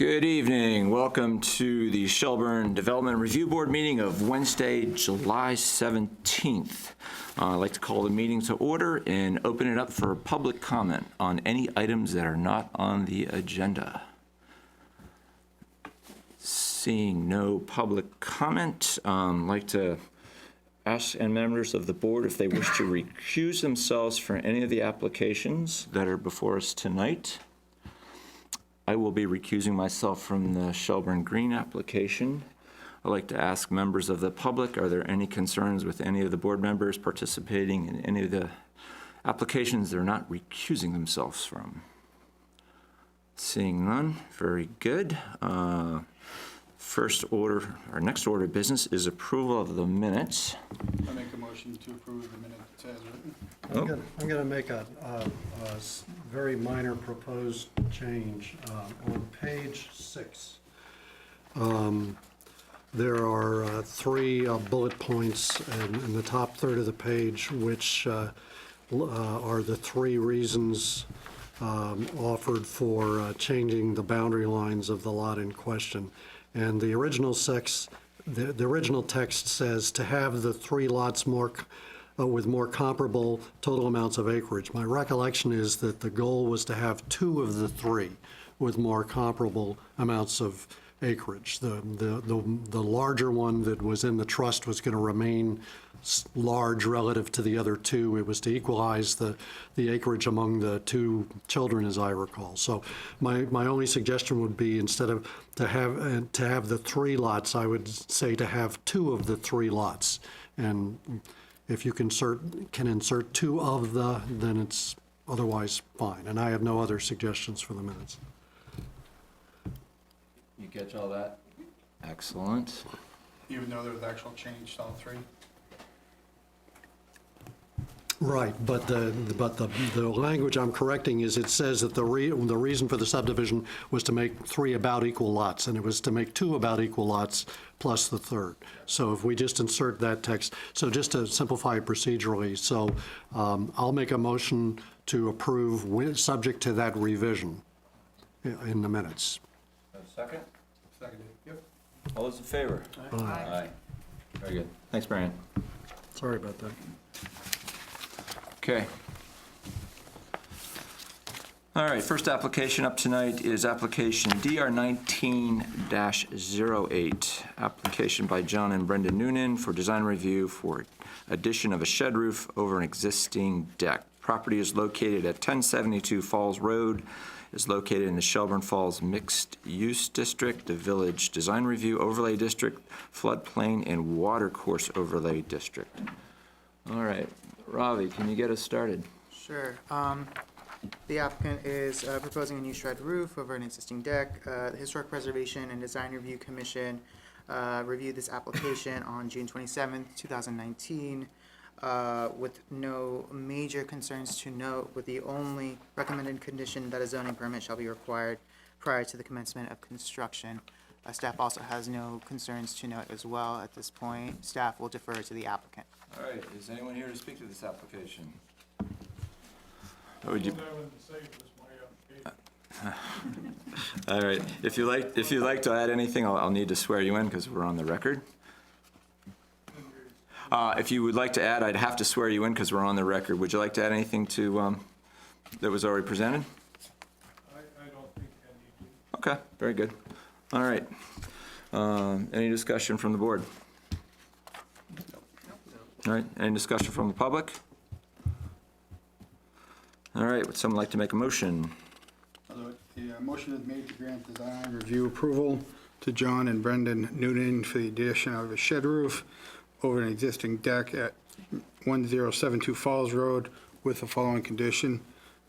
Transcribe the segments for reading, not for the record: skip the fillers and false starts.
Good evening. Welcome to the Shelburne Development Review Board meeting of Wednesday, July 17th. I'd like to call the meeting to order and open it up for public comment on any items that are not on the agenda. Seeing no public comment, I'd like to ask any members of the board if they wish to recuse themselves for any of the applications that are before us tonight. I will be recusing myself from the Shelburne Green application. I'd like to ask members of the public, are there any concerns with any of the board members participating in any of the applications they're not recusing themselves from? Seeing none, very good. Next order of business is approval of the minutes. I make a motion to approve the minutes as written. I'm going to make a very minor proposed change. On page 6, there are 3 bullet points in the top third of the page, which are the 3 reasons offered for changing the boundary lines of the lot in question. And the original the original text says to have the 3 lots with more comparable total amounts of acreage. My recollection is that the goal was to have 2 of the 3 with more comparable amounts of acreage. The larger one that was in the trust was going to remain large relative to the other 2. It was to equalize the acreage among the 2 children, as I recall. So my only suggestion would be, instead of to have the 3 lots, I would say to have 2 of the 3 lots. And if you can insert 2 of the, then it's otherwise fine. And I have no other suggestions for the minutes. You catch all that? Excellent. Even though there was actual change to all 3? Right, but the language I'm correcting is, it says that the reason for the subdivision was to make 3 about equal lots, and it was to make 2 about equal lots plus the 3rd. So if we just insert that text, so just to simplify it procedurally, so I'll make a motion to approve subject to that revision in the minutes. Second? Seconded. Yep. All those in favor? Aye. Aye. Very good. Thanks, Brian. Sorry about that. Okay. All right, first application up tonight is application DR 19-08, application by John and Brenda Noonan for design review for addition of a shed roof over an existing deck. Property is located at 1072 Falls Road, is located in the Shelburne Falls Mixed Use District, the Village Design Review Overlay District, Floodplain and Watercourse Overlay District. All right, Ravi, can you get us started? Sure. The applicant is proposing a new shed roof over an existing deck. The Historic Preservation and Design Review Commission reviewed this application on June 27th, 2019, with no major concerns to note, with the only recommended condition that a zoning permit shall be required prior to the commencement of construction. Staff also has no concerns to note as well at this point. Staff will defer to the applicant. All right, is anyone here to speak to this application? Or would you? All right, if you'd like to add anything, I'll need to swear you in because we're on the record. If you would like to add, I'd have to swear you in because we're on the record. Would you like to add anything to that was already presented? I don't think I need to. Okay, very good. All right. Any discussion from the board? All right, any discussion from the public? All right, would someone like to make a motion? The motion is made to grant design review approval to John and Brendan Noonan for the addition of a shed roof over an existing deck at 1072 Falls Road with the following condition.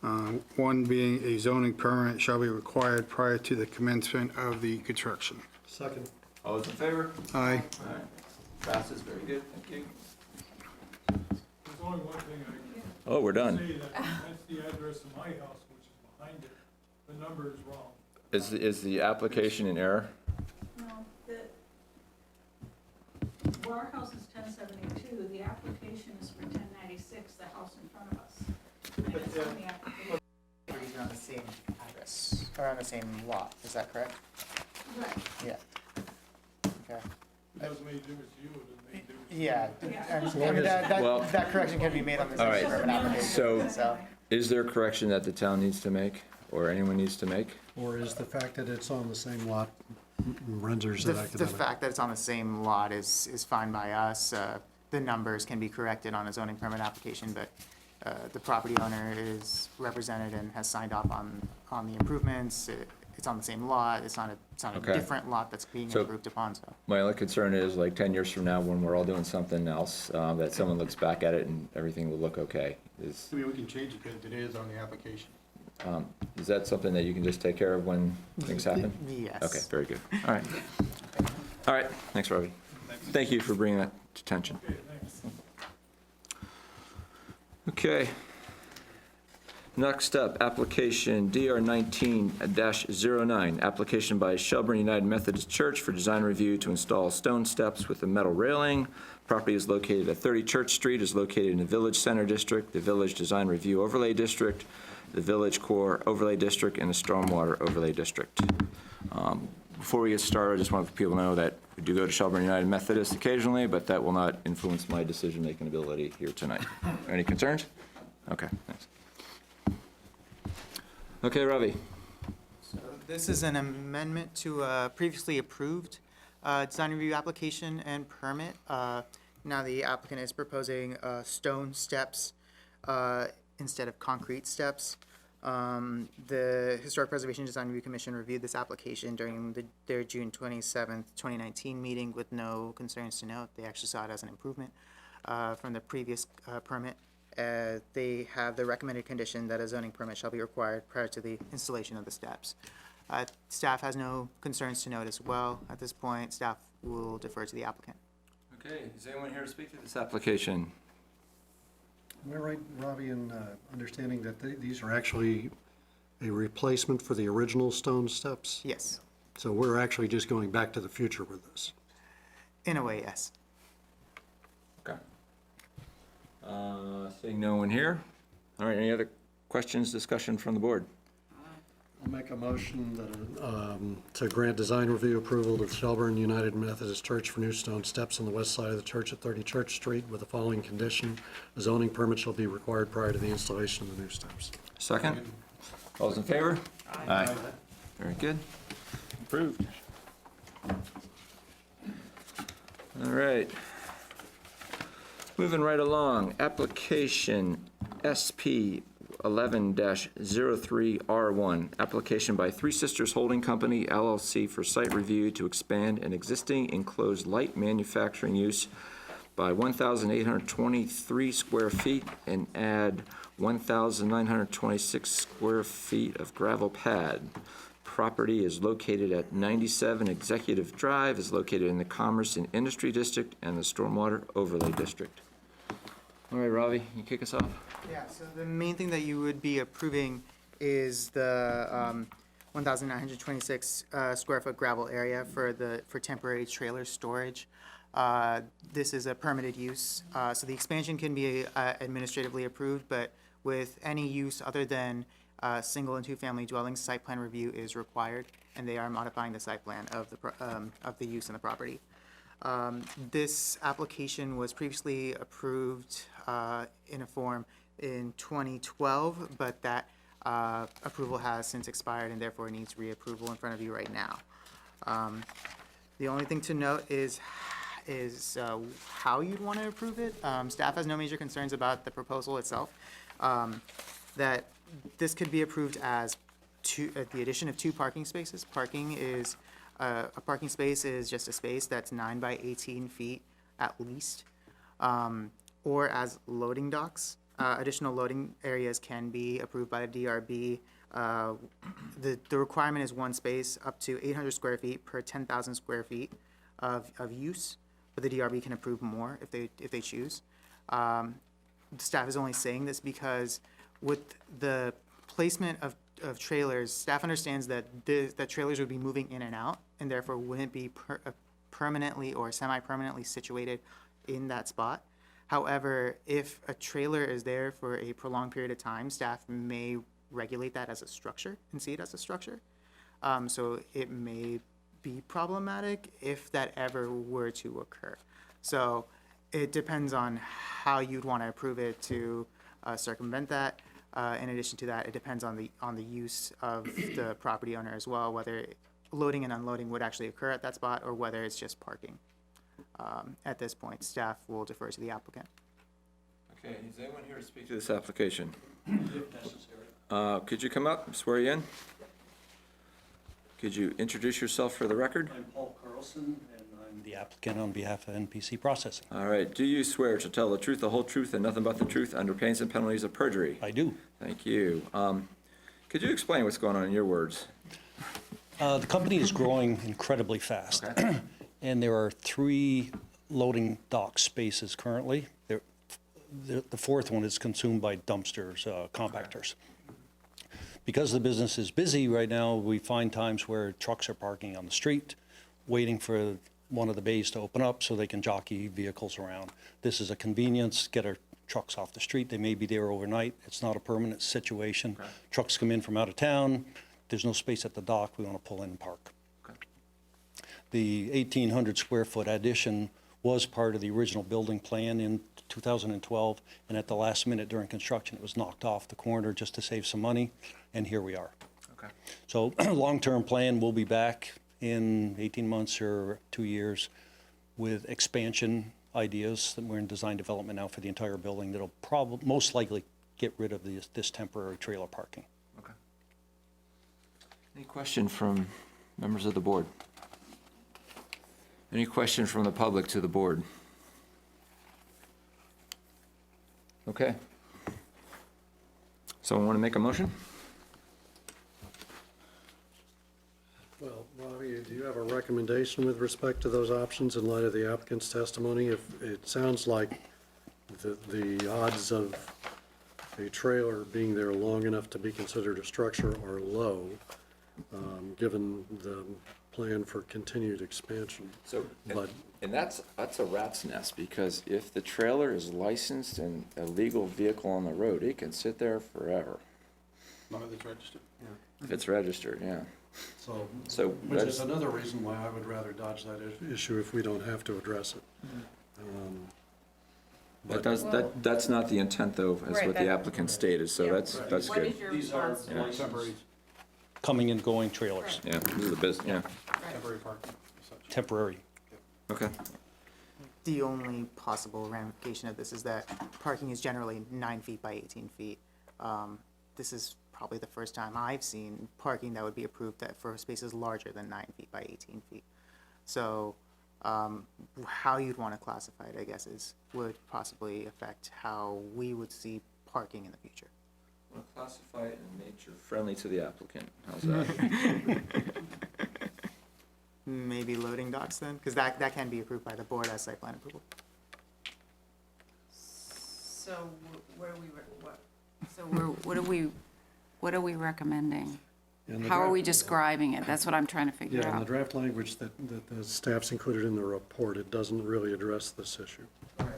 1 being a zoning permit shall be required prior to the commencement of the construction. Second. All those in favor? Aye. All right, passes, very good, thank you. There's only one thing I Oh, we're can done. say, that's the address of my house, which is behind it. The number is wrong. Is the application in error? No, well, our house is 1072, the application is for 1096, the house in front of us. And it's on the application. We're using on the same address. are on the same lot, is that correct? Right. Yeah. Okay. It doesn't make a difference to you, it doesn't make a difference. Yeah, Yeah. I mean, Well- that correction can be made on this All right. permit application. So- Is there a correction that the town needs to make, or anyone needs to make? Or is the fact that it's on the same lot renders The, it the academic? fact that it's on the same lot is fine by us. The numbers can be corrected on a zoning permit application, but the property owner is represented and has signed off on the improvements. It's on the same lot. It's not a Okay. different lot that's being So- improved upon, so. My only concern is, like, 10 years from now, when we're all doing something else, that someone looks back at it and everything will look okay. I mean, we can change it because it is on the application. Is that something that you can just take care of when things happen? Yes. Okay, very good. All right. All right, thanks, Robbie. Thank you for bringing that to attention. Okay, thanks. Okay. Next up, application DR 19-09, application by Shelburne United Methodist Church for design review to install stone steps with a metal railing. Property is located at 30 Church Street, is located in the Village Center District, the Village Design Review Overlay District, the Village Core Overlay District, and the Stormwater Overlay District. Before we get started, I just want people to know that we do go to Shelburne United Methodist occasionally, but that will not influence my decision-making ability here tonight. Any concerns? Okay, thanks. Okay, Ravi. So this is an amendment to a previously approved design review application and permit. Now the applicant is proposing stone steps instead of concrete steps. The Historic Preservation Design Review Commission reviewed this application during their June 27th, 2019 meeting with no concerns to note. They actually saw it as an improvement from the previous permit. They have the recommended condition that a zoning permit shall be required prior to the installation of the steps. Staff has no concerns to note as well. At this point, staff will defer to the applicant. Okay, is anyone here to speak to this application? Am I right, Robbie, in understanding that these are actually a replacement for the original stone steps? Yes, So we're actually just going back to the future with this? in a way, yes. Okay. Seeing no one here. All right, any other questions, discussion from the board? I'll make a motion that, to grant design review approval to Shelburne United Methodist Church for new stone steps on the west side of the church at 30 Church Street with the following condition: a zoning permit shall be required prior to the installation of the new steps. Second? All those in favor? Aye. Very good. Approved. All right. Moving right along, application SP 11-03R1, application by Three Sisters Holding Company LLC for site review to expand an existing enclosed light manufacturing use by 1,823 square feet and add 1,926 square feet of gravel pad. Property is located at 97 Executive Drive, is located in the Commerce and Industry District and the Stormwater Overlay District. All right, Ravi, you kick us off? Yeah, so the main thing that you would be approving is the 1,926 square foot gravel area for temporary trailer storage. This is a permitted use, so the expansion can be administratively approved, but with any use other than single and two-family dwellings, site plan review is required, and they are modifying the site plan of the use in the property. This application was previously approved in a form in 2012, but that approval has since expired and therefore needs reapproval in front of you right now. The only thing to note is how you'd want to approve it. Staff has no major concerns about the proposal itself. That this could be approved as the addition of 2 parking spaces. A parking space is just a space that's 9 by 18 feet at least, or as loading docks. Additional loading areas can be approved by the DRB. The requirement is 1 space up to 800 square feet per 10,000 square feet of use, but the DRB can approve more if they choose. Staff is only saying this because with the placement of trailers, staff understands that that trailers would be moving in and out, and therefore wouldn't be permanently or semi-permanently situated in that spot. However, if a trailer is there for a prolonged period of time, staff may regulate that as a structure and see it as a structure. So it may be problematic if that ever were to occur. So it depends on how you'd want to approve it to circumvent that. In addition to that, it depends on the use of the property owner as well, whether loading and unloading would actually occur at that spot or whether it's just parking. At this point, staff will defer to the applicant. Okay, is anyone here to speak to this application? If necessary. Could you come up, swear you in? Could you introduce yourself for the record? I'm Paul Carlson, and I'm the applicant on behalf of NPC Processing. All right, do you swear to tell the truth, the whole truth, and nothing but the truth under pains and penalties of perjury? I do. Thank you. Could you explain what's going on in your words? The company is growing incredibly fast, Okay. and there are 3 loading dock spaces currently. The 4th one is consumed by dumpsters, compactors. Because the business is busy right now, we find times where trucks are parking on the street, waiting for one of the bays to open up so they can jockey vehicles around. This is a convenience, get our trucks off the street. They may be there overnight. It's not a permanent situation. Okay. Trucks come in from out of town. There's no space at the dock. We want to pull in and park. Okay. The 1,800 square foot addition was part of the original building plan in 2012, and at the last minute during construction, it was knocked off the corner just to save some money, and here we are. Okay. So long-term plan, we'll be back in 18 months or 2 years with expansion ideas that we're in design development now for the entire building that'll most likely get rid of this temporary trailer parking. Okay. Any question from members of the board? Any question from the public to the board? Okay. Someone want to make a motion? Well, Bobby, do you have a recommendation with respect to those options in light of the applicant's testimony? If it sounds like the odds of a trailer being there long enough to be considered a structure are low, given the plan for continued expansion. So, But and that's a rat's nest, because if the trailer is licensed and a legal vehicle on the road, it can sit there forever. Long as it's registered. If it's registered, yeah. So which that's- is another reason why I would rather dodge that issue if we don't have to address it. That's not the intent, though, as Right, what the that- applicant stated, so Yeah. that's What good. is your response to it? Temporary, Coming and going trailers, Yeah, this is the business, yeah. temporary parking as such. temporary. Okay. The only possible ramification of this is that parking is generally 9 feet by 18 feet. This is probably the first time I've seen parking that would be approved that for spaces larger than 9 feet by 18 feet. So how you'd want to classify it, I guess, would possibly affect how we would see parking in the future. We'll classify it in nature friendly to the applicant. How's that? Maybe loading docks then, because that can be approved by the board as site plan approval. So what are we recommending? And the How are draft- we describing it? That's what I'm trying to figure Yeah, and the out. draft language that the staff's included in the report, it doesn't really address this issue. Right.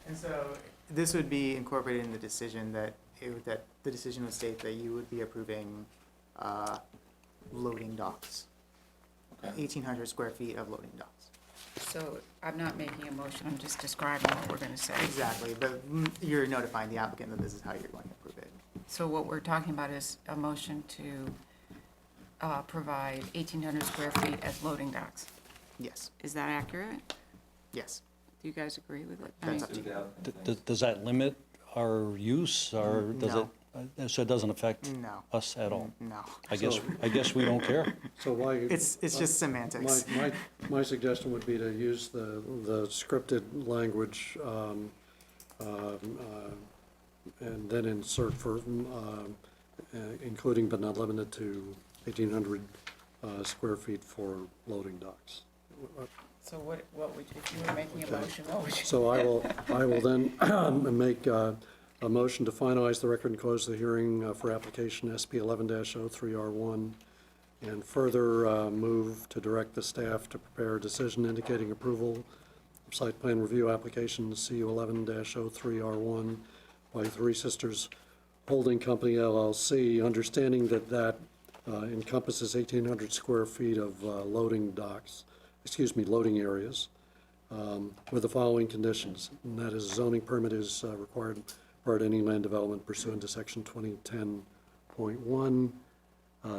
And so this would be incorporated in the decision that the decision would state that you would be approving loading docks. 1,800 square feet of loading docks. So I'm not making a motion, I'm just describing what we're gonna say. Exactly, but you're notifying the applicant that this is how you're going to approve it. So what we're talking about is a motion to provide 1,800 square feet as loading docks. Yes, Is that accurate? yes. Do you guys agree with it? I That's mean, up to you. Does that limit our use, or does it? So it doesn't affect No. us at all? No. I guess we don't care. So why? It's just semantics. My suggestion would be to use the scripted language, and then insert for, including but not limited to 1,800 square feet for loading docks. So what would, if you were making a motion, what would you? So I will then make a motion to finalize the record and close the hearing for application SP 11-03R1, and further move to direct the staff to prepare a decision indicating approval of site plan review application CU 11-03R1 by Three Sisters Holding Company LLC, understanding that that encompasses 1,800 square feet of loading areas, with the following conditions, and that is zoning permit is required for any land development pursuant to section 2010.1.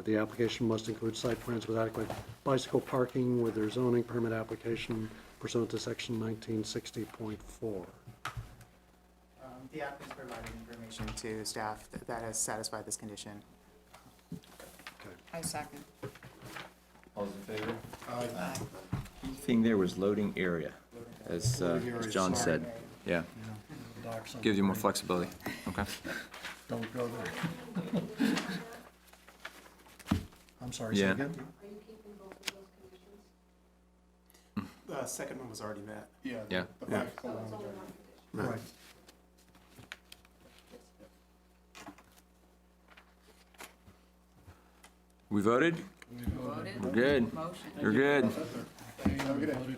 The application must include site plans with adequate bicycle parking with their zoning permit application pursuant to section 1960.4. The applicant's provided information to staff that has satisfied this condition. I second. All those in favor? Key thing there was loading area, as John said. Yeah, gives you more flexibility. Okay. Don't go there. I'm sorry, say Yeah. again? Are you keeping both of those conditions? The second one was already met. Yeah. Yeah. The Yeah. bicycle So one it's was only already- one condition. Right. We voted? Voted? We're good. Motion. You're good. Have a good day.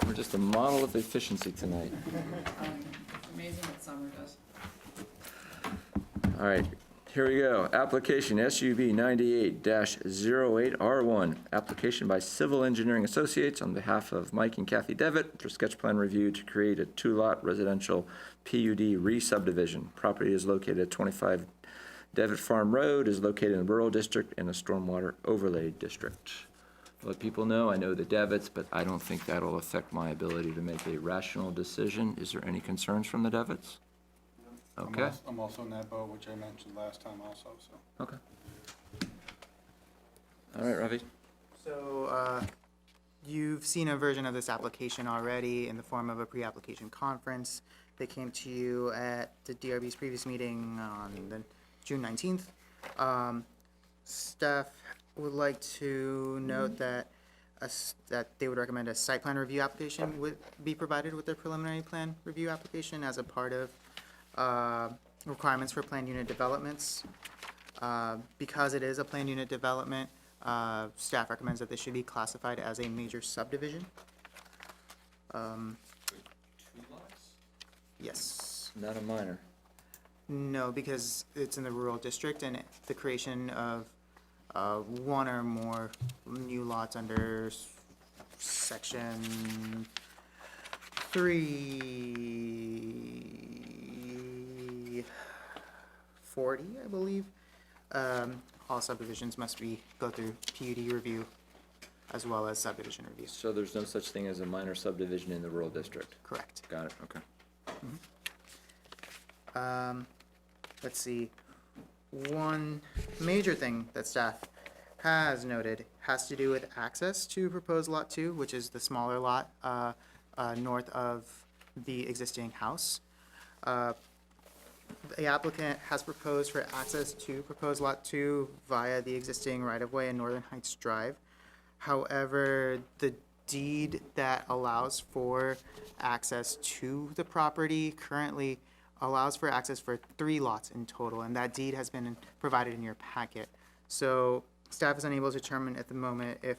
We're just a model of efficiency tonight. It's amazing what summer does. All right, here we go. Application SUV 98-08R1. Application by Civil Engineering Associates on behalf of Mike and Kathy Devitt for sketch plan review to create a two-lot residential PUD re-subdivision. Property is located at 25 Devitt Farm Road, is located in the rural district and a stormwater overlay district. Let people know, I know the Devitts, but I don't think that'll affect my ability to make a rational decision. Is there any concerns from the Devitts? Okay. I'm also in that boat, which I mentioned last time also, so. Okay. All right, Ravi. So, you've seen a version of this application already in the form of a pre-application conference. They came to you at the DRB's previous meeting on the June 19th. Staff would like to note that that they would recommend a site plan review application would be provided with their preliminary plan review application as a part of requirements for planned unit developments. Because it is a planned unit development, staff recommends that this should be classified as a major subdivision. Yes. Not a minor. No, because it's in the rural district and the creation of one or more new lots under section 340, I believe. All subdivisions must go through PUD review as well as subdivision reviews. So there's no such thing as a minor subdivision in the rural district? Correct. Got it, okay. Let's see. One major thing that staff has noted has to do with access to proposed Lot 2, which is the smaller lot north of the existing house. The applicant has proposed for access to proposed Lot 2 via the existing right-of-way in Northern Heights Drive. However, the deed that allows for access to the property currently allows for access for 3 lots in total, and that deed has been provided in your packet. So staff is unable to determine at the moment if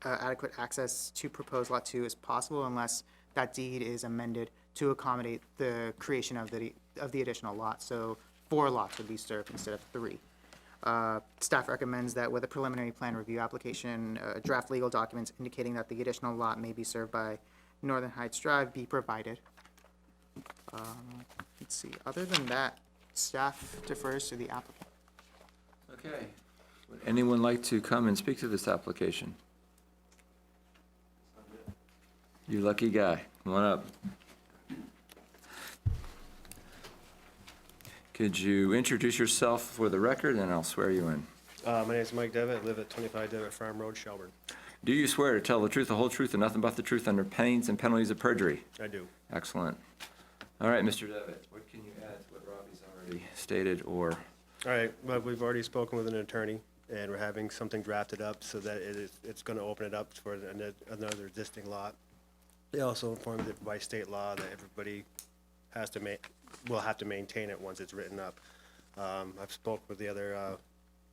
adequate access to proposed Lot 2 is possible unless that deed is amended to accommodate the creation of the additional lot. So 4 lots would be served instead of 3. Staff recommends that with a preliminary plan review application, draft legal documents indicating that the additional lot may be served by Northern Heights Drive be provided. Let's see, other than that, staff defers to the applicant. Okay. Would anyone like to come and speak to this application? You lucky guy. Come on up. Could you introduce yourself for the record, and I'll swear you in? My name is Mike Devitt, live at 25 Devitt Farm Road, Shelburne. Do you swear to tell the truth, the whole truth, and nothing but the truth under pains and penalties of perjury? I do. Excellent. All right, Mr. Devitt, what can you add to what Robbie's already stated, or? All right, well, we've already spoken with an attorney, and we're having something drafted up so that it's going to open it up for another existing lot. They also informed that by state law that everybody will have to maintain it once it's written up. I've spoke with the other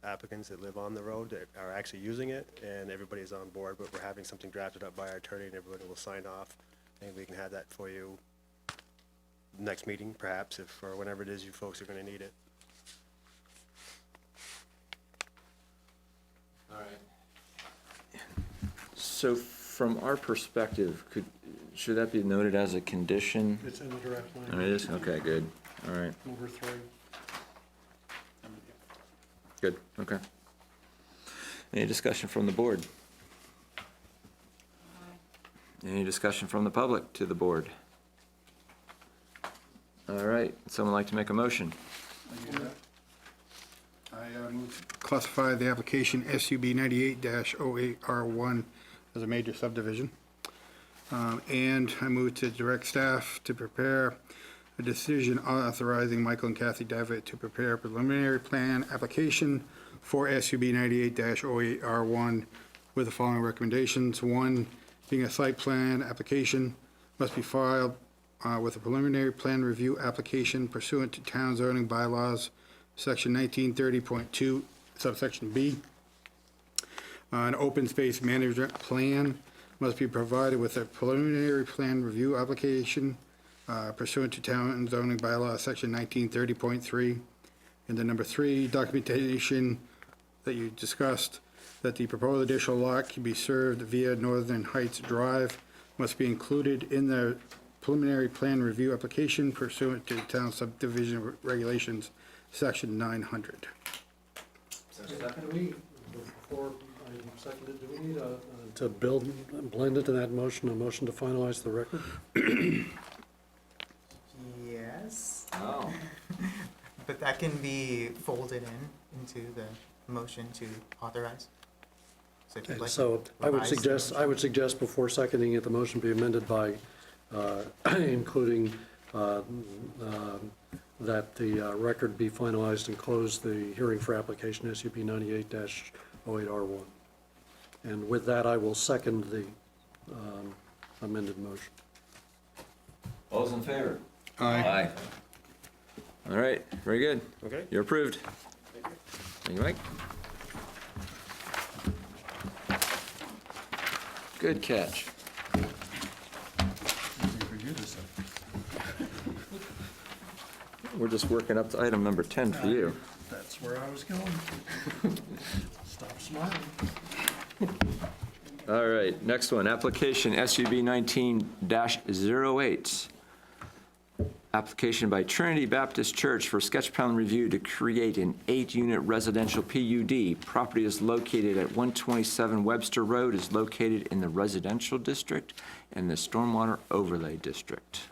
applicants that live on the road that are actually using it, and everybody's on board, but we're having something drafted up by our attorney, and everybody will sign off, and we can have that for you next meeting perhaps, if, or whenever it is you folks are gonna need it. All right. So from our perspective, should that be noted as a condition? It's in the draft Oh, language. it is? Okay, good. All right, Number 3. good, okay. Any discussion from the board? Any discussion from the public to the board? All right, someone like to make a motion? I move to classify the application SUB 98-08R1 as a major subdivision. And I move to direct staff to prepare a decision authorizing Michael and Kathy Devitt to prepare a preliminary plan application for SUB 98-08R1 with the following recommendations. 1, being a site plan application, must be filed with a preliminary plan review application pursuant to town zoning bylaws, section 1930.2, subsection B. An open space management plan must be provided with a preliminary plan review application pursuant to town zoning bylaws, section 1930.3. And then number 3, documentation that you discussed, that the proposed additional lot can be served via Northern Heights Drive, must be included in the preliminary plan review application pursuant to town subdivision regulations, section 900. Do we, before I second it, do we need to blend into that motion, a motion to finalize the record? Yes, Oh. but that can be folded into the motion to authorize. So if you'd like to So I would revise the suggest, before seconding it, the motion be amended by including that the record be finalized and close the hearing for application SUP 98-08R1. And with that, I will second the amended motion. All's in favor? Aye. All right, very good. Okay? You're approved. Thank you, Mike. Good catch. We're just working up to item number 10 for you. That's where I was going. Stop smiling. All right, next one, application SUB 19-08. Application by Trinity Baptist Church for sketch plan review to create an 8-unit residential PUD. Property is located at 127 Webster Road, is located in the residential district and the stormwater overlay district.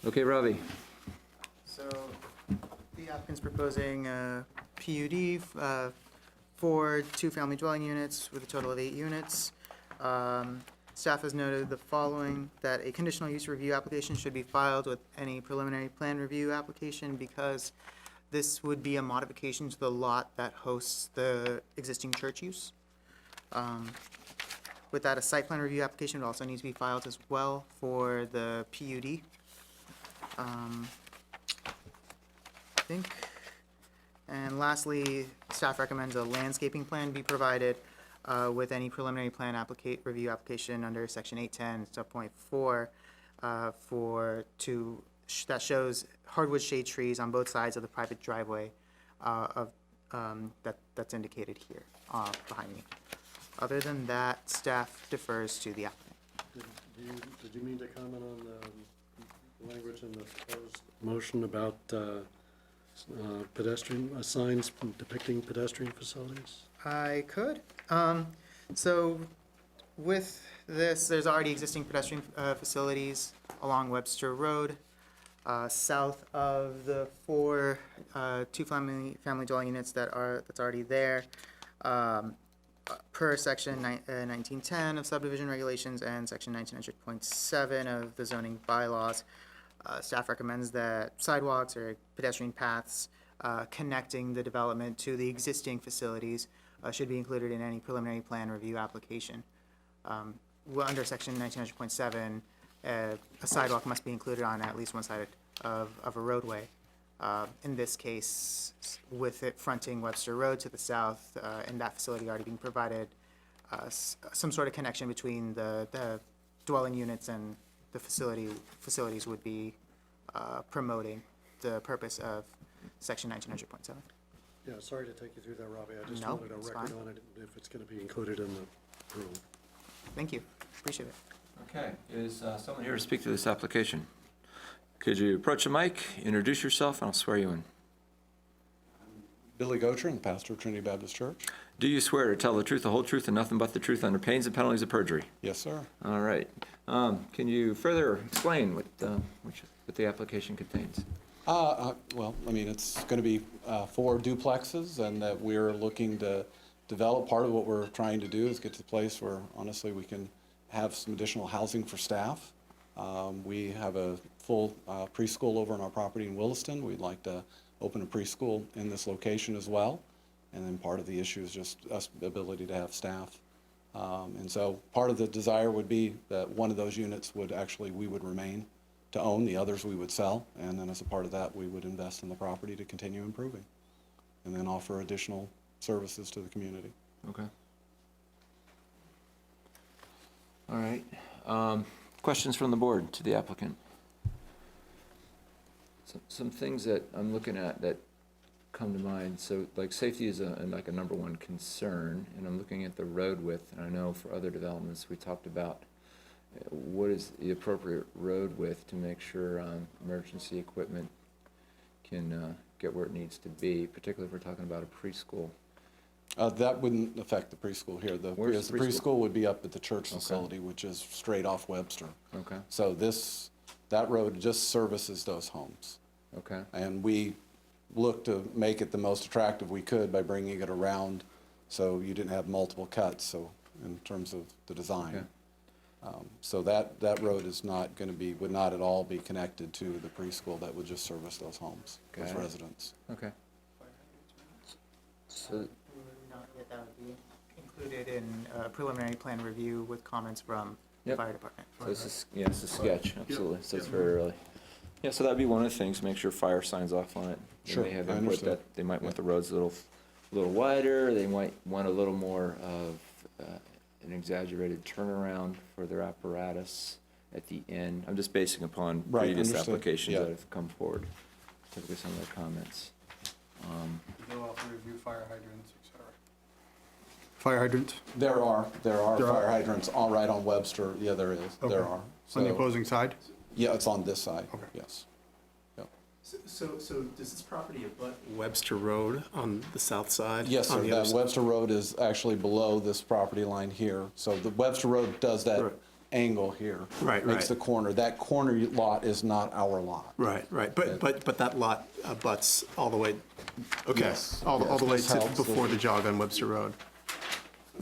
Okay, Ravi. So the applicant's proposing a PUD for 2-family dwelling units with a total of 8 units. Staff has noted the following, that a conditional use review application should be filed with any preliminary plan review application because this would be a modification to the lot that hosts the existing church use. With that, a site plan review application would also need to be filed as well for the PUD. I think. And lastly, staff recommends a landscaping plan be provided with any preliminary plan review application under section 810, subpoint 4, that shows hardwood shade trees on both sides of the private driveway that's indicated here behind me. Other than that, staff defers to the applicant. Did you mean to comment on the language in the proposed motion about pedestrian signs depicting pedestrian facilities? I could. So with this, there's already existing pedestrian facilities along Webster Road, south of the 4 2-family dwelling units that's already there. Per section 1910 of subdivision regulations and section 1900.7 of the zoning bylaws, staff recommends that sidewalks or pedestrian paths connecting the development to the existing facilities should be included in any preliminary plan review application. Under section 1900.7, a sidewalk must be included on at least one side of a roadway. In this case, with it fronting Webster Road to the south, and that facility already being provided, some sort of connection between the dwelling units and the facilities would be promoting the purpose of section 1900.7. Yeah, sorry to take you through that, Robbie. I just No, wanted a it's record fine. on it, if it's going to be included in the rule. Thank you, appreciate it. Okay, is someone here to speak to this application? Could you approach the mic, introduce yourself, and I'll swear you in. Billy Gotrin, pastor of Trinity Baptist Church. Do you swear to tell the truth, the whole truth, and nothing but the truth under pains and penalties of perjury? Yes, sir. All right. Can you further explain what the application contains? Well, I mean, it's going to be 4 duplexes, and that we're looking to develop. Part of what we're trying to do is get to the place where, honestly, we can have some additional housing for staff. We have a full preschool over on our property in Williston. We'd like to open a preschool in this location as well. And then part of the issue is just us ability to have staff. And so part of the desire would be that one of those units would actually, we would remain to own, the others we would sell, and then as a part of that, we would invest in the property to continue improving, and then offer additional services to the community. Okay. All right. Questions from the board to the applicant? Some things that I'm looking at that come to mind. So like safety is like a number one concern, and I'm looking at the road width, and I know for other developments we talked about what is the appropriate road width to make sure emergency equipment can get where it needs to be, particularly if we're talking about a preschool. That wouldn't affect the preschool here. The Where's the preschool? preschool would be up at the church facility, which is straight off Webster. Okay. So that road just services those homes. Okay. And we looked to make it the most attractive we could by bringing it around so you didn't have multiple cuts, so in terms of the design. Okay. So that road is not going to be, would not at all be connected to the preschool. That would just service those homes, those Okay. residents. Okay. So Not yet, that would be included in preliminary plan review with comments from the Yep. fire department. So this is, yeah, it's a sketch, absolutely, so it's very early. Yeah, so that'd be one of the things, make sure fire signs off on it. They Sure, may have I input understand. that they might want the roads a little wider, they might want a little more of an exaggerated turnaround for their apparatus at the end. I'm just basing upon Right, previous understood, applications yeah. that have come forward, typically some of their comments. They'll also review fire hydrants, et cetera. Fire hydrants There are There are? fire hydrants all right on Webster. Yeah, there is. Okay. There are. on the So- opposing side? Yeah, it's on this side. Okay. Yes. So does this property abut Webster Road on the south side? Yes, On sir. the That other side? Webster Road is actually below this property line here. So the Webster Road does that Right. angle here. Right, Makes the right. corner. That corner lot is not our lot. Right. But that lot abuts all the way, okay, Yes, all yes, the way this to helps. before the jog on Webster Road?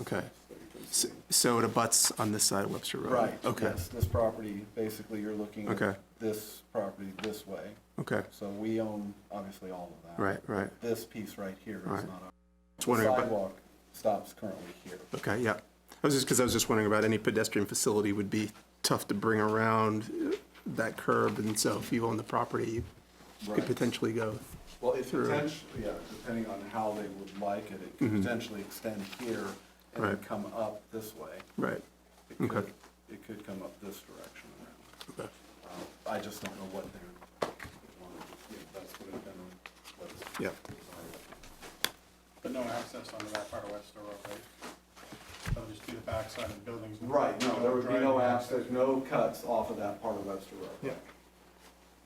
Okay. So it abuts on this side of Webster Road? Okay, Yes, this property, basically, you're looking Okay. at this property this way. okay. So we own, obviously, all of that. Right. This piece right here is Right. not our. Just wondering about, Sidewalk stops currently here. okay, yeah. I was just wondering about any pedestrian facility would be tough to bring around that curb, and so if you own the property, you could Right. potentially go. Well, it through. potentially, yeah, depending on how they would like it, it could potentially extend here and then Right. come up this way. Right, It could, Okay. it could come up this direction around. okay, I just don't know what they're, that's what it been, what it's. yeah. But no access onto that part of Webster Road, right? That'll just be the backside of the buildings. Right, no, there would be no driving access, no cuts off of that part of Webster Road. Yeah.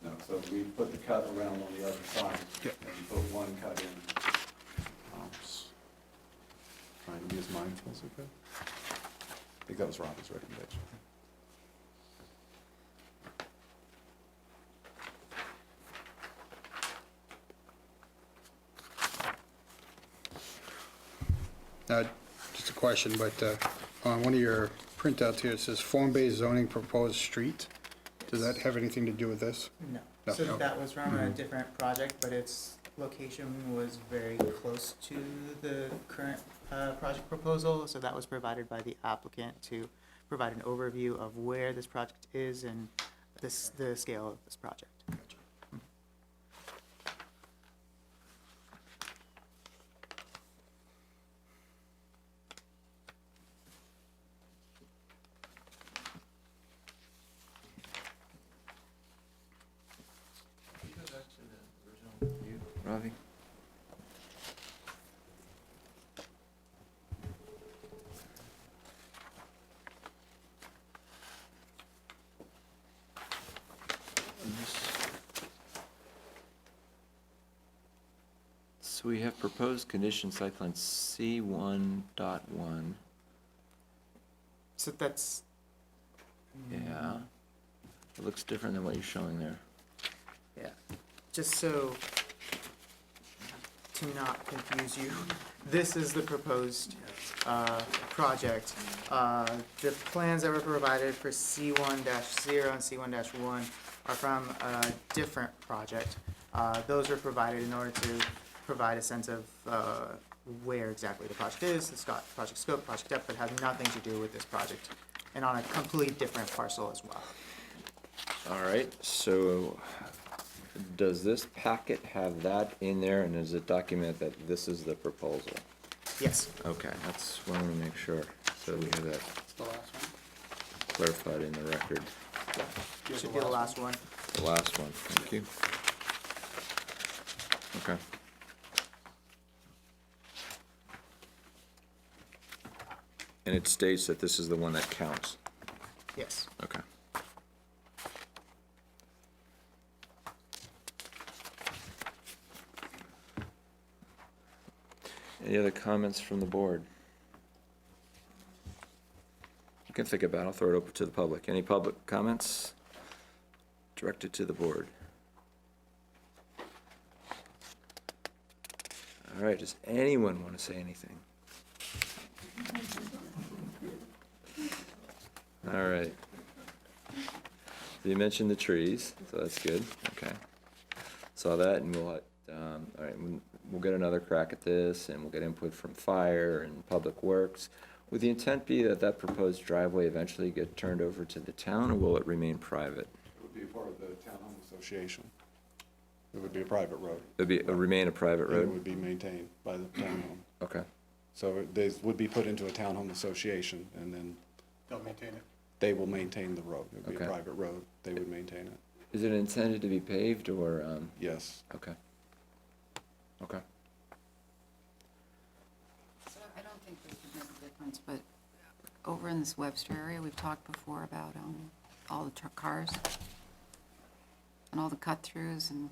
No, so we put the cut around on the other side. Yeah. And put one cut in. Trying to be as mindful as we could. I think that was Robbie's recommendation. Just a question, but on one of your printouts here, it says form-based zoning proposed street. Does that have anything to do with this? No, No, so no. that was from a different project, but its location was very close to the current project proposal, so that was provided by the applicant to provide an overview of where this project is and the scale of this project. Ravi? So we have proposed condition site plan C1.1. So that's, Yeah. It looks different than what you're showing there. yeah, just so, to not confuse you, this is the proposed project. The plans that were provided for C1-0 and C1-1 are from a different project. Those were provided in order to provide a sense of where exactly the project is, the project scope, project depth, but has nothing to do with this project, and on a complete different parcel as well. All right, so does this packet have that in there, and does it document that this is the proposal? Yes. Okay, that's what I want to make sure, so we have that It's the last one. clarified in the record. Should be the last one. The last one, thank you. Okay. And it states that this is the one that counts. Yes. Okay. Any other comments from the board? You can think about it. I'll throw it open to the public. Any public comments directed to the board? All right, does anyone want to say anything? All right. You mentioned the trees, so that's good. Okay. Saw that, and all right, we'll get another crack at this, and we'll get input from fire and public works. Would the intent be that that proposed driveway eventually get turned over to the town, or will it remain private? It would be part of the townhome association. It would be a private road. Remain a private And it road? would be maintained by the townhome. Okay. So they would be put into a townhome association, and then They'll maintain it. they will maintain the road. It would be Okay. a private road. They would maintain it. Is it intended to be paved, or, Yes. okay. Okay. So I don't think this would make a difference, but over in this Webster area, we've talked before about all the truck cars and all the cut-throughs, and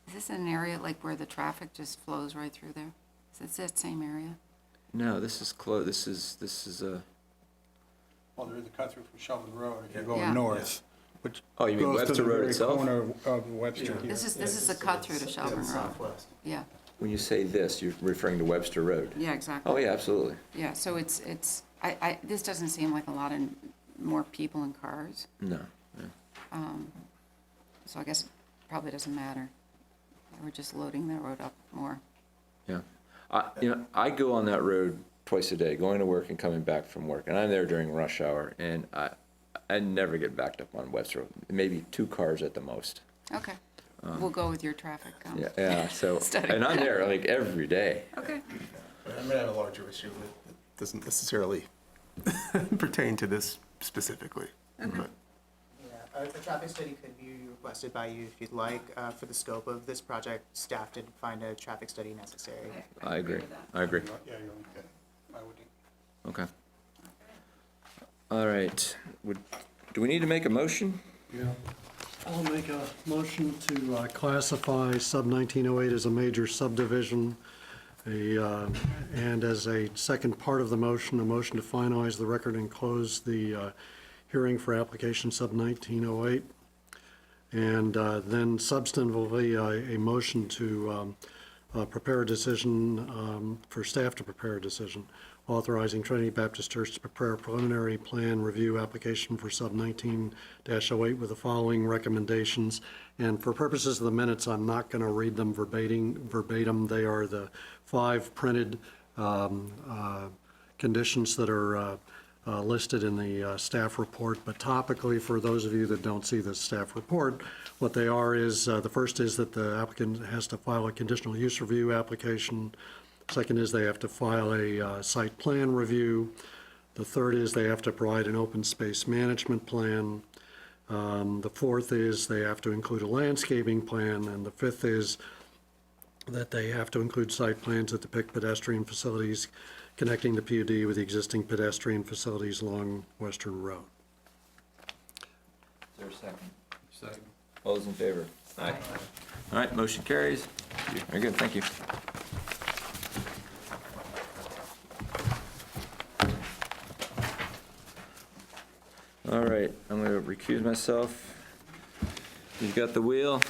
is this an area like where the traffic just flows right through there? Is it that same area? No, this is close, this is a, Well, there is a cut through from Shelburne Road if you're Yeah. going north, which Oh, you mean goes to Webster the Road very itself? corner of Webster here. This is a cut-through to Shelburne Road. Yeah, when you say this, you're referring to Webster Road? yeah, exactly. Oh, yeah, absolutely. Yeah, so this doesn't seem like a lot of more people and cars, No, no. so I guess it probably doesn't matter. We're just loading that road up more. Yeah. I go on that road twice a day, going to work and coming back from work, and I'm there during rush hour, and I never get backed up on Webster Road. Maybe 2 cars at the most. Okay, we'll go with your traffic. Yeah, so, Study. and I'm there like every day. Okay. But I'm gonna have a larger issue that doesn't necessarily pertain to this specifically. But Yeah, a traffic study could be requested by you if you'd like. For the scope of this project, staff did find a traffic study necessary. I agree. I agree. Yeah, you'll need that. I would think. Okay. All right. Do we need to make a motion? Yeah. I'll make a motion to classify sub 1908 as a major subdivision. And as a second part of the motion, a motion to finalize the record and close the hearing for application sub 1908. And then substantively, a motion to prepare a decision, for staff to prepare a decision, authorizing Trinity Baptist Church to prepare a preliminary plan review application for sub 19-08 with the following recommendations. And for purposes of the minutes, I'm not going to read them verbatim. They are the 5 printed conditions that are listed in the staff report. But topically, for those of you that don't see the staff report, what they are is, the first is that the applicant has to file a conditional use review application. Second is they have to file a site plan review. The third is they have to provide an open space management plan. The fourth is they have to include a landscaping plan. And the fifth is that they have to include site plans that depict pedestrian facilities connecting the PUD with the existing pedestrian facilities along Western Road. Is there a second? Second. All those in favor? Aye. All right, motion carries. Very good, thank you. All right, I'm going to recuse myself. You've got the wheel.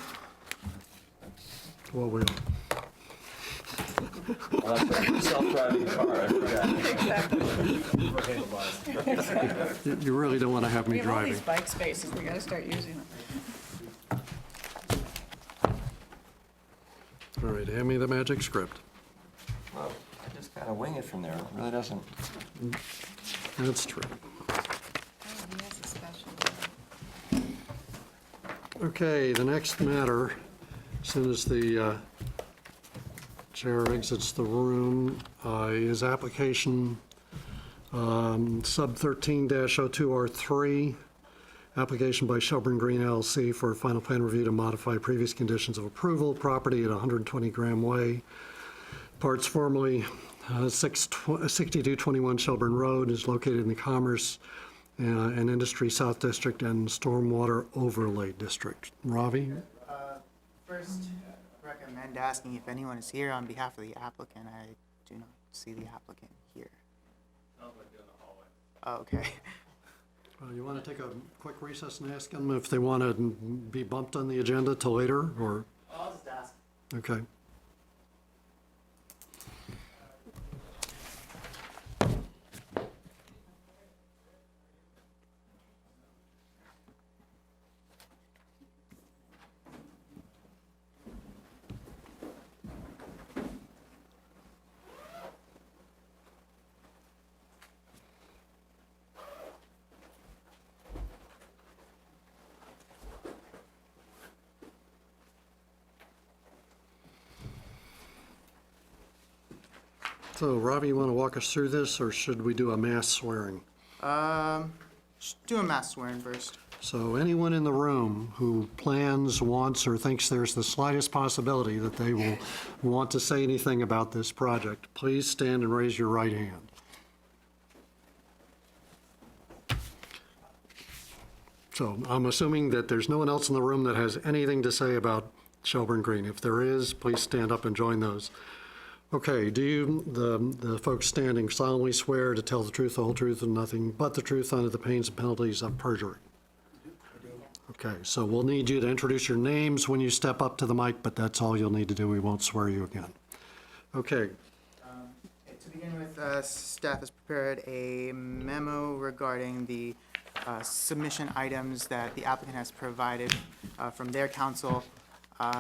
Well, we'll. Self-driving car, I forgot. You really don't want to have me We have all driving. these bike spaces, we gotta start using them. All right, hand me the magic script. Well, I just kind of wing it from there. It really doesn't. That's true. Oh, he has a special. Okay, the next matter, as soon as the chair exits the room, is application sub 13-02R3, application by Shelburne Green LLC for final plan review to modify previous conditions of approval, property at 120 Graham Way, parts formerly 6221 Shelburne Road, is located in the Commerce and Industry South District and Stormwater Overlay District. Ravi? First, recommend asking if anyone is here on behalf of the applicant. I do not see the applicant here. Sounds like they're in the hallway. Okay. You want to take a quick recess and ask them if they want to be bumped on the agenda till later, or? I'll just ask. Okay. So, Robbie, you want to walk us through this, or should we do a mass swearing? Do a mass swearing first. So anyone in the room who plans, wants, or thinks there's the slightest possibility that they will want to say anything about this project, please stand and raise your right hand. So I'm assuming that there's no one else in the room that has anything to say about Shelburne Green. If there is, please stand up and join those. Okay, do you, the folks standing, solemnly swear to tell the truth, the whole truth, and nothing but the truth under the pains and penalties of perjury? Okay, so we'll need you to introduce your names when you step up to the mic, but that's all you'll need to do. We won't swear you again. Okay. To begin with, staff has prepared a memo regarding the submission items that the applicant has provided from their counsel.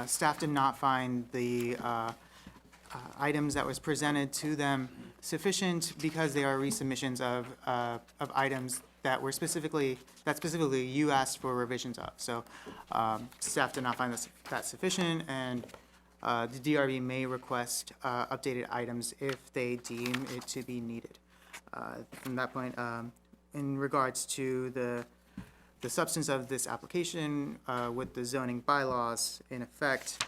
Staff did not find the items that was presented to them sufficient because they are resubmissions of items that were specifically you asked for revisions of. So staff did not find that sufficient, and the DRB may request updated items if they deem it to be needed. From that point, in regards to the substance of this application with the zoning bylaws in effect,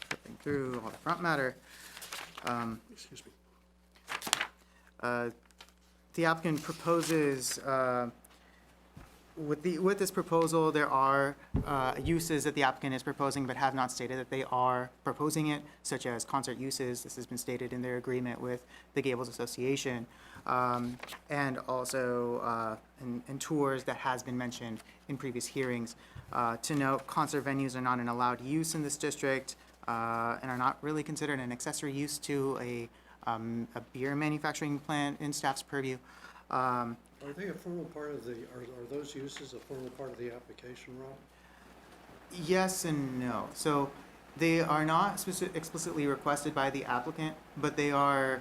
flipping through all the front matter. Excuse me. The applicant proposes, with this proposal, there are uses that the applicant is proposing but have not stated that they are proposing it, such as concert uses. This has been stated in their agreement with the Gables Association, and also in tours that has been mentioned in previous hearings. To note, concert venues are not an allowed use in this district and are not really considered an accessory use to a beer manufacturing plant in staff's purview. Are they a formal part of the, are those uses a formal part of the application, Rob? Yes and no. So they are not explicitly requested by the applicant, but they are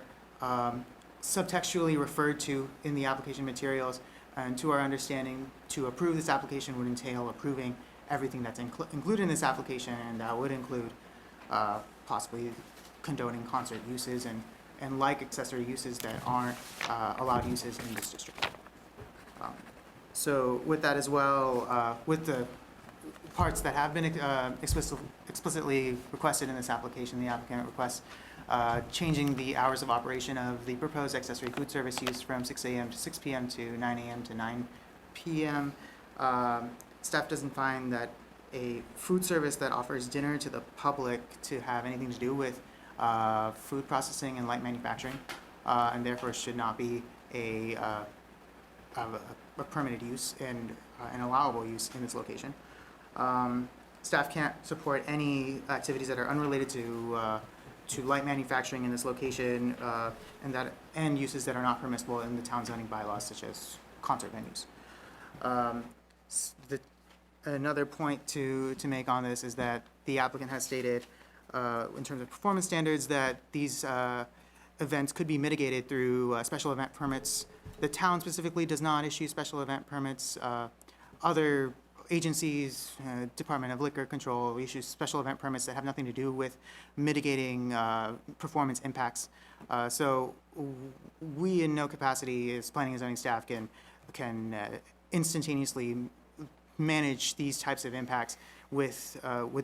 subtextually referred to in the application materials. And to our understanding, to approve this application would entail approving everything that's included in this application, and that would include possibly condoning concert uses and like accessory uses that aren't allowed uses in this district. So with that as well, with the parts that have been explicitly requested in this application. The applicant requests changing the hours of operation of the proposed accessory food service use from 6 a.m. to 6 p.m. to 9 a.m. to 9 p.m. Staff doesn't find that a food service that offers dinner to the public to have anything to do with food processing and light manufacturing, and therefore should not be a permitted use and an allowable use in this location. Staff can't support any activities that are unrelated to light manufacturing in this location, and uses that are not permissible in the town zoning bylaws, such as concert venues. Another point to make on this is that the applicant has stated, in terms of performance standards, that these events could be mitigated through special event permits. The town specifically does not issue special event permits. Other agencies, Department of Liquor Control, issues special event permits that have nothing to do with mitigating performance impacts. So we, in no capacity as planning and zoning staff, can instantaneously manage these types of impacts with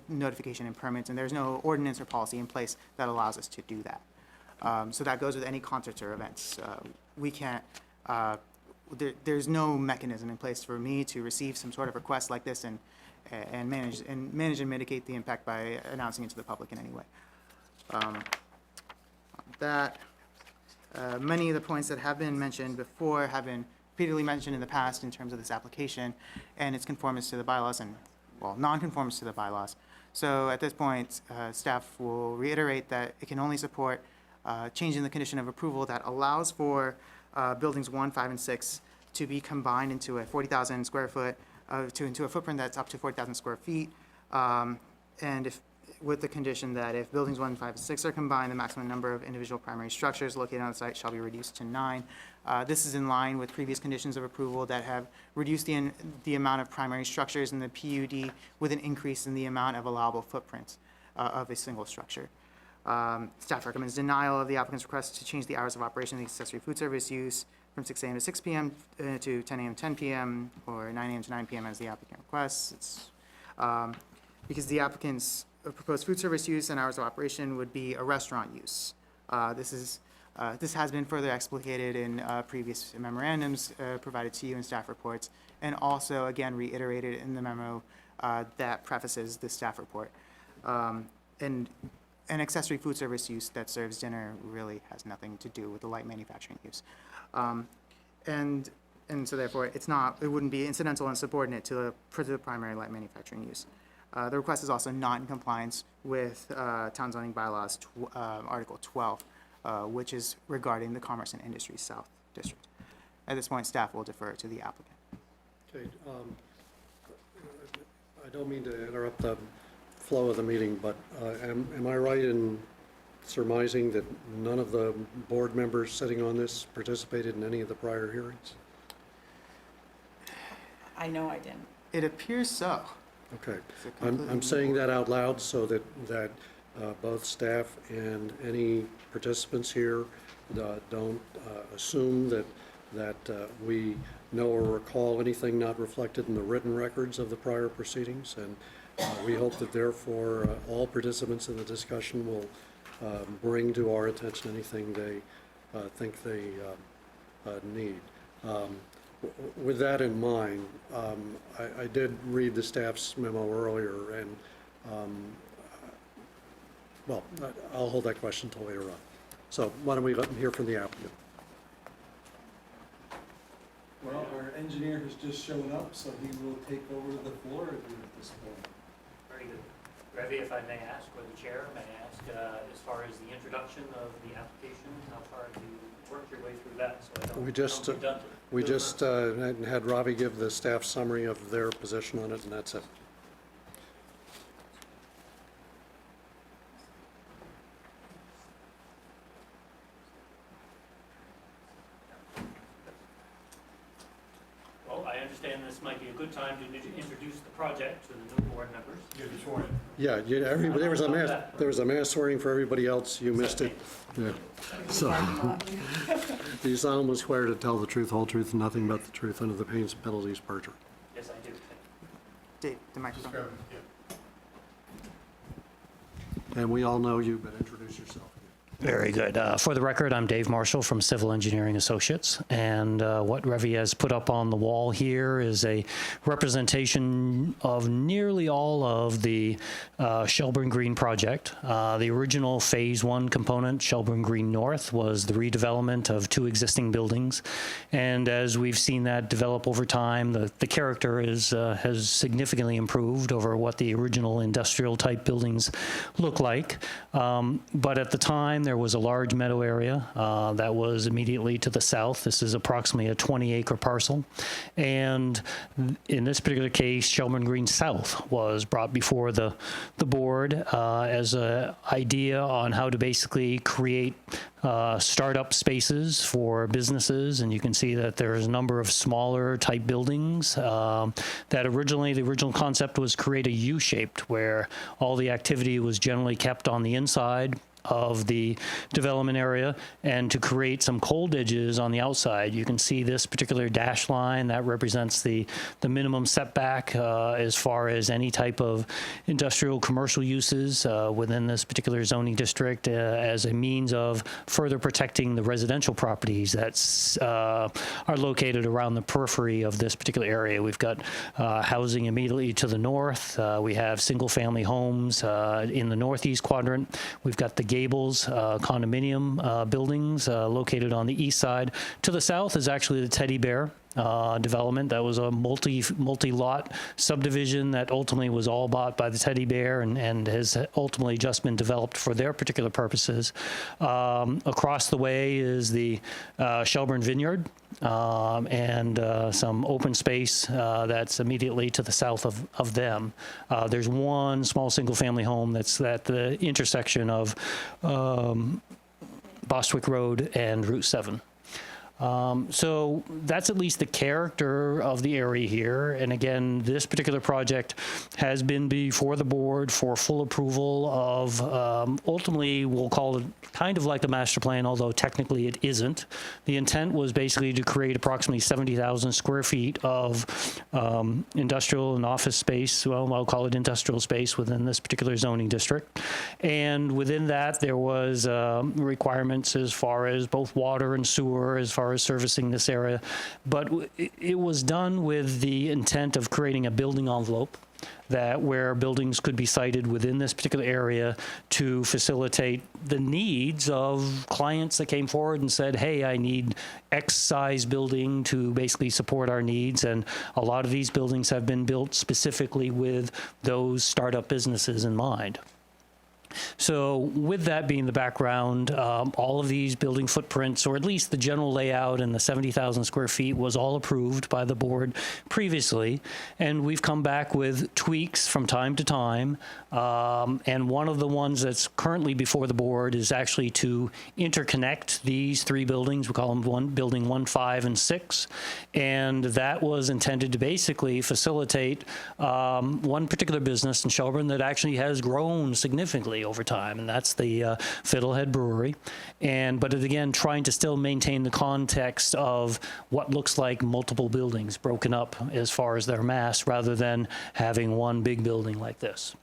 notification and permits, and there's no ordinance or policy in place that allows us to do that. So that goes with any concerts or events. We can't, there's no mechanism in place for me to receive some sort of request like this and manage and mitigate the impact by announcing it to the public in any way. Many of the points that have been mentioned before have been repeatedly mentioned in the past in terms of this application and its conformance to the bylaws and, well, non-conformance to the bylaws. So at this point, staff will reiterate that it can only support changing the condition of approval that allows for buildings 1, 5, and 6 to be combined into a 40,000 square foot, into a footprint that's up to 40,000 square feet. And with the condition that if buildings 1, 5, and 6 are combined, the maximum number of individual primary structures located on the site shall be reduced to 9. This is in line with previous conditions of approval that have reduced the amount of primary structures in the PUD with an increase in the amount of allowable footprints of a single structure. Staff recommends denial of the applicant's request to change the hours of operation of the accessory food service use from 6 a.m. to 6 p.m. To 10 a.m. to 10 p.m. or 9 a.m. to 9 p.m. as the applicant requests. It's because the applicant's proposed food service use and hours of operation would be a restaurant use. This has been further explicated in previous memorandums provided to you in staff reports, and also again reiterated in the memo that prefaces the staff report. And an accessory food service use that serves dinner really has nothing to do with the light manufacturing use. And so therefore it wouldn't be incidental and subordinate to the primary light manufacturing use. The request is also not in compliance with Town Zoning Bylaws Article 12, which is regarding the Commerce and Industry South District. At this point, staff will defer to the applicant. Okay, I don't mean to interrupt the flow of the meeting, but am I right in surmising that none of the board members sitting on this participated in any of the prior hearings? I know I didn't. It appears so. Okay, I'm saying that out loud so that both staff and any participants here don't assume that we know or recall anything not reflected in the written records of the prior proceedings, and we hope that therefore all participants in the discussion will bring to our attention anything they think they need. With that in mind, I did read the staff's memo earlier, and well, I'll hold that question until later on. So why don't we hear from the applicant? Well, our engineer has just shown up, so he will take over the floor at this point. Very good. Ravi, if I may ask, or the chair may ask, as far as the introduction of the application, how far have you worked your way through that? So I don't, We just had Ravi give the staff summary of their position on it, and that's it. Well, I understand this might be a good time to introduce the project to the new board members. You're before it. Yeah, there was a mass swearing for everybody else. You missed it. Yeah. So, do you solemnly swear to tell the truth, whole truth, and nothing but the truth under the pains and penalties of perjury? Yes, I do. Dave, the microphone. And we all know you, but introduce yourself. Very good. For the record, I'm Dave Marshall from Civil Engineering Associates, and what Revy has put up on the wall here is a representation of nearly all of the Shelburne Green project. The original Phase 1 component, Shelburne Green North, was the redevelopment of 2 existing buildings, and as we've seen that develop over time, the character has significantly improved over what the original industrial-type buildings look like. But at the time, there was a large meadow area that was immediately to the south. This is approximately a 20-acre parcel. And in this particular case, Shelburne Green South was brought before the board as an idea on how to basically create startup spaces for businesses. And you can see that there's a number of smaller type buildings that originally, the original concept was create a U-shaped where all the activity was generally kept on the inside of the development area, and to create some cold edges on the outside. You can see this particular dash line that represents the minimum setback as far as any type of industrial commercial uses within this particular zoning district as a means of further protecting the residential properties that are located around the periphery of this particular area. We've got housing immediately to the north. We have single-family homes in the northeast quadrant. We've got the Gables condominium buildings located on the east side. To the south is actually the Teddy Bear development. That was a multi-lot subdivision that ultimately was all bought by the Teddy Bear and has ultimately just been developed for their particular purposes. Across the way is the Shelburne Vineyard and some open space that's immediately to the south of them. There's one small single-family home that's at the intersection of Bostwick Road and Route 7. So that's at least the character of the area here. And again, this particular project has been before the board for full approval of, ultimately, we'll call it kind of like the master plan, although technically it isn't. The intent was basically to create approximately 70,000 square feet of industrial and office space. Well, I'll call it industrial space within this particular zoning district. And within that, there was requirements as far as both water and sewer, as far as servicing this area, but it was done with the intent of creating a building envelope that where buildings could be sited within this particular area to facilitate the needs of clients that came forward and said, hey, I need X size building to basically support our needs. And a lot of these buildings have been built specifically with those startup businesses in mind. So with that being the background, all of these building footprints, or at least the general layout and the 70,000 square feet, was all approved by the board previously. And we've come back with tweaks from time to time. And one of the ones that's currently before the board is actually to interconnect these 3 buildings. We call them building 1, 5, and 6. And that was intended to basically facilitate one particular business in Shelburne that actually has grown significantly over time, and that's the Fiddlehead Brewery. But again, trying to still maintain the context of what looks like multiple buildings broken up as far as their mass, rather than having one big building like this.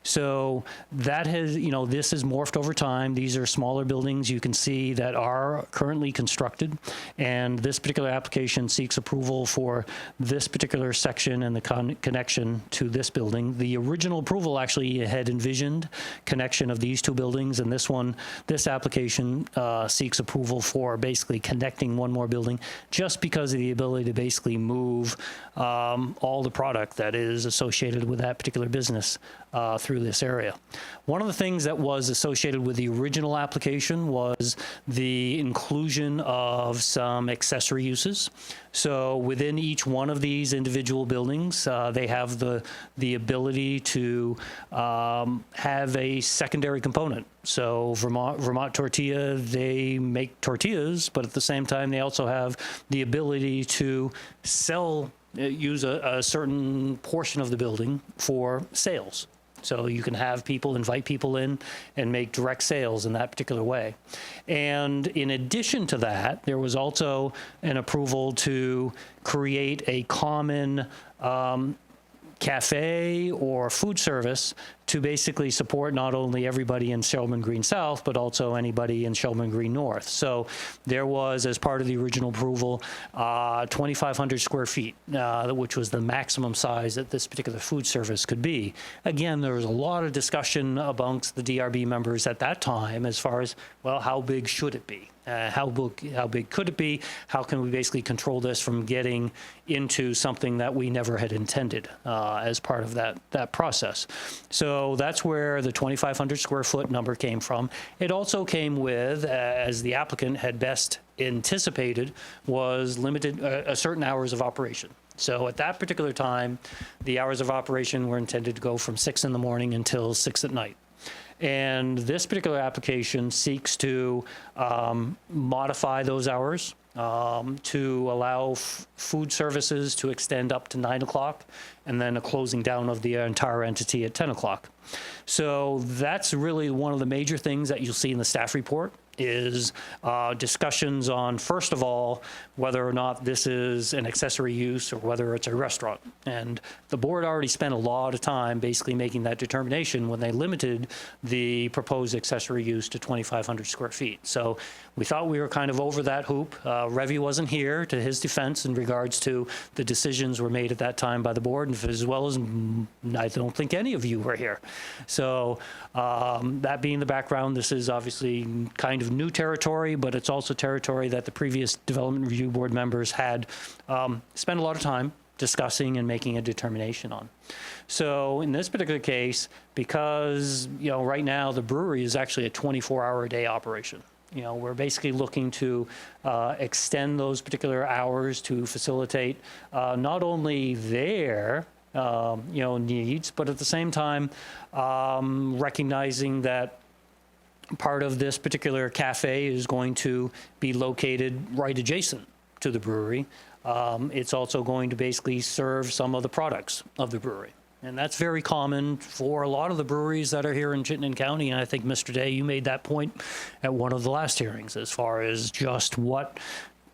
So that has, this has morphed over time. These are smaller buildings you can see that are currently constructed, and this particular application seeks approval for this particular section and the connection to this building. The original approval actually had envisioned connection of these 2 buildings, and this application seeks approval for basically connecting one more building, just because of the ability to basically move all the product that is associated with that particular business through this area. One of the things that was associated with the original application was the inclusion of some accessory uses. So within each one of these individual buildings, they have the ability to have a secondary component. So Vermont Tortilla, they make tortillas, but at the same time, they also have the ability to use a certain portion of the building for sales. So you can have invite people in and make direct sales in that particular way. And in addition to that, there was also an approval to create a common cafe or food service to basically support not only everybody in Shelburne Green South, but also anybody in Shelburne Green North. So there was, as part of the original approval, 2,500 square feet, which was the maximum size that this particular food service could be. Again, there was a lot of discussion amongst the DRB members at that time as far as, well, how big should it be? How big could it be? How can we basically control this from getting into something that we never had intended as part of that process? So that's where the 2,500 square foot number came from. It also came with, as the applicant had best anticipated, was limited certain hours of operation. So at that particular time, the hours of operation were intended to go from 6 in the morning until 6 at night. And this particular application seeks to modify those hours to allow food services to extend up to 9 o'clock and then a closing down of the entire entity at 10 o'clock. So that's really one of the major things that you'll see in the staff report is discussions on, first of all, whether or not this is an accessory use or whether it's a restaurant. And the board already spent a lot of time basically making that determination when they limited the proposed accessory use to 2,500 square feet. So we thought we were kind of over that hoop. Revy wasn't here, to his defense, in regards to the decisions were made at that time by the board, and as well as I don't think any of you were here. So that being the background, this is obviously kind of new territory, but it's also territory that the previous Development Review Board members had spent a lot of time discussing and making a determination on. So in this particular case, because, you know, right now the brewery is actually a 24-hour-a-day operation. You know, we're basically looking to extend those particular hours to facilitate not only their needs, but at the same time recognizing that part of this particular cafe is going to be located right adjacent to the brewery. It's also going to basically serve some of the products of the brewery. And that's very common for a lot of the breweries that are here in Chittenden County. And I think, Mr. Day, you made that point at one of the last hearings as far as just what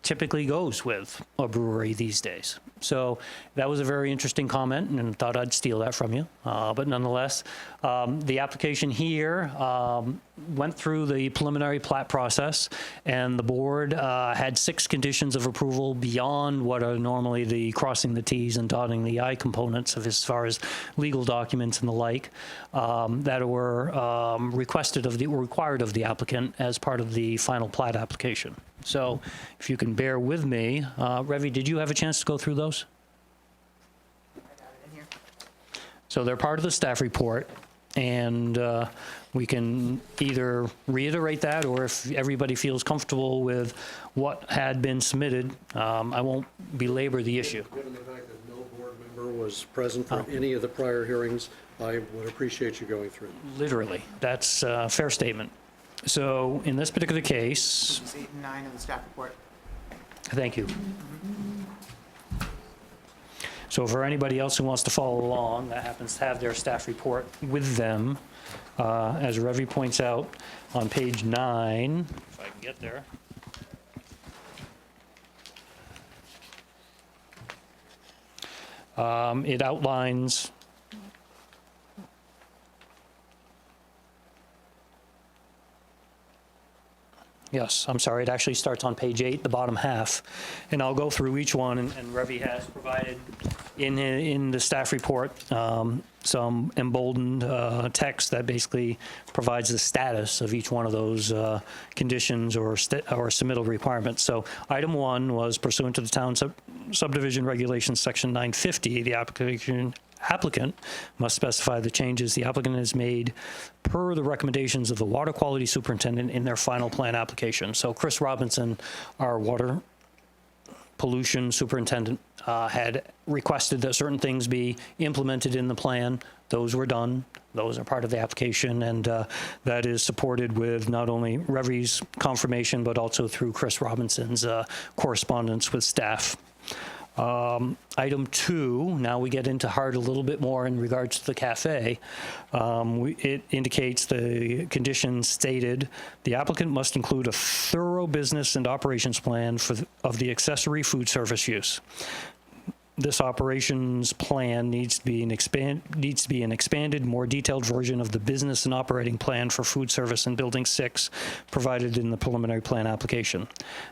typically goes with a brewery these days. So that was a very interesting comment, and thought I'd steal that from you. But nonetheless, the application here went through the preliminary plat process, and the board had 6 conditions of approval beyond what are normally the crossing the T's and dotting the I components of as far as legal documents and the like that were required of the applicant as part of the final plat application. So if you can bear with me, Revy, did you have a chance to go through those? I got it in here. So they're part of the staff report, and we can either reiterate that, or if everybody feels comfortable with what had been submitted, I won't belabor the issue. Given the fact that no board member was present for any of the prior hearings, I would appreciate you going through them. Literally, that's a fair statement. So in this particular case, Pages 8 and 9 of the staff report. thank you. So for anybody else who wants to follow along, that happens to have their staff report with them. As Revy points out on page 9, if I can get there. It outlines Yes, I'm sorry, it actually starts on page 8, the bottom half. And I'll go through each one, and Revy has provided in the staff report some emboldened text that basically provides the status of each one of those conditions or submittal requirements. So item 1 was pursuant to the town subdivision regulations, section 950, the applicant must specify the changes the applicant has made per the recommendations of the water quality superintendent in their final plan application. So Chris Robinson, our water pollution superintendent, had requested that certain things be implemented in the plan. Those were done. Those are part of the application, and that is supported with not only Revy's confirmation, but also through Chris Robinson's correspondence with staff. Item 2, now we get into heart a little bit more in regards to the cafe. It indicates the conditions stated, the applicant must include a thorough business and operations plan of the accessory food service use. this operations plan needs to be an expanded, more detailed version of the business and operating plan for food service in Building 6 provided in the preliminary plan application.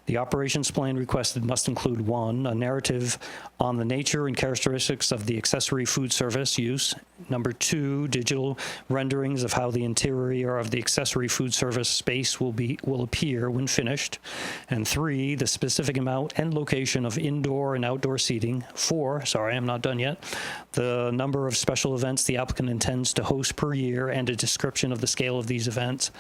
The operations plan requested must include 1, a narrative on the nature and characteristics of the accessory food service use. Number 2, digital renderings of how the interior of the accessory food service space will appear when finished. And 3, the specific amount and location of indoor and outdoor seating. 4, sorry, I'm not done yet, the number of special events the applicant intends to host per year and a description of the scale of these events.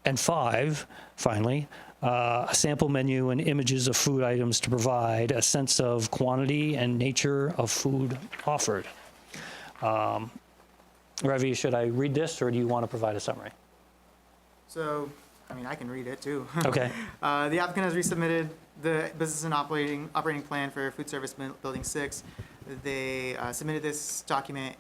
And 5, finally, a sample menu and images of food items to provide a sense of quantity and nature of food offered. Ravi, should I read this, or do you want to provide a summary? So, I mean, I can read it too. Okay. The applicant has resubmitted the business and operating plan for food service building 6. They submitted this document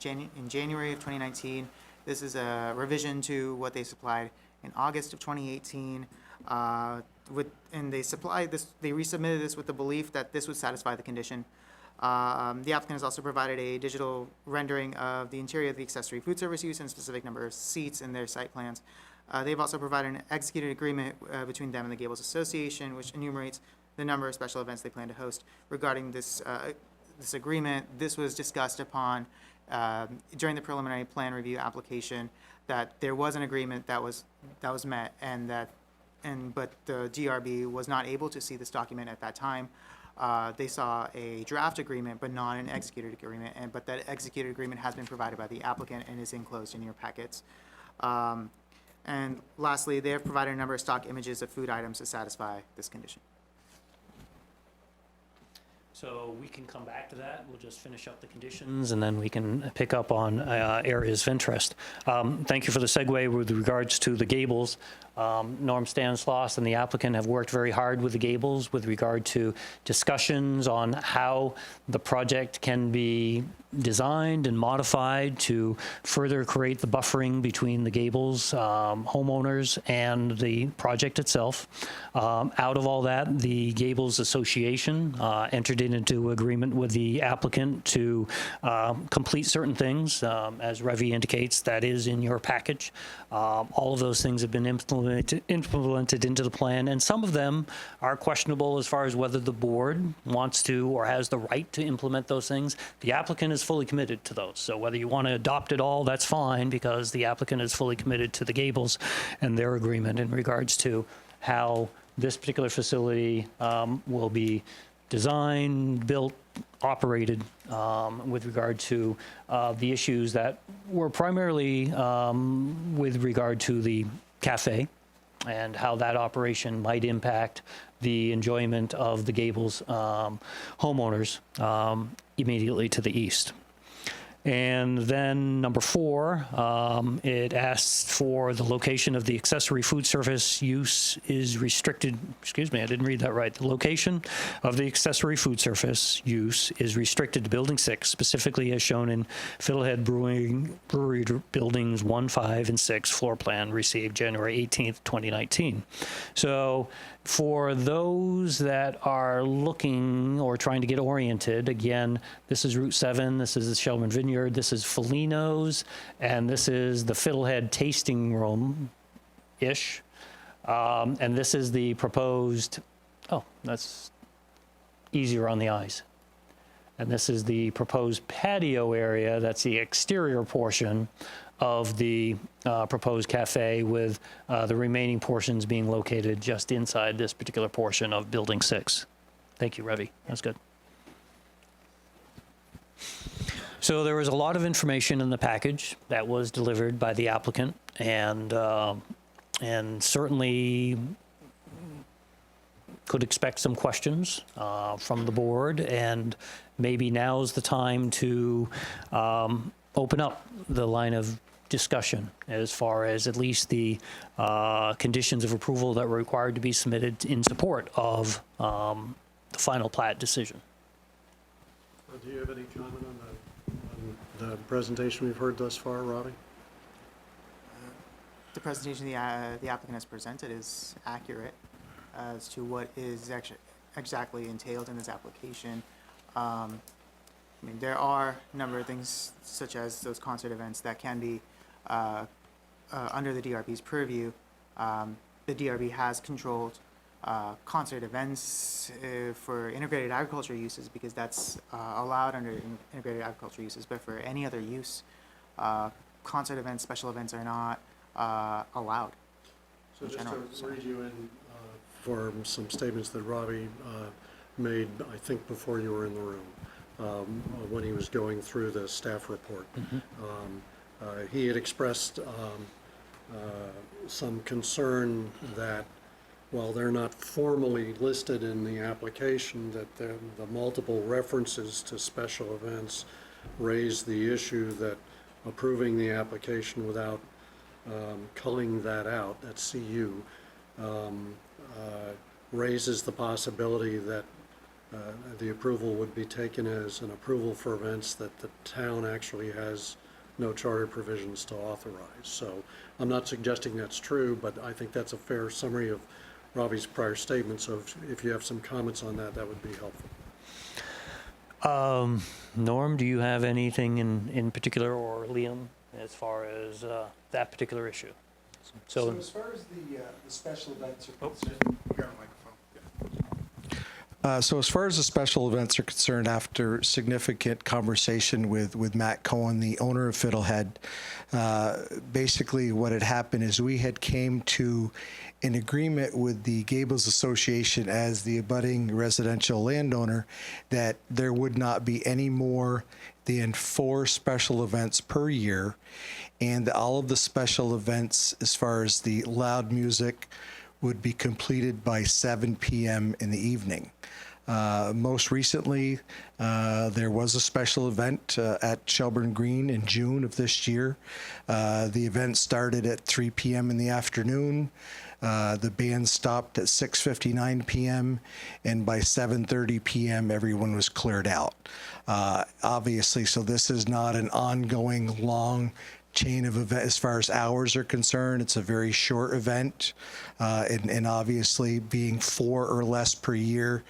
in January of 2019. This is a revision to what they supplied in August of 2018. And they supplied this. They resubmitted this with the belief that this would satisfy the condition. The applicant has also provided a digital rendering of the interior of the accessory food service use and specific number of seats in their site plans. They've also provided an executed agreement between them and the Gables Association, which enumerates the number of special events they plan to host. Regarding this agreement, this was discussed upon during the preliminary plan review application, that there was an agreement that was met, but the DRB was not able to see this document at that time. They saw a draft agreement, but not an executed agreement, but that executed agreement has been provided by the applicant and is enclosed in your packets. And lastly, they have provided a number of stock images of food items to satisfy this condition. So we can come back to that. We'll just finish up the conditions, and then we can pick up on areas of interest. Thank you for the segue with regards to the Gables. Norm Stanislaus and the applicant have worked very hard with the Gables with regard to discussions on how the project can be designed and modified to further create the buffering between the Gables homeowners and the project itself. Out of all that, the Gables Association entered into agreement with the applicant to complete certain things. As Ravi indicates, that is in your package. All of those things have been implemented into the plan, and some of them are questionable as far as whether the board wants to or has the right to implement those things. The applicant is fully committed to those. So whether you want to adopt it all, that's fine, because the applicant is fully committed to the Gables and their agreement in regards to how this particular facility will be designed, built, operated with regard to the issues that were primarily with regard to the cafe and how that operation might impact the enjoyment of the Gables homeowners immediately to the east. And then number 4, it asks for the location of the accessory food service use is restricted. Excuse me, I didn't read that right. The location of the accessory food service use is restricted to Building 6, specifically as shown in Fiddlehead Brewery Buildings 1, 5, and 6 floor plan received January 18th, 2019. So for those that are looking or trying to get oriented, again, this is Route 7, this is the Shelburne Vineyard, this is Felino's, and this is the Fiddlehead Tasting Room-ish. And this is the proposed, oh, that's easier on the eyes. And this is the proposed patio area, that's the exterior portion of the proposed cafe, with the remaining portions being located just inside this particular portion of Building 6. Thank you, Ravi. That's good. So there was a lot of information in the package that was delivered by the applicant, and certainly could expect some questions from the board, and maybe now's the time to open up the line of discussion as far as at least the conditions of approval that were required to be submitted in support of the final plat decision. Do you have any comment on the presentation we've heard thus far, Robbie? The presentation the applicant has presented is accurate as to what is actually exactly entailed in this application. I mean, there are a number of things, such as those concert events, that can be under the DRB's purview. The DRB has controlled concert events for integrated agriculture uses, because that's allowed under integrated agriculture uses, but for any other use, concert events, special events are not allowed. So just general, to read you in for some statements that Robbie made, I think, before you were in the room, when he was going through the staff report. He had expressed some concern that while they're not formally listed in the application, that the multiple references to special events raise the issue that approving the application without culling that out, that CU, raises the possibility that the approval would be taken as an approval for events that the town actually has no charter provisions to authorize. So I'm not suggesting that's true, but I think that's a fair summary of Robbie's prior statement. So if you have some comments on that, that would be helpful. Norm, do you have anything in particular, or Liam, as far as that particular issue? So as far as the special events are concerned, You got a microphone. So as far as the special events are concerned, after significant conversation with Matt Cohen, the owner of Fiddlehead, basically what had happened is we had came to an agreement with the Gables Association as the abutting residential landowner that there would not be any more than 4 special events per year, and all of the special events as far as the loud music would be completed by 7 p.m. in the evening. Most recently, there was a special event at Shelburne Green in June of this year. The event started at 3 p.m. in the afternoon. The band stopped at 6:59 p.m., and by 7:30 p.m. everyone was cleared out. Obviously, so this is not an ongoing long chain of events as far as hours are concerned. It's a very short event, and obviously being 4 or less per year,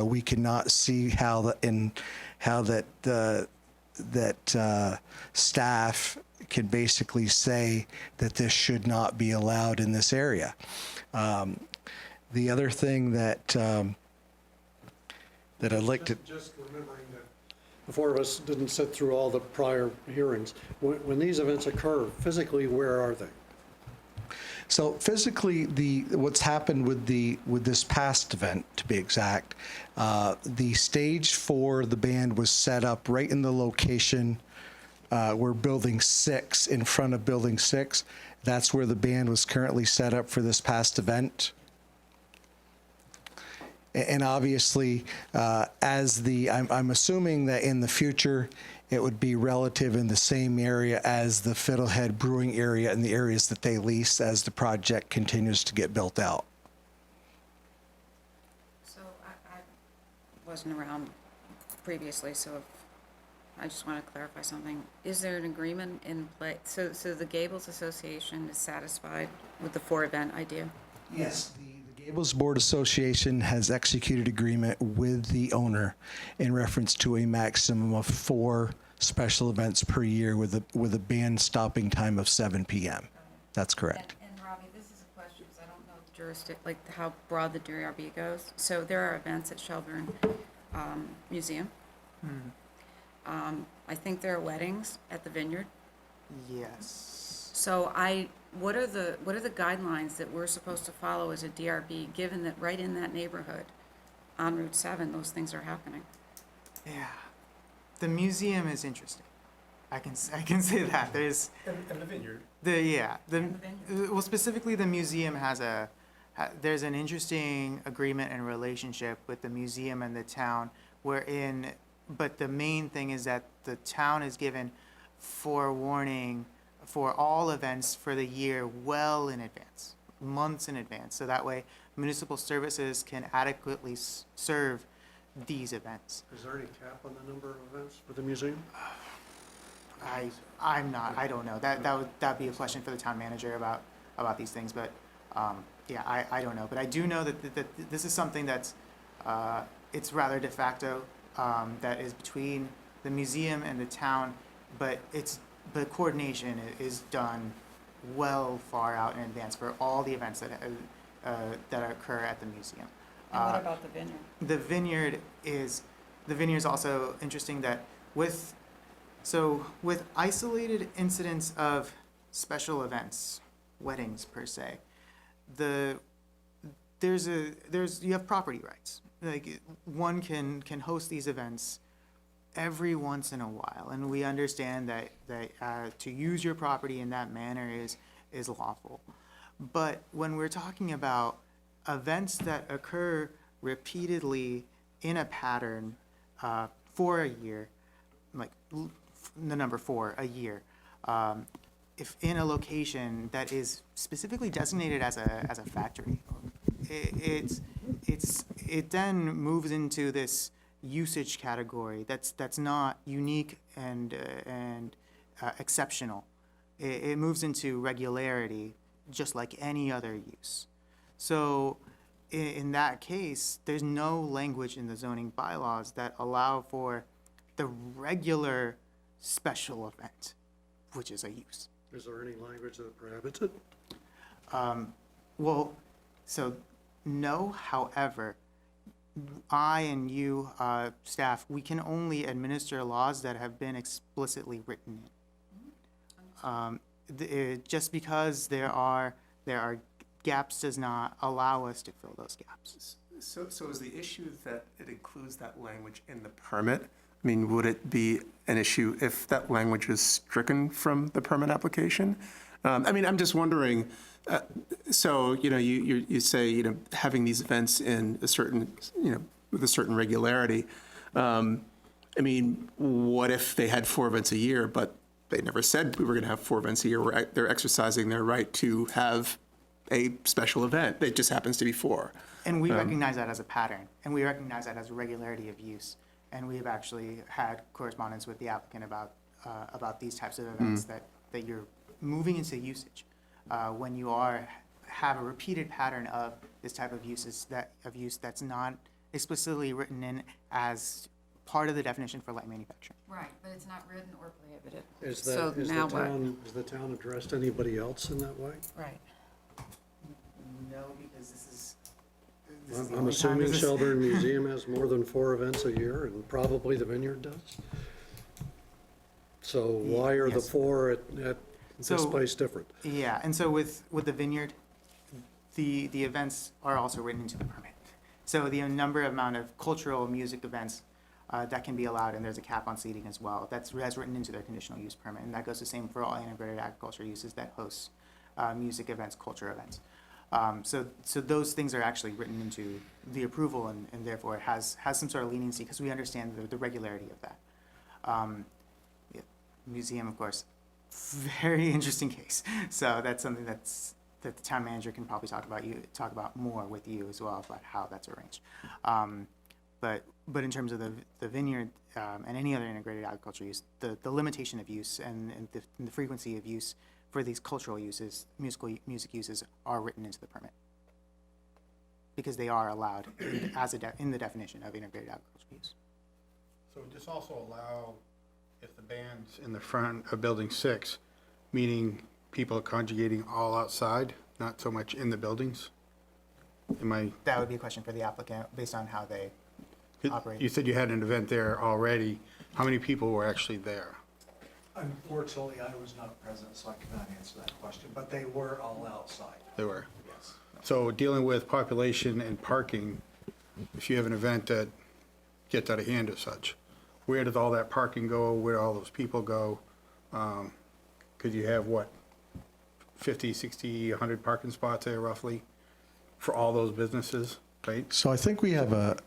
we cannot see how that staff can basically say that this should not be allowed in this area. The other thing that I'd like to Just remembering that the 4 of us didn't sit through all the prior hearings. When these events occur, physically, where are they? So physically, what's happened with this past event, to be exact, the stage for the band was set up right in the location where Building 6, in front of Building 6. That's where the band was currently set up for this past event. And obviously, I'm assuming that in the future, it would be relative in the same area as the Fiddlehead Brewing area and the areas that they lease as the project continues to get built out. So I wasn't around previously, so I just want to clarify something. Is there an agreement in place? So the Gables Association is satisfied with the 4-event idea? Yes. The Gables Board Association has executed agreement with the owner in reference to a maximum of 4 special events per year with a band stopping time of 7 p.m. That's correct. And Robbie, this is a question because I don't know the like how broad the DRB goes. So there are events at Shelburne Museum. I think there are weddings at the Vineyard. Yes. So what are the guidelines that we're supposed to follow as a DRB, given that right in that neighborhood on Route 7, those things are happening? Yeah. The museum is interesting. I can say that. There's And the vineyard. well, specifically the museum has there's an interesting agreement and relationship with the museum and the town, but the main thing is that the town is given forewarning for all events for the year well in advance, months in advance, so that way municipal services can adequately serve these events. Is there any cap on the number of events for the museum? I don't know. That'd be a question for the town manager about these things, but I don't know. But I do know that this is something that's it's rather de facto that is between the museum and the town, but the coordination is done well far out in advance for all the events that occur at the museum. And what about the vineyard? The vineyard is also interesting that with isolated incidents of special events, weddings per se, you have property rights. Like one can host these events every once in a while, and we understand that to use your property in that manner is lawful. But when we're talking about events that occur repeatedly in a pattern for a year, like the number 4, a year, if in a location that is specifically designated as a factory, it then moves into this usage category that's not unique and exceptional. It moves into regularity, just like any other use. So in that case, there's no language in the zoning bylaws that allow for the regular special event, which is a use. Is there any language that prohibits it? Well, so no, however, I and you, staff, we can only administer laws that have been explicitly written in. Just because there are gaps does not allow us to fill those gaps. So is the issue that it includes that language in the permit? I mean, would it be an issue if that language is stricken from the permit application? I mean, I'm just wondering, so, you say, having these events in a certain, with a certain regularity. I mean, what if they had 4 events a year, but they never said we were going to have 4 events a year, where they're exercising their right to have a special event. It just happens to be 4. And we recognize that as a pattern, and we recognize that as a regularity of use. And we've actually had correspondence with the applicant about these types of events that you're moving into usage. When you have a repeated pattern of this type of use that's not explicitly written in as part of the definition for light manufacturing. Right, but it's not written or prohibited. Has So now what? the town addressed anybody else in that way? Right. No, because this is the I'm only time assuming this- Shelburne Museum has more than 4 events a year, and probably the Vineyard does. So why are the Yes. 4 at this So- place different? Yeah, and so with the vineyard, the events are also written into the permit. So the amount of cultural music events that can be allowed, and there's a cap on seating as well, that's written into their conditional use permit, and that goes the same for all integrated agriculture uses that host music events, culture events. So those things are actually written into the approval, and therefore it has some sort of leniency, because we understand the regularity of that. Museum, of course, very interesting case. So that's something that the town manager can probably talk about more with you as well, about how that's arranged. But in terms of the vineyard and any other integrated agriculture use, the limitation of use and the frequency of use for these cultural uses, music uses, are written into the permit, because they are allowed in the definition of integrated agriculture use. So would this also allow, if the band's in the front of Building 6, meaning people are congregating all outside, not so much in the buildings? That would be a question for the applicant, based on how they operate. You said you had an event there already. How many people were actually there? Unfortunately, I was not present, so I cannot answer that question, but they were all outside. They were. Yes. So dealing with population and parking, if you have an event that gets out of hand as such, where does all that parking go? Where do all those people go? Because you have, 50, 60, 100 parking spots there roughly for all those businesses, right? So I think we have a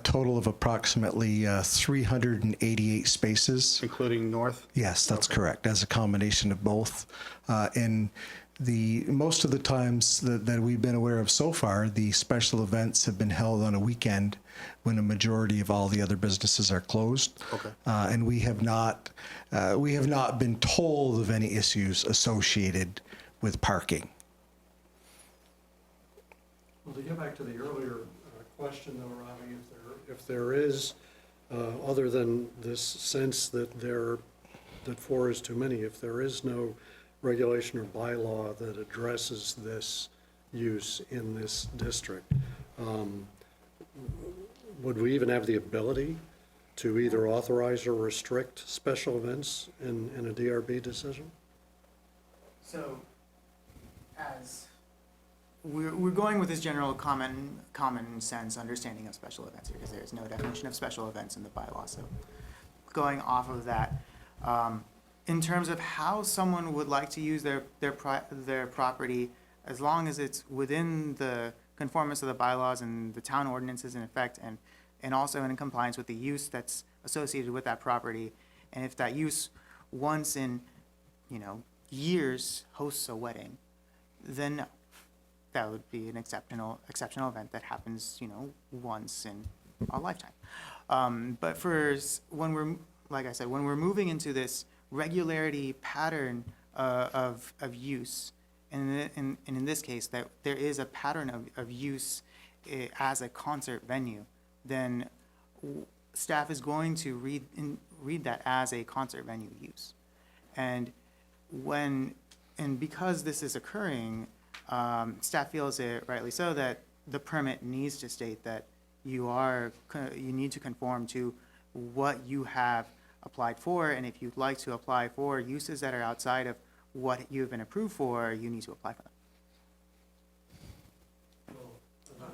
total of approximately 388 spaces. Including north? Yes, that's correct, as a combination of both. And most of the times that we've been aware of so far, the special events have been held on a weekend when a majority of all the other businesses are closed. Okay. And we have not been told of any issues associated with parking. Well, to get back to the earlier question though, Robbie, if there is other than this sense that that 4 is too many. If there is no regulation or bylaw that addresses this use in this district, would we even have the ability to either authorize or restrict special events in a DRB decision? So, as we're going with this general common sense understanding of special events here, because there is no definition of special events in the bylaw. So, going off of that, in terms of how someone would like to use their property, as long as it's within the conformance of the bylaws and the town ordinances in effect, and also in compliance with the use that's associated with that property, and if that use once in, years hosts a wedding, then no, that would be an exceptional event that happens, once in a lifetime. But when we're, like I said, when we're moving into this regularity pattern of use, and in this case, that there is a pattern of use as a concert venue, then staff is going to read that as a concert venue use. And because this is occurring, staff feels it rightly so that the permit needs to state that you need to conform to what you have applied for, and if you'd like to apply for uses that are outside of what you've been approved for, you need to apply for them.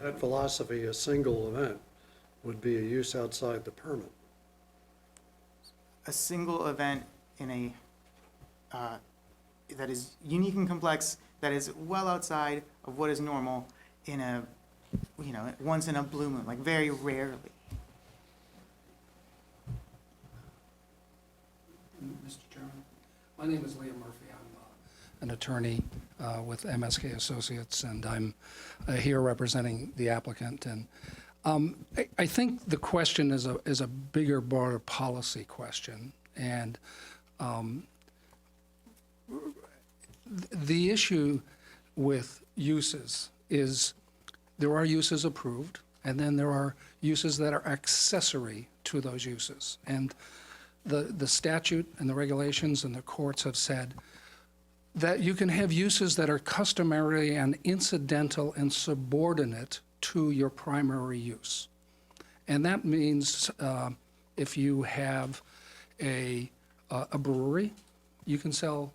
That philosophy, a single event would be a use outside the permit. A single event in a that is unique and complex, that is well outside of what is normal in a, once in a blue moon, like very rarely. Mr. Chairman, my name is Liam Murphy. I'm an attorney with MSK Associates, and I'm here representing the applicant. And I think the question is a bigger, broader policy question. And the issue with uses is there are uses approved, and then there are uses that are accessory to those uses. And the statute and the regulations and the courts have said that you can have uses that are customary and incidental and subordinate to your primary use. And that means if you have a brewery, you can sell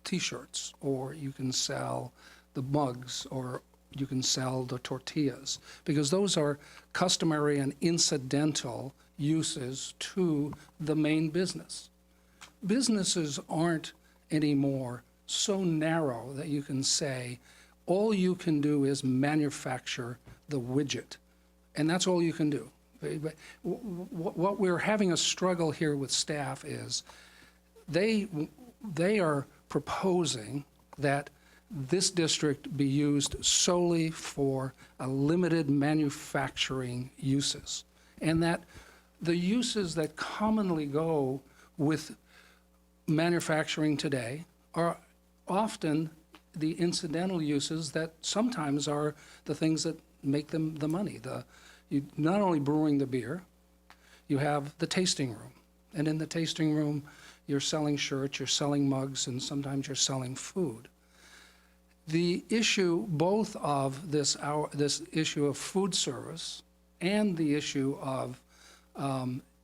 T-shirts, or you can sell the mugs, or you can sell the tortillas, because those are customary and incidental uses to the main business. Businesses aren't anymore so narrow that you can say all you can do is manufacture the widget, and that's all you can do. What we're having a struggle here with staff is they are proposing that this district be used solely for a limited manufacturing uses, and that the uses that commonly go with manufacturing today are often the incidental uses that sometimes are the things that make them the money. You not only brewing the beer, you have the tasting room, and in the tasting room you're selling shirts, you're selling mugs, and sometimes you're selling food. The issue both of this issue of food service and the issue of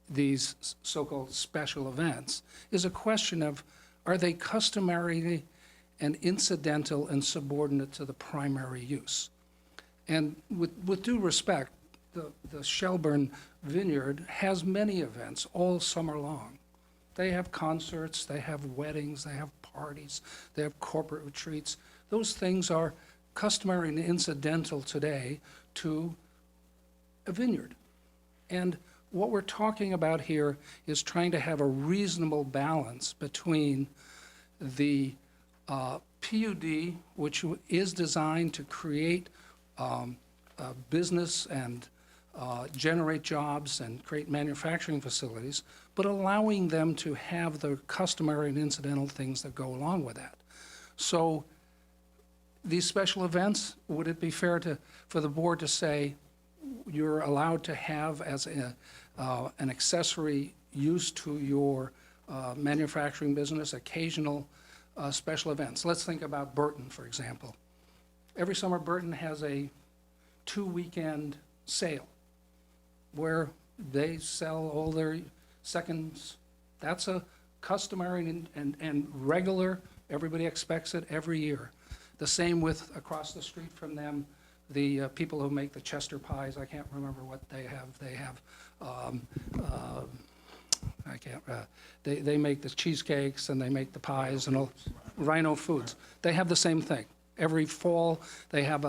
these so-called special events is a question of, are they customary and incidental and subordinate to the primary use? And with due respect, the Shelburne Vineyard has many events all summer long. They have concerts, they have weddings, they have parties, they have corporate retreats. Those things are customary and incidental today to a vineyard. And what we're talking about here is trying to have a reasonable balance between the PUD, which is designed to create business and generate jobs and create manufacturing facilities, but allowing them to have the customary and incidental things that go along with that. So these special events, would it be fair for the board to say, you're allowed to have as an accessory use to your manufacturing business, occasional special events. Let's think about Burton, for example. Every summer, Burton has a 2-weekend sale where they sell all their seconds. That's a customary and regular, everybody expects it every year. The same with across the street from them, the people who make the Chester pies. I can't remember what they have. They have, they make the cheesecakes and they make the pies and all. Rhino Foods. They have the same thing. Every fall, they have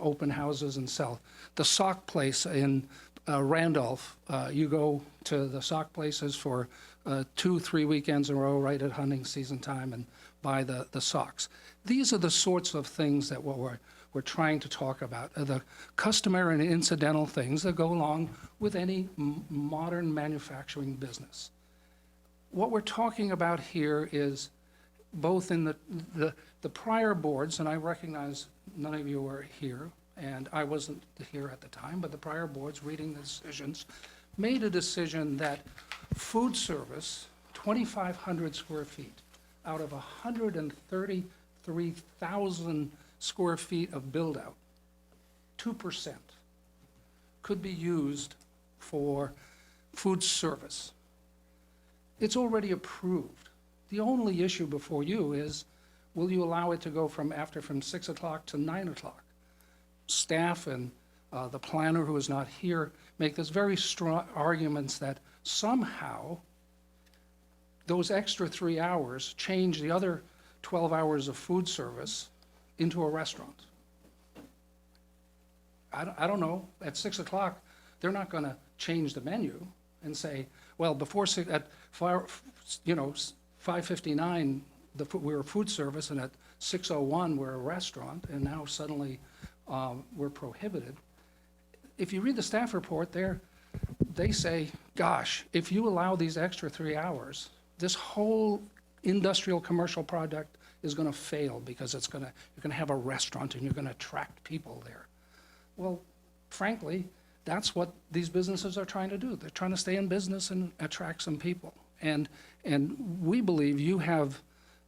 open houses and sell. The sock place in Randolph, you go to the sock places for 2-3 weekends in a row right at hunting season time and buy the socks. These are the sorts of things that we're trying to talk about, the customary and incidental things that go along with any modern manufacturing business. What we're talking about here is both in the prior boards, and I recognize none of you were here, and I wasn't here at the time, but the prior boards reading the decisions made a decision that food service, 2,500 square feet out of 133,000 square feet of build-out, 2% could be used for food service. It's already approved. The only issue before you is, will you allow it to go from 6 o'clock to 9 o'clock? Staff and the planner, who is not here, make this very strong arguments that somehow those extra 3 hours change the other 12 hours of food service into a restaurant. I don't know. At 6 o'clock, they're not going to change the menu and say, well, before at 5:59, we were food service, and at 6:01 we're a restaurant, and now suddenly we're prohibited. If you read the staff report there, they say, gosh, if you allow these extra 3 hours, this whole industrial commercial product is going to fail because you're going to have a restaurant and you're going to attract people there. Well, frankly, that's what these businesses are trying to do. They're trying to stay in business and attract some people. And we believe you have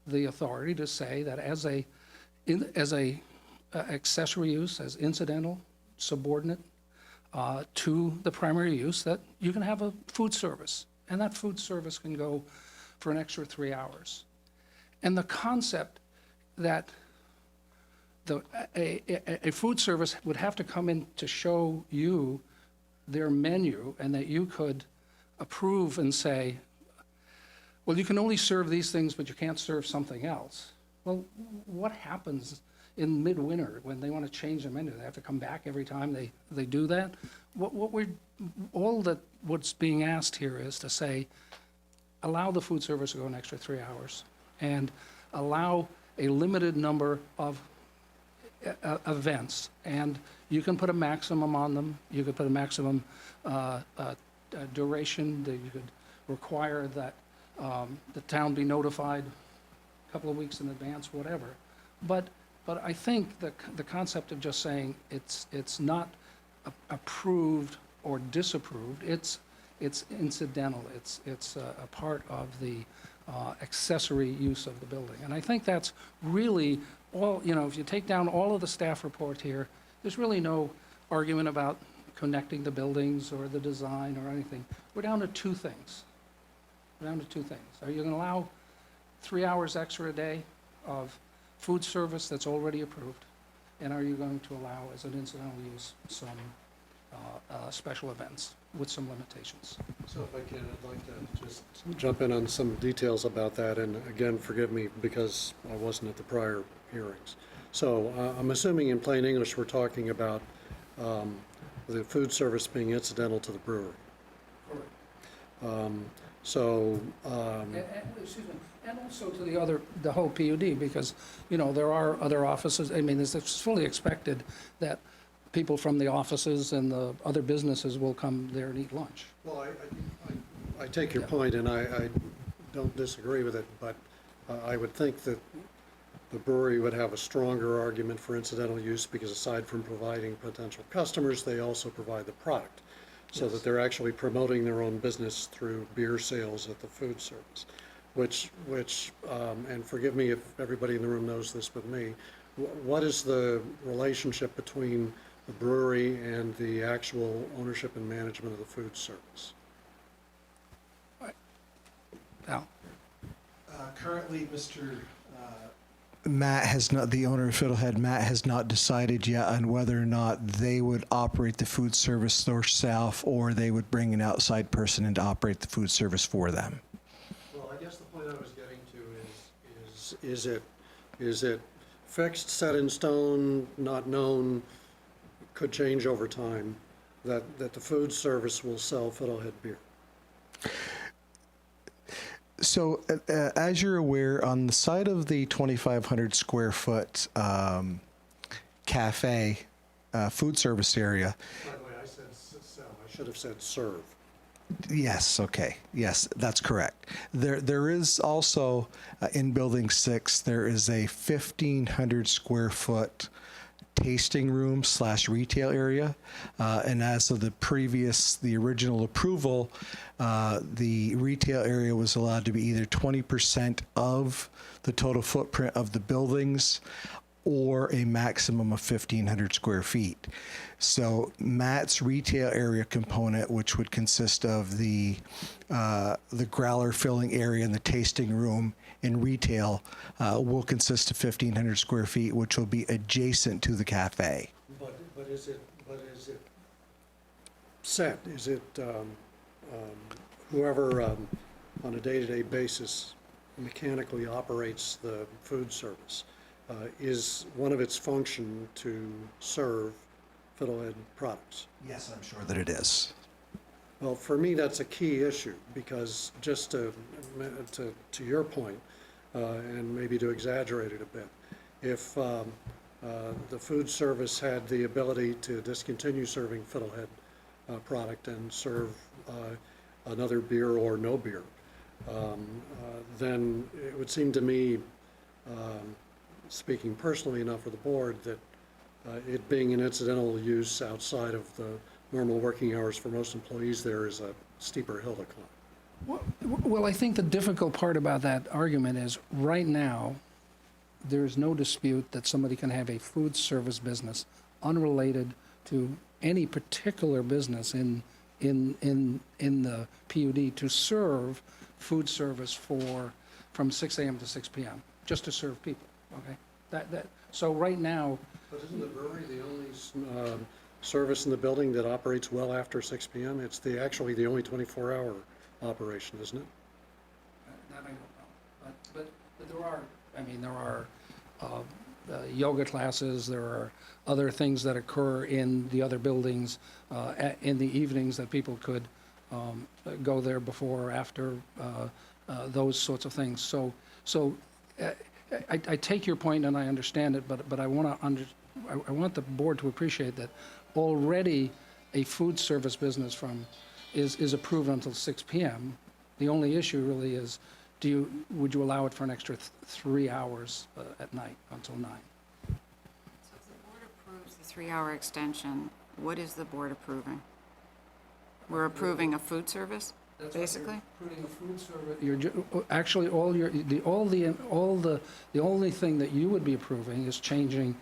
the authority to say that as a accessory use, as incidental, subordinate to the primary use, that you can have a food service, and that food service can go for an extra 3 hours. And the concept that a food service would have to come in to show you their menu and that you could approve and say, well, you can only serve these things, but you can't serve something else. Well, what happens in midwinter when they want to change the menu? They have to come back every time they do that? What's being asked here is to say, allow the food service to go an extra 3 hours and allow a limited number of events. And you can put a maximum on them. You could put a maximum duration. That you could require that the town be notified a couple of weeks in advance, whatever. But I think the concept of just saying it's not approved or disapproved, it's incidental. It's a part of the accessory use of the building. And I think that's really all, if you take down all of the staff report here, there's really no argument about connecting the buildings or the design or anything. We're down to two things. Are you going to allow 3 hours extra a day of food service that's already approved? And are you going to allow, as an incidental use, some special events with some limitations? So if I can, I'd like to just jump in on some details about that, and again, forgive me because I wasn't at the prior hearings. So I'm assuming in plain English we're talking about the food service being incidental to the brewery. Correct. Excuse me, and also to the whole PUD, because, there are other offices. I mean, it's fully expected that people from the offices and the other businesses will come there and eat lunch. Well, I take your point, and I don't disagree with it, but I would think that the brewery would have a stronger argument for incidental use because aside from providing potential customers, they also provide the product. So that they're actually promoting their own business through beer sales at the food service, which, and forgive me if everybody in the room knows this but me, what is the relationship between the brewery and the actual ownership and management of the food service? Al? Currently, Matt has not, the owner of Fiddlehead, Matt has not decided yet on whether or not they would operate the food service themselves or they would bring an outside person in to operate the food service for them. Well, I guess the point I was getting to is it fixed, set in stone, not known, could change over time, that the food service will sell Fiddlehead beer? So, as you're aware, on the side of the 2,500 square foot cafe food service area. By the way, I said sell. I should have said serve. Yes, okay. Yes, that's correct. There is also, in Building 6, there is a 1,500 square foot tasting room / retail area. And as of the original approval, the retail area was allowed to be either 20% of the total footprint of the buildings or a maximum of 1,500 square feet. So Matt's retail area component, which would consist of the growler filling area and the tasting room in retail, will consist of 1,500 square feet, which will be adjacent to the cafe. But is it set? Is it whoever on a day-to-day basis mechanically operates the food service? Is one of its function to serve Fiddlehead products? Yes, I'm sure that it is. Well, for me, that's a key issue, because just to your point, and maybe to exaggerate it a bit, if the food service had the ability to discontinue serving Fiddlehead product and serve another beer or no beer, then it would seem to me, speaking personally enough for the board, that it being an incidental use outside of the normal working hours for most employees there is a steeper hill to climb. Well, I think the difficult part about that argument is right now, there is no dispute that somebody can have a food service business unrelated to any particular business in the PUD to serve food service from 6 a.m. to 6 p.m., just to serve people, okay? So right now. But isn't the brewery the only service in the building that operates well after 6 p.m.? It's actually the only 24-hour operation, isn't it? That I don't know. But there are yoga classes, there are other things that occur in the other buildings in the evenings that people could go there before or after those sorts of things. So I take your point and I understand it, but I want the board to appreciate that already a food service business is approved until 6 p.m. The only issue really is, would you allow it for an extra 3 hours at night until 9? So if the board approves the 3-hour extension, what is the board approving? We're approving a food service, basically? Approving a food service. Actually, the only thing that you would be approving is changing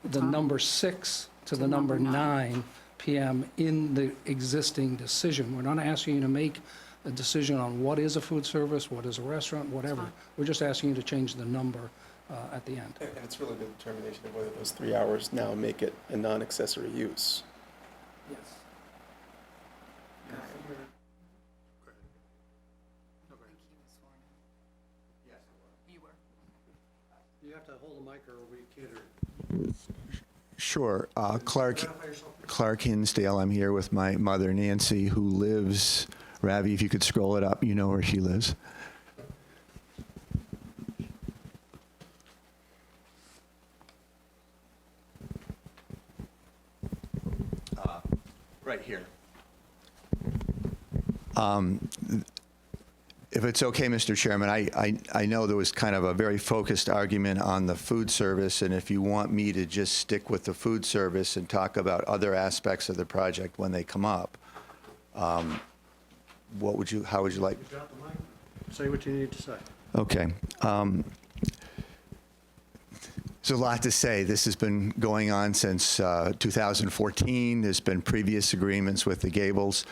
the number 6 to the number 9 p.m. in the existing decision. We're not asking you to make a decision on what is a food service, what is a restaurant, whatever. We're just asking you to change the number at the end. And it's really the determination of whether those 3 hours now make it a non-accessory use. Yes. You have to hold the mic or we can't. Sure. Clark Hinsdale. I'm here with my mother, Nancy, who lives, Ravi, if you could scroll it up, you know where she lives. Right here. If it's okay, Mr. Chairman, I know there was kind of a very focused argument on the food service, and if you want me to just stick with the food service and talk about other aspects of the project when they come up, how would you like? Say what you need to say. Okay. There's a lot to say. This has been going on since 2014. There's been previous agreements with the Gables.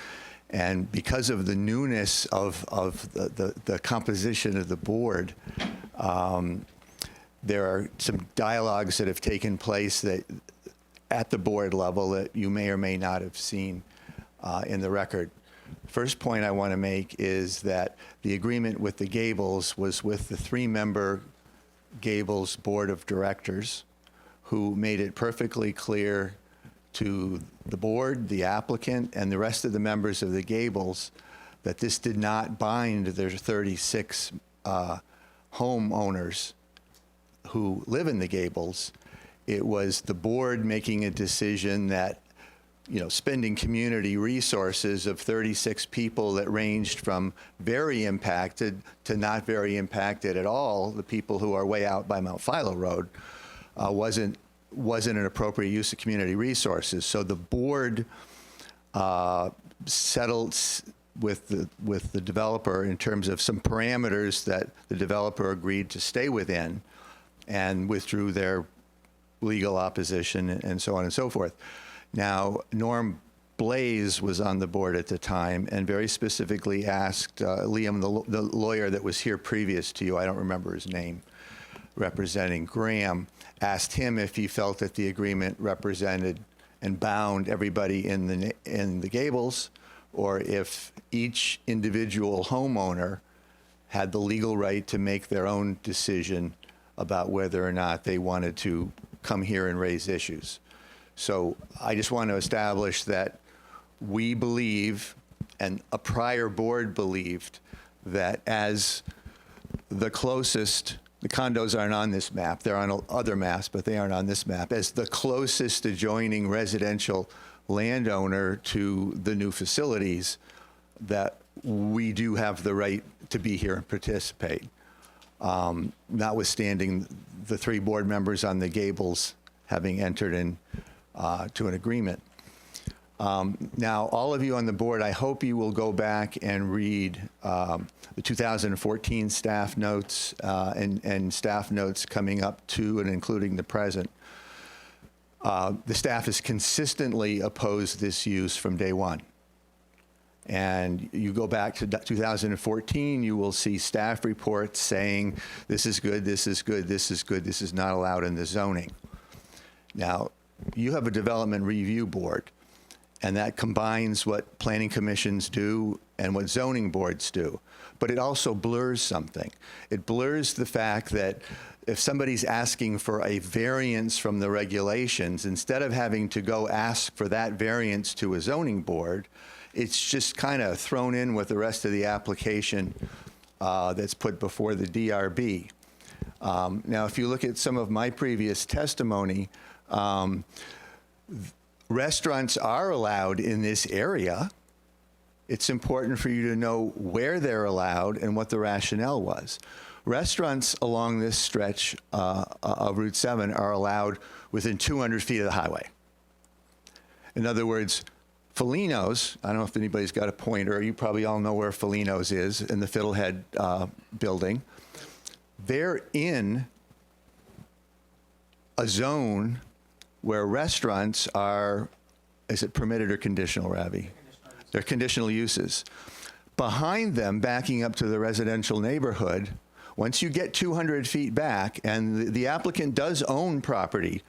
And because of the newness of the composition of the board, there are some dialogues that have taken place that at the board level that you may or may not have seen in the record. First point I want to make is that the agreement with the Gables was with the 3-member Gables Board of Directors, who made it perfectly clear to the board, the applicant, and the rest of the members of the Gables that this did not bind their 36 homeowners who live in the Gables. It was the board making a decision that, you know, spending community resources of 36 people that ranged from very impacted to not very impacted at all, the people who are way out by Mount Philo Road, wasn't an appropriate use of community resources. So the board settled with the developer in terms of some parameters that the developer agreed to stay within, and withdrew their legal opposition and so on and so forth. Now, Norm Blaze was on the board at the time and very specifically asked Liam, the lawyer that was here previous to you, I don't remember his name, representing Graham, asked him if he felt that the agreement represented and bound everybody in the Gables, or if each individual homeowner had the legal right to make their own decision about whether or not they wanted to come here and raise issues. So I just want to establish that we believe, and a prior board believed, that as the closest, the condos aren't on this map, they're on other maps, but they aren't on this map, as the closest adjoining residential landowner to the new facilities, that we do have the right to be here and participate, notwithstanding the 3 board members on the Gables having entered in to an agreement. Now, all of you on the board, I hope you will go back and read the 2014 staff notes and staff notes coming up to and including the present. The staff has consistently opposed this use from day one. And you go back to 2014, you will see staff reports saying, this is good, this is good, this is good, this is not allowed in the zoning. Now, you have a development review board, and that combines what planning commissions do and what zoning boards do. But it also blurs something. It blurs the fact that if somebody's asking for a variance from the regulations, instead of having to go ask for that variance to a zoning board, it's just kind of thrown in with the rest of the application that's put before the DRB. Now, if you look at some of my previous testimony, restaurants are allowed in this area. It's important for you to know where they're allowed and what the rationale was. Restaurants along this stretch of Route 7 are allowed within 200 feet of the highway. In other words, Felino's, I don't know if anybody's got a pointer, you probably all know where Felino's is in the Fiddlehead building. They're in a zone where restaurants are, is it permitted or conditional, Ravi? They're conditional uses. Behind them, backing up to the residential neighborhood, once you get 200 feet back, and the applicant does own property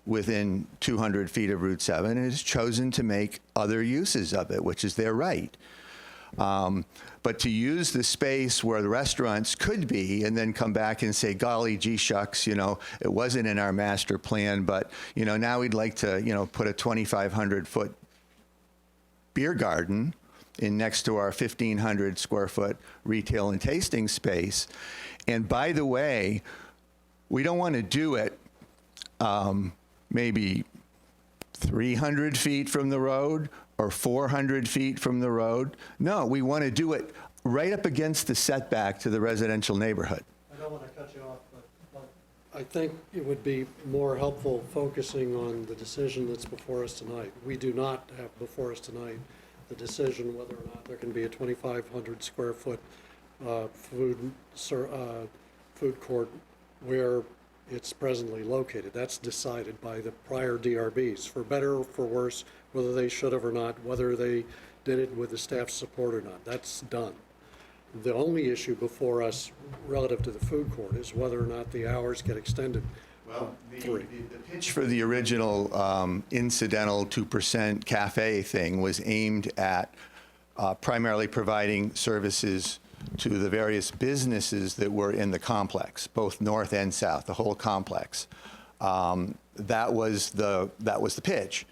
within 200 feet of Route 7 and has chosen to make other uses of it, which is their right. But to use the space where the restaurants could be and then come back and say, golly, gee shucks, you know, it wasn't in our master plan, but, you know, now we'd like to, you know, put a 2,500 foot beer garden in next to our 1,500 square foot retail and tasting space. And by the way, we don't want to do it maybe 300 feet from the road or 400 feet from the road. No, we want to do it right up against the setback to the residential neighborhood. I don't want to cut you off, but I think it would be more helpful focusing on the decision that's before us tonight. We do not have before us tonight the decision whether or not there can be a 2,500 square foot food court where it's presently located. That's decided by the prior DRBs, for better or for worse, whether they should have or not, whether they did it with the staff's support or not. That's done. The only issue before us relative to the food court is whether or not the hours get extended. Well, the pitch for the original incidental 2% cafe thing was aimed at primarily providing services to the various businesses that were in the complex, both north and south, the whole complex. That was the pitch.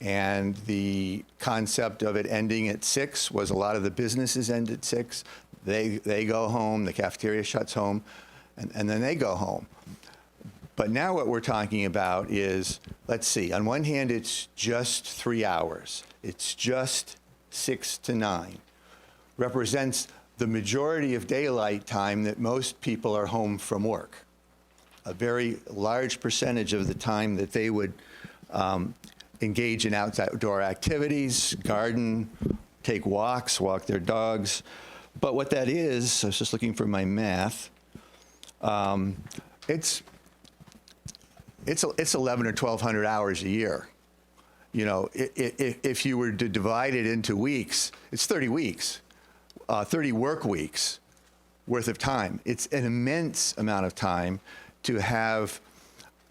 And the concept of it ending at 6 was a lot of the businesses end at 6. They go home, the cafeteria shuts home, and then they go home. But now what we're talking about is, let's see, on one hand, it's just 3 hours. It's just 6 to 9. Represents the majority of daylight time that most people are home from work. A very large percentage of the time that they would engage in outdoor activities, garden, take walks, walk their dogs. But what that is, I was just looking for my math, it's 11 or 1,200 hours a year. You know, if you were to divide it into weeks, it's 30 weeks, 30 work weeks worth of time. It's an immense amount of time to have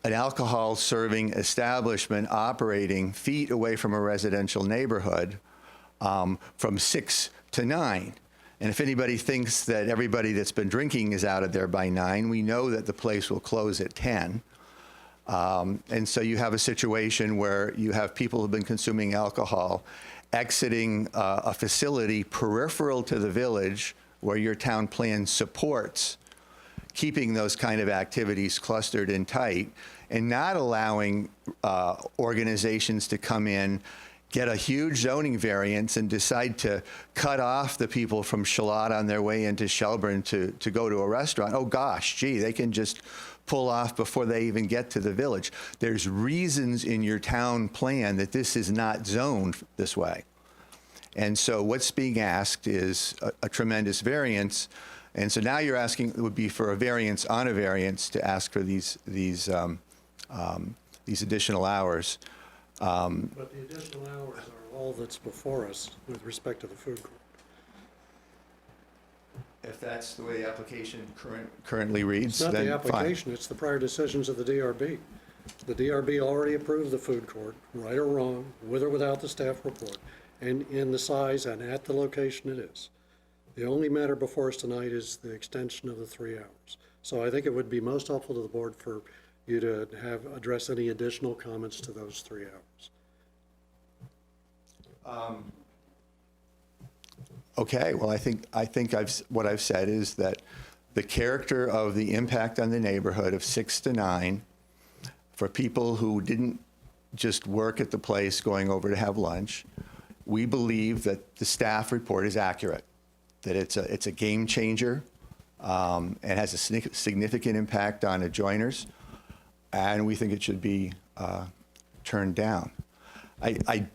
an alcohol serving establishment operating feet away from a residential neighborhood from 6 to 9. And if anybody thinks that everybody that's been drinking is out of there by 9, we know that the place will close at 10. And so you have a situation where you have people who've been consuming alcohol exiting a facility peripheral to the village where your town plan supports keeping those kind of activities clustered and tight, and not allowing organizations to come in, get a huge zoning variance, and decide to cut off the people from Charlotte on their way into Shelburne to go to a restaurant. Oh gosh, gee, they can just pull off before they even get to the village. There's reasons in your town plan that this is not zoned this way. And so what's being asked is a tremendous variance. And so now you're asking, it would be for a variance on a variance to ask for these additional hours. But the additional hours are all that's before us with respect to the food court. If that's the way the application currently reads, It's not then the fine. application, it's the prior decisions of the DRB. The DRB already approved the food court, right or wrong, with or without the staff report, and in the size and at the location it is. The only matter before us tonight is the extension of the 3 hours. So I think it would be most helpful to the board for you to address any additional comments to those 3 hours. Okay, well, I think what I've said is that the character of the impact on the neighborhood of 6 to 9 for people who didn't just work at the place going over to have lunch, we believe that the staff report is accurate, that it's a game changer and has a significant impact on adjoiners, and we think it should be turned down. I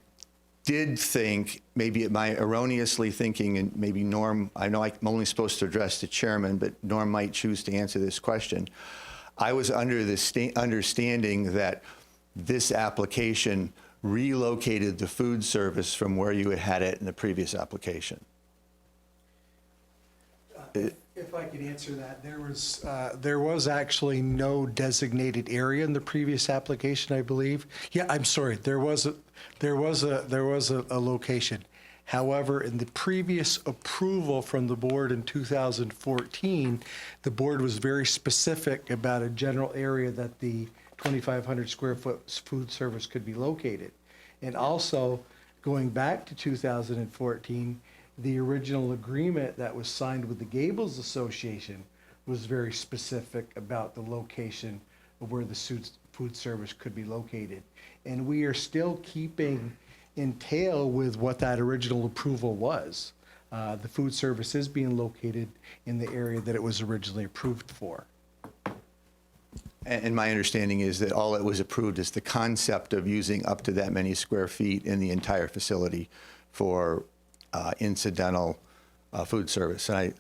did think, maybe my erroneously thinking, and maybe Norm, I know I'm only supposed to address the chairman, but Norm might choose to answer this question. I was under the understanding that this application relocated the food service from where you had it in the previous application. If I could answer that, there was actually no designated area in the previous application, I believe. Yeah, I'm sorry, there was a location. However, in the previous approval from the board in 2014, the board was very specific about a general area that the 2,500 square foot food service could be located. And also, going back to 2014, the original agreement that was signed with the Gables Association was very specific about the location of where the food service could be located. And we are still keeping in tail with what that original approval was. the food service is being located in the area that it was originally approved for. And my understanding is that all that was approved is the concept of using up to that many square feet in the entire facility for incidental food service. And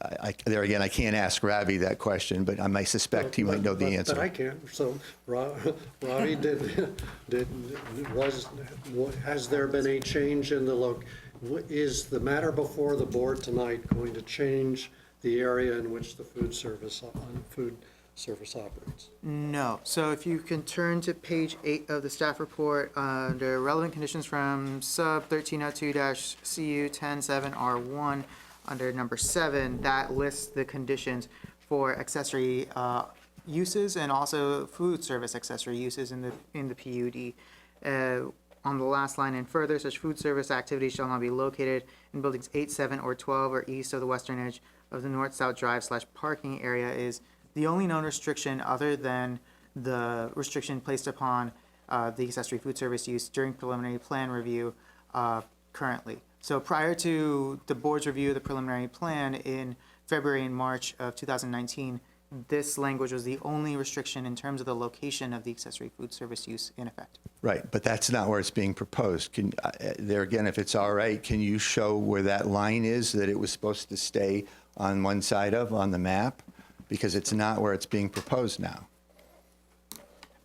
there again, I can't ask Ravi that question, but I might suspect he might know the answer. But I can. So, Ravi, has there been a change in the look? Is the matter before the board tonight going to change the area in which the food service operates? No. So if you can turn to page 8 of the staff report, under relevant conditions from sub 1302-CU 107R1, under number 7, that lists the conditions for accessory uses and also food service accessory uses in the PUD. On the last line and further, such food service activities shall not be located in buildings 8, 7, or 12 or east of the western edge of the north-south drive / parking area is the only known restriction other than the restriction placed upon the accessory food service use during preliminary plan review currently. So prior to the board's review of the preliminary plan in February and March of 2019, this language was the only restriction in terms of the location of the accessory food service use in effect. Right, but that's not where it's being proposed. There again, if it's all right, can you show where that line is that it was supposed to stay on one side of on the map? Because it's not where it's being proposed now.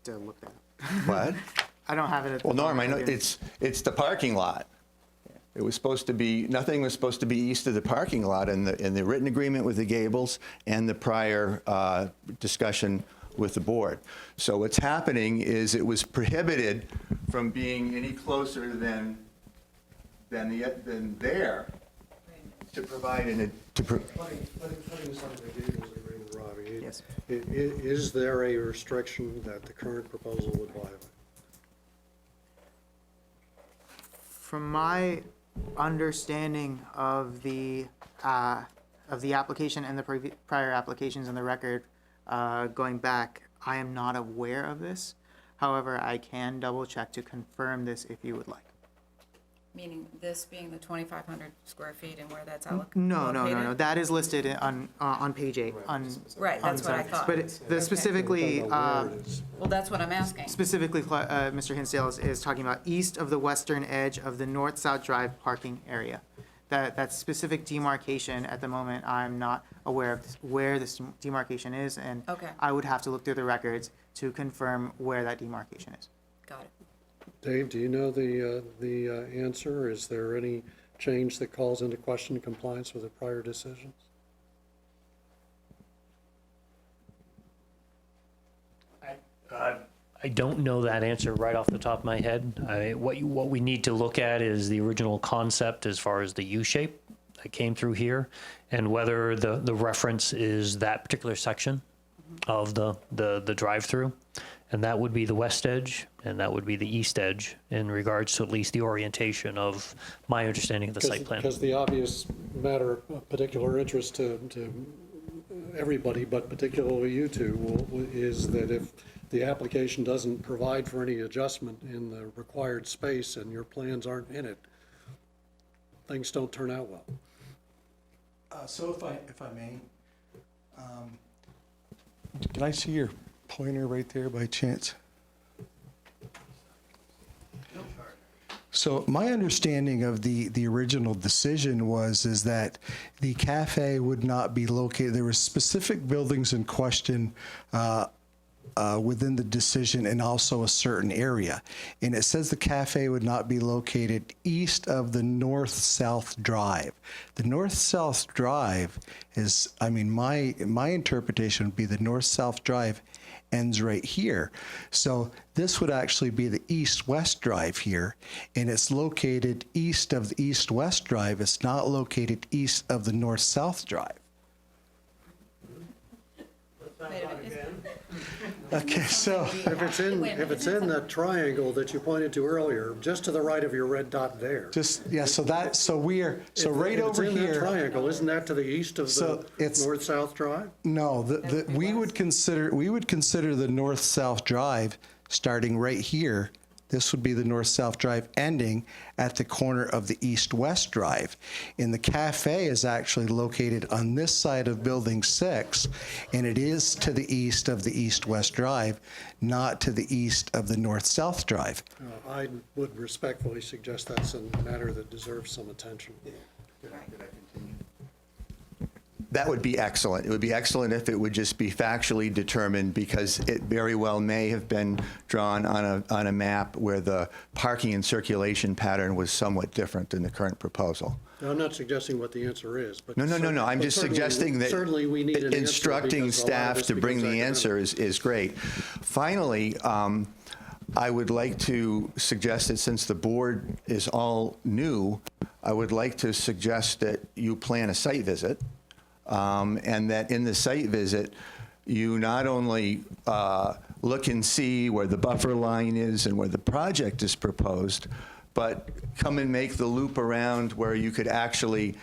To look that up. What? I don't have it at the Well, Norm, I know moment. it's the parking lot. It was supposed to be, nothing was supposed to be east of the parking lot in the written agreement with the Gables and the prior discussion with the board. So what's happening is it was prohibited from being any closer than there to provide Putting aside the Gables agreement, Robbie, Yes. is there a restriction that the current proposal would violate? From my understanding of the application and the prior applications in the record going back, I am not aware of this. However, I can double check to confirm this if you would like. Meaning this being the 2,500 square feet and where that's located? No. That is listed on page 8. Right, that's what I thought. But the specifically, Well, that's what I'm asking. specifically, Mr. Hinsdale is talking about east of the western edge of the north-south drive parking area. That specific demarcation at the moment, I'm not aware of where this demarcation is, and Okay. I would have to look through the records to confirm where that demarcation is. Got it. Dave, do you know the answer? Is there any change that calls into question compliance with the prior decisions? I don't know that answer right off the top of my head. What we need to look at is the original concept as far as the U shape that came through here, and whether the reference is that particular section of the drive-through, and that would be the west edge, and that would be the east edge in regards to at least the orientation of my understanding of the site plan. Because the obvious matter of particular interest to everybody, but particularly you two, is that if the application doesn't provide for any adjustment in the required space and your plans aren't in it, things don't turn out well. So if I may, can I see your pointer right there by chance? So my understanding of the original decision is that the cafe would not be located. There were specific buildings in question within the decision and also a certain area. And it says the cafe would not be located east of the north-south drive. The north-south drive is, I mean, my interpretation would be the north-south drive ends right here. So this would actually be the east-west drive here, and it's located east of the east-west drive. It's not located east of the north-south drive. Okay, so If it's in the triangle that you pointed to earlier, just to the right of your red dot there. so right over If it's in that here. triangle, isn't that to the east of So the it's- north-south drive? No, we would consider the north-south drive starting right here This would be the north-south drive ending at the corner of the east-west drive. And the cafe is actually located on this side of Building 6, and it is to the east of the east-west drive, not to the east of the north-south drive. I would respectfully suggest that's a matter that deserves some attention. That would be excellent. It would be excellent if it would just be factually determined, because it very well may have been drawn on a map where the parking and circulation pattern was somewhat different than the current proposal. Now, I'm not suggesting what the answer is, but. No. I'm but just certainly- suggesting that Certainly, we need an answer instructing because a lot of staff this to bring becomes the answer academic. is great. Finally, I would like to suggest that since the board is all new, I would like to suggest that you plan a site visit, and that in the site visit, you not only look and see where the buffer line is and where the project is proposed, but come and make the loop around where you could actually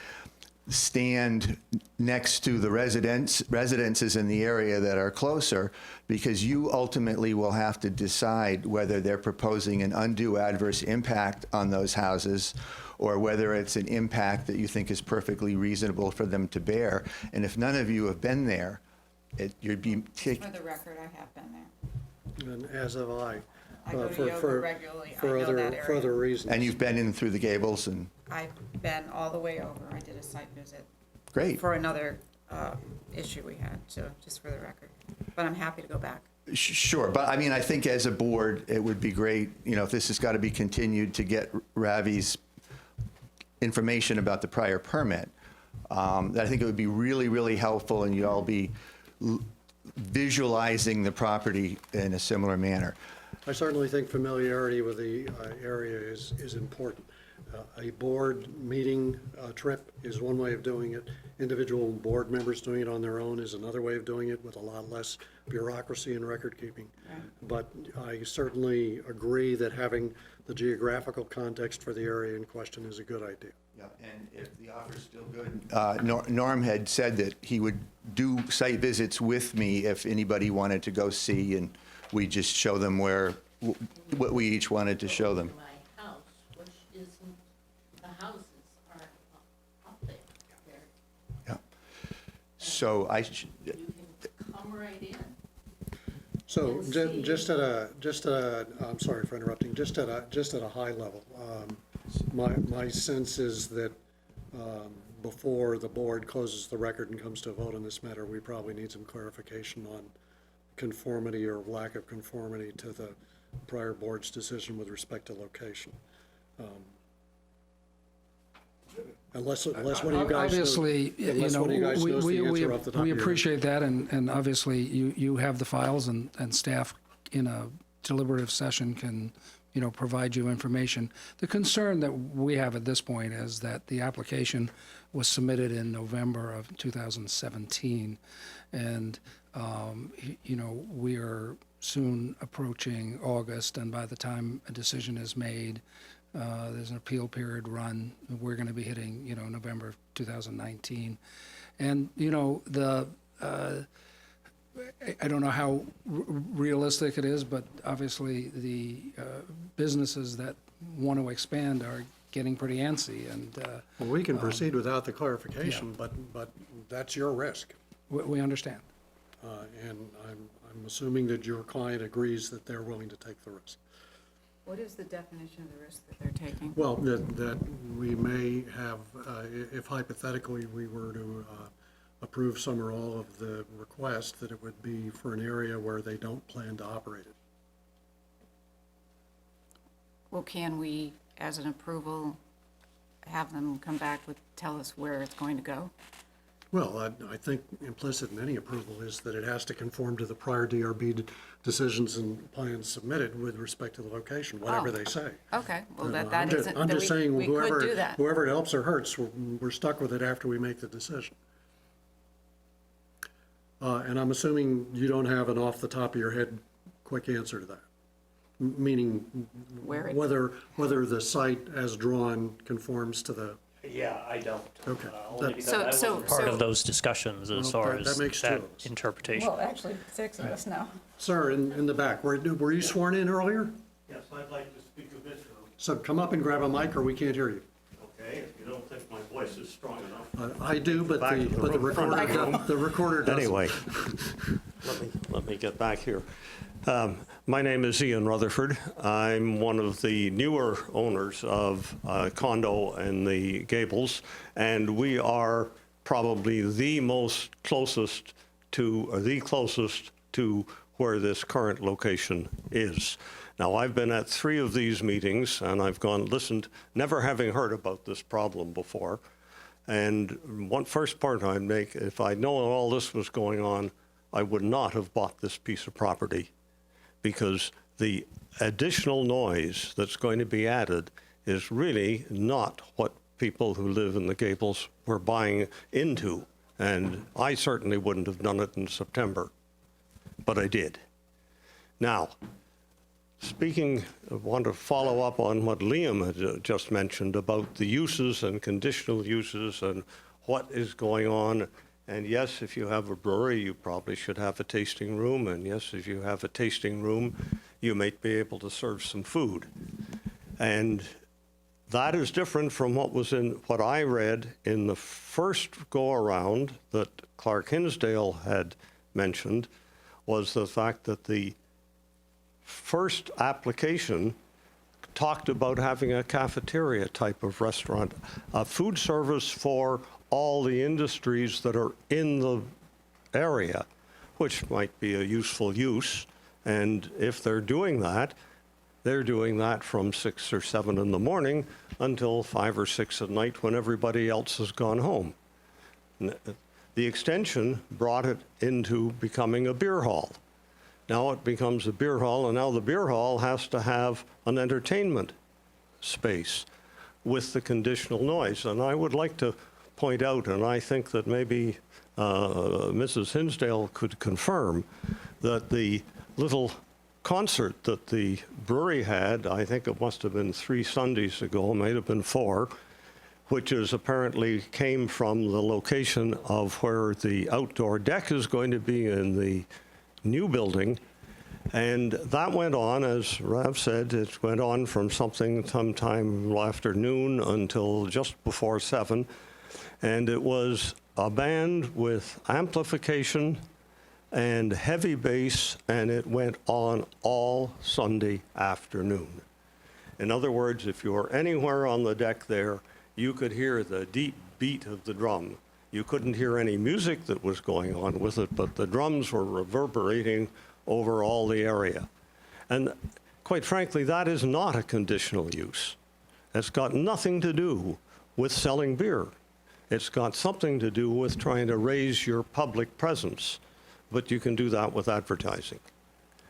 stand next to the residences in the area that are closer, because you ultimately will have to decide whether they're proposing an undue adverse impact on those houses, or whether it's an impact that you think is perfectly reasonable for them to bear. And if none of you have been there, you'd be taking. For the record, I have been there. And as have I. I go to for- yoga for- regularly. I For know other, that area. for other reasons. And you've been in through the gables and, I've been all the way over. I did a site visit. Great. For another issue we had, so just for the record. But I'm happy to go back. Sure, but I mean, I think as a board, it would be great, if this has got to be continued, to get Ravi's information about the prior permit. That I think it would be really, really helpful, and you'd all be visualizing the property in a similar manner. I certainly think familiarity with the area is important. A board meeting trip is one way of doing it. Individual board members doing it on their own is another way of doing it, with a lot less bureaucracy and record keeping. But I certainly agree that having the geographical context for the area in question is a good idea. Yeah, and if the offer's still good, Norm had said that he would do site visits with me if anybody wanted to go see, and we just show them what we each wanted to show them. My house, which isn't, the houses aren't up there. Yeah. So You can come right in. So And just at a, I'm sorry for interrupting, just at a high level, my sense is that before the board closes the record and comes to a vote on this matter, we probably need some clarification on conformity or lack of conformity to the prior board's decision with respect to location. Unless one of you guys knows, Obviously, unless one of you guys knows the answer off the top of we your head. appreciate that, and obviously, you have the files, and staff in a deliberative session can, provide you information. The concern that we have at this point is that the application was submitted in November of 2017, and, we are soon approaching August, and by the time a decision is made, there's an appeal period run. We're going to be hitting, November of 2019. And, I don't know how realistic it is, but obviously the businesses that want to expand are getting pretty antsy, and. Well, we can proceed without the clarification, but that's your risk. We understand. And I'm assuming that your client agrees that they're willing to take the risk. What is the definition of the risk that they're taking? Well, that we may have, if hypothetically we were to approve some or all of the request, that it would be for an area where they don't plan to operate it. Well, can we, as an approval, have them come back tell us where it's going to go? Well, I think implicit in any approval is that it has to conform to the prior DRB decisions and plans submitted with respect to the location, whatever they say. Okay, well, I'm that just- isn't, I'm that just saying, we could do that. whoever it helps or hurts, we're stuck with it after we make the decision. And I'm assuming you don't have an off the top of your head quick answer to that. Meaning whether the site as drawn conforms to the. Yeah, I don't. Okay. Only because I wasn't part of those discussions as far that as makes two that of us. interpretation. Well, actually, 6 of us now. Sir, in the back, were you sworn in earlier? Yes. I'd like to speak a bit to. So come up and grab a mic, or we can't hear you. Okay, if you don't think my voice is strong enough. I do, but Back to the the room, front recorder room. the recorder doesn't. Anyway, let me get back here. My name is Ian Rutherford. I'm one of the newer owners of a condo in the Gables, and we are probably the closest to where this current location is. Now, I've been at 3 of these meetings, and I've listened, never having heard about this problem before. And one first point I'd make, if I'd known all this was going on, I would not have bought this piece of property, because the additional noise that's going to be added is really not what people who live in the Gables were buying into. And I certainly wouldn't have done it in September, but I did. Now, I want to follow up on what Liam had just mentioned about the uses and conditional uses and what is going on. And yes, if you have a brewery, you probably should have a tasting room. And yes, if you have a tasting room, you might be able to serve some food. And that is different from what I read in the first go-around that Clark Hinsdale had mentioned, was the fact that the first application talked about having a cafeteria type of restaurant, a food service for all the industries that are in the area, which might be a useful use. And if they're doing that from 6 or 7 in the morning until 5 or 6 at night when everybody else has gone home. The extension brought it into becoming a beer hall. Now it becomes a beer hall, and now the beer hall has to have an entertainment space with the conditional noise. And I would like to point out, and I think that maybe Mrs. Hinsdale could confirm, that the little concert that the brewery had, I think it must have been 3 Sundays ago, might have been 4, which is apparently came from the location of where the outdoor deck is going to be in the new building. And that went on, as Rav said, it went on from sometime after noon until just before 7. And it was a band with amplification and heavy bass, and it went on all Sunday afternoon. In other words, if you were anywhere on the deck there, you could hear the deep beat of the drum. You couldn't hear any music that was going on with it, but the drums were reverberating over all the area. And quite frankly, that is not a conditional use. It's got nothing to do with selling beer. It's got something to do with trying to raise your public presence, but you can do that with advertising.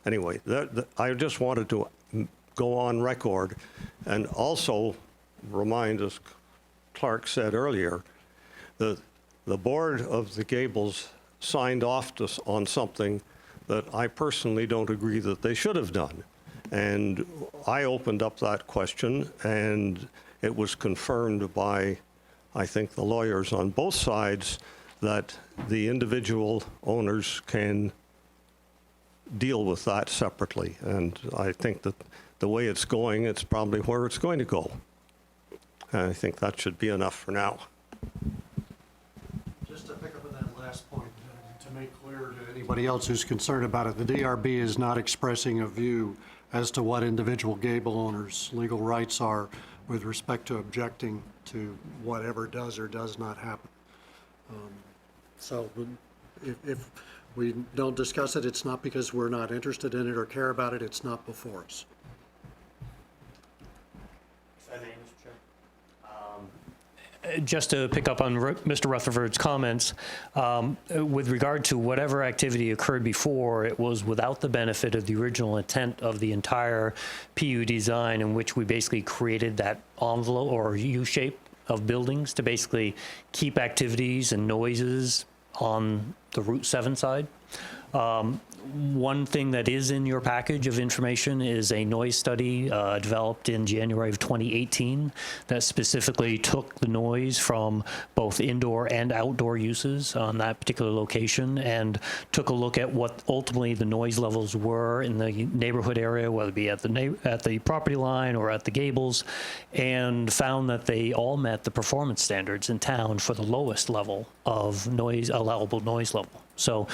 Anyway, I just wanted to go on record and also remind, as Clark said earlier, that the board of the Gables signed off on something that I personally don't agree that they should have done. And I opened up that question, and it was confirmed by, I think, the lawyers on both sides, that the individual owners can deal with that separately. And I think that the way it's going, it's probably where it's going to go. And I think that should be enough for now. Just to pick up on that last point, to make clear to anybody else who's concerned about it, the DRB is not expressing a view as to what individual Gable owners' legal rights are with respect to objecting to whatever does or does not happen. So if we don't discuss it, it's not because we're not interested in it or care about it, it's not before us. If I may, Mr. Chair. Just to pick up on Mr. Rutherford's comments, with regard to whatever activity occurred before, it was without the benefit of the original intent of the entire PU design, in which we basically created that envelope or U-shape of buildings to basically keep activities and noises on the Route 7 side. One thing that is in your package of information is a noise study developed in January of 2018 that specifically took the noise from both indoor and outdoor uses on that particular location and took a look at what ultimately the noise levels were in the neighborhood area, whether it be at the property line or at the gables, and found that they all met the performance standards in town for the lowest level of noise, allowable noise level. So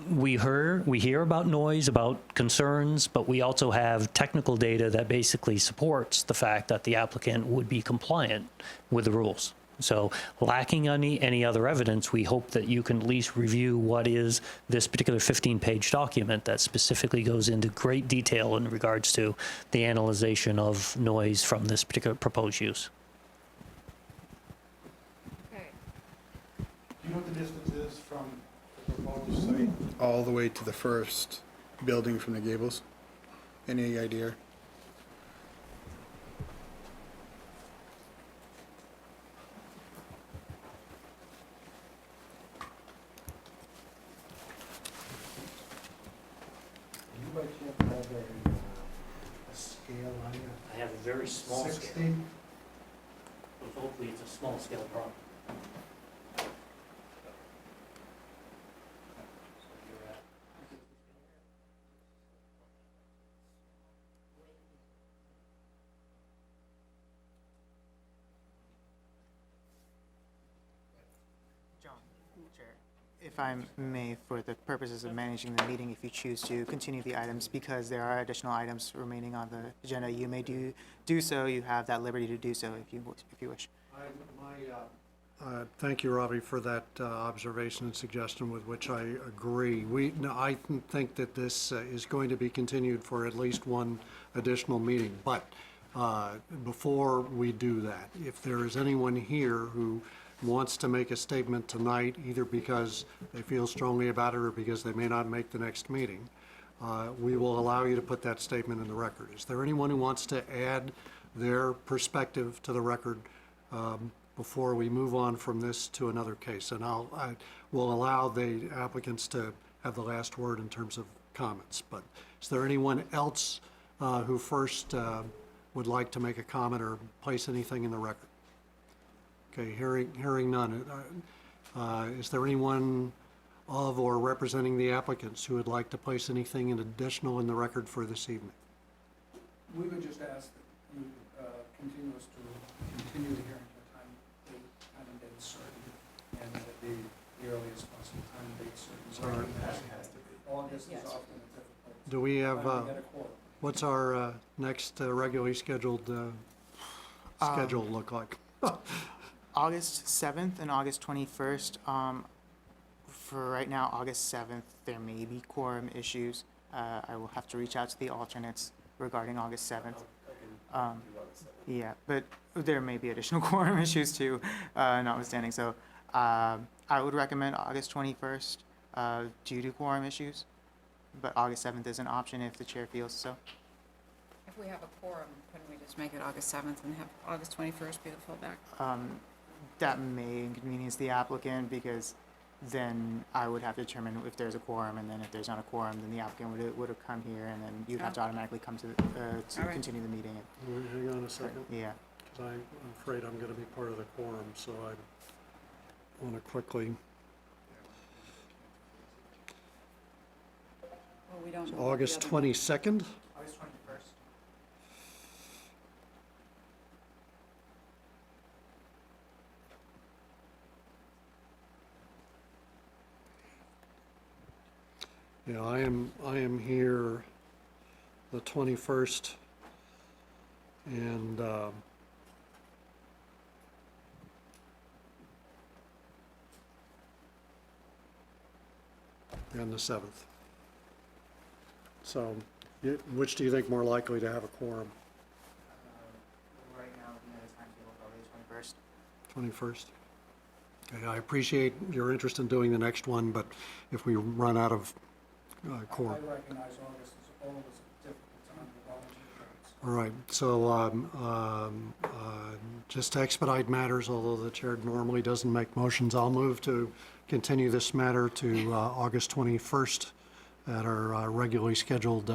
we hear about noise, about concerns, but we also have technical data that basically supports the fact that the applicant would be compliant with the rules. So lacking any other evidence, we hope that you can at least review what is this particular 15-page document that specifically goes into great detail in regards to the analyzation of noise from this particular proposed use. Do you know what the distance is from the proposed site all the way to the first building from the gables? Any idea? You by chance have a scale on it? I have a very small scale. 60? So hopefully it's a small scale drawing. John, Chair, if I may, for the purposes of managing the meeting, if you choose to continue the items, because there are additional items remaining on the agenda, you may do so. You have that liberty to do so if you wish. Thank you, Robbie, for that observation and suggestion with which I agree. I think that this is going to be continued for at least one additional meeting. But before we do that, if there is anyone here who wants to make a statement tonight, either because they feel strongly about it or because they may not make the next meeting, we will allow you to put that statement in the record. Is there anyone who wants to add their perspective to the record before we move on from this to another case? And I will allow the applicants to have the last word in terms of comments. But is there anyone else who first would like to make a comment or place anything in the record? Okay, hearing none. Is there anyone of or representing the applicants who would like to place anything in additional in the record for this evening? We would just ask that you continue the hearing to a time and date certain, and that it be the earliest possible time and date certain. So August is often a difficult. Do we have, time to get a quorum. what's our next regularly scheduled schedule look like? August 7th and August 21st. For right now, August 7th, there may be quorum issues. I will have to reach out to the alternates regarding August 7th. Yeah, but there may be additional quorum issues too, notwithstanding. So I would recommend August 21st due to quorum issues, but August 7th is an option if the chair feels so. If we have a quorum, couldn't we just make it August 7th and have August 21st be the fallback? That may inconvenience the applicant, because then I would have to determine if there's a quorum, and then if there's not a quorum, then the applicant would have come here, and then you'd have to automatically come to All right. continue the meeting. Hang on a second. Yeah. Because I'm afraid I'm going to be part of the quorum, so I want to quickly. Well, we don't know what the August other- 22nd? August 21st. Yeah, I am here the 21st and the 7th. So, which do you think more likely to have a quorum? Right now, the timetable probably the 21st. 21st? Okay, I appreciate your interest in doing the next one, but if we run out of quorum. I recognize August is always a difficult time to volunteer. All right, so just to expedite matters, although the chair normally doesn't make motions, I'll move to continue this matter to August 21st at our regularly scheduled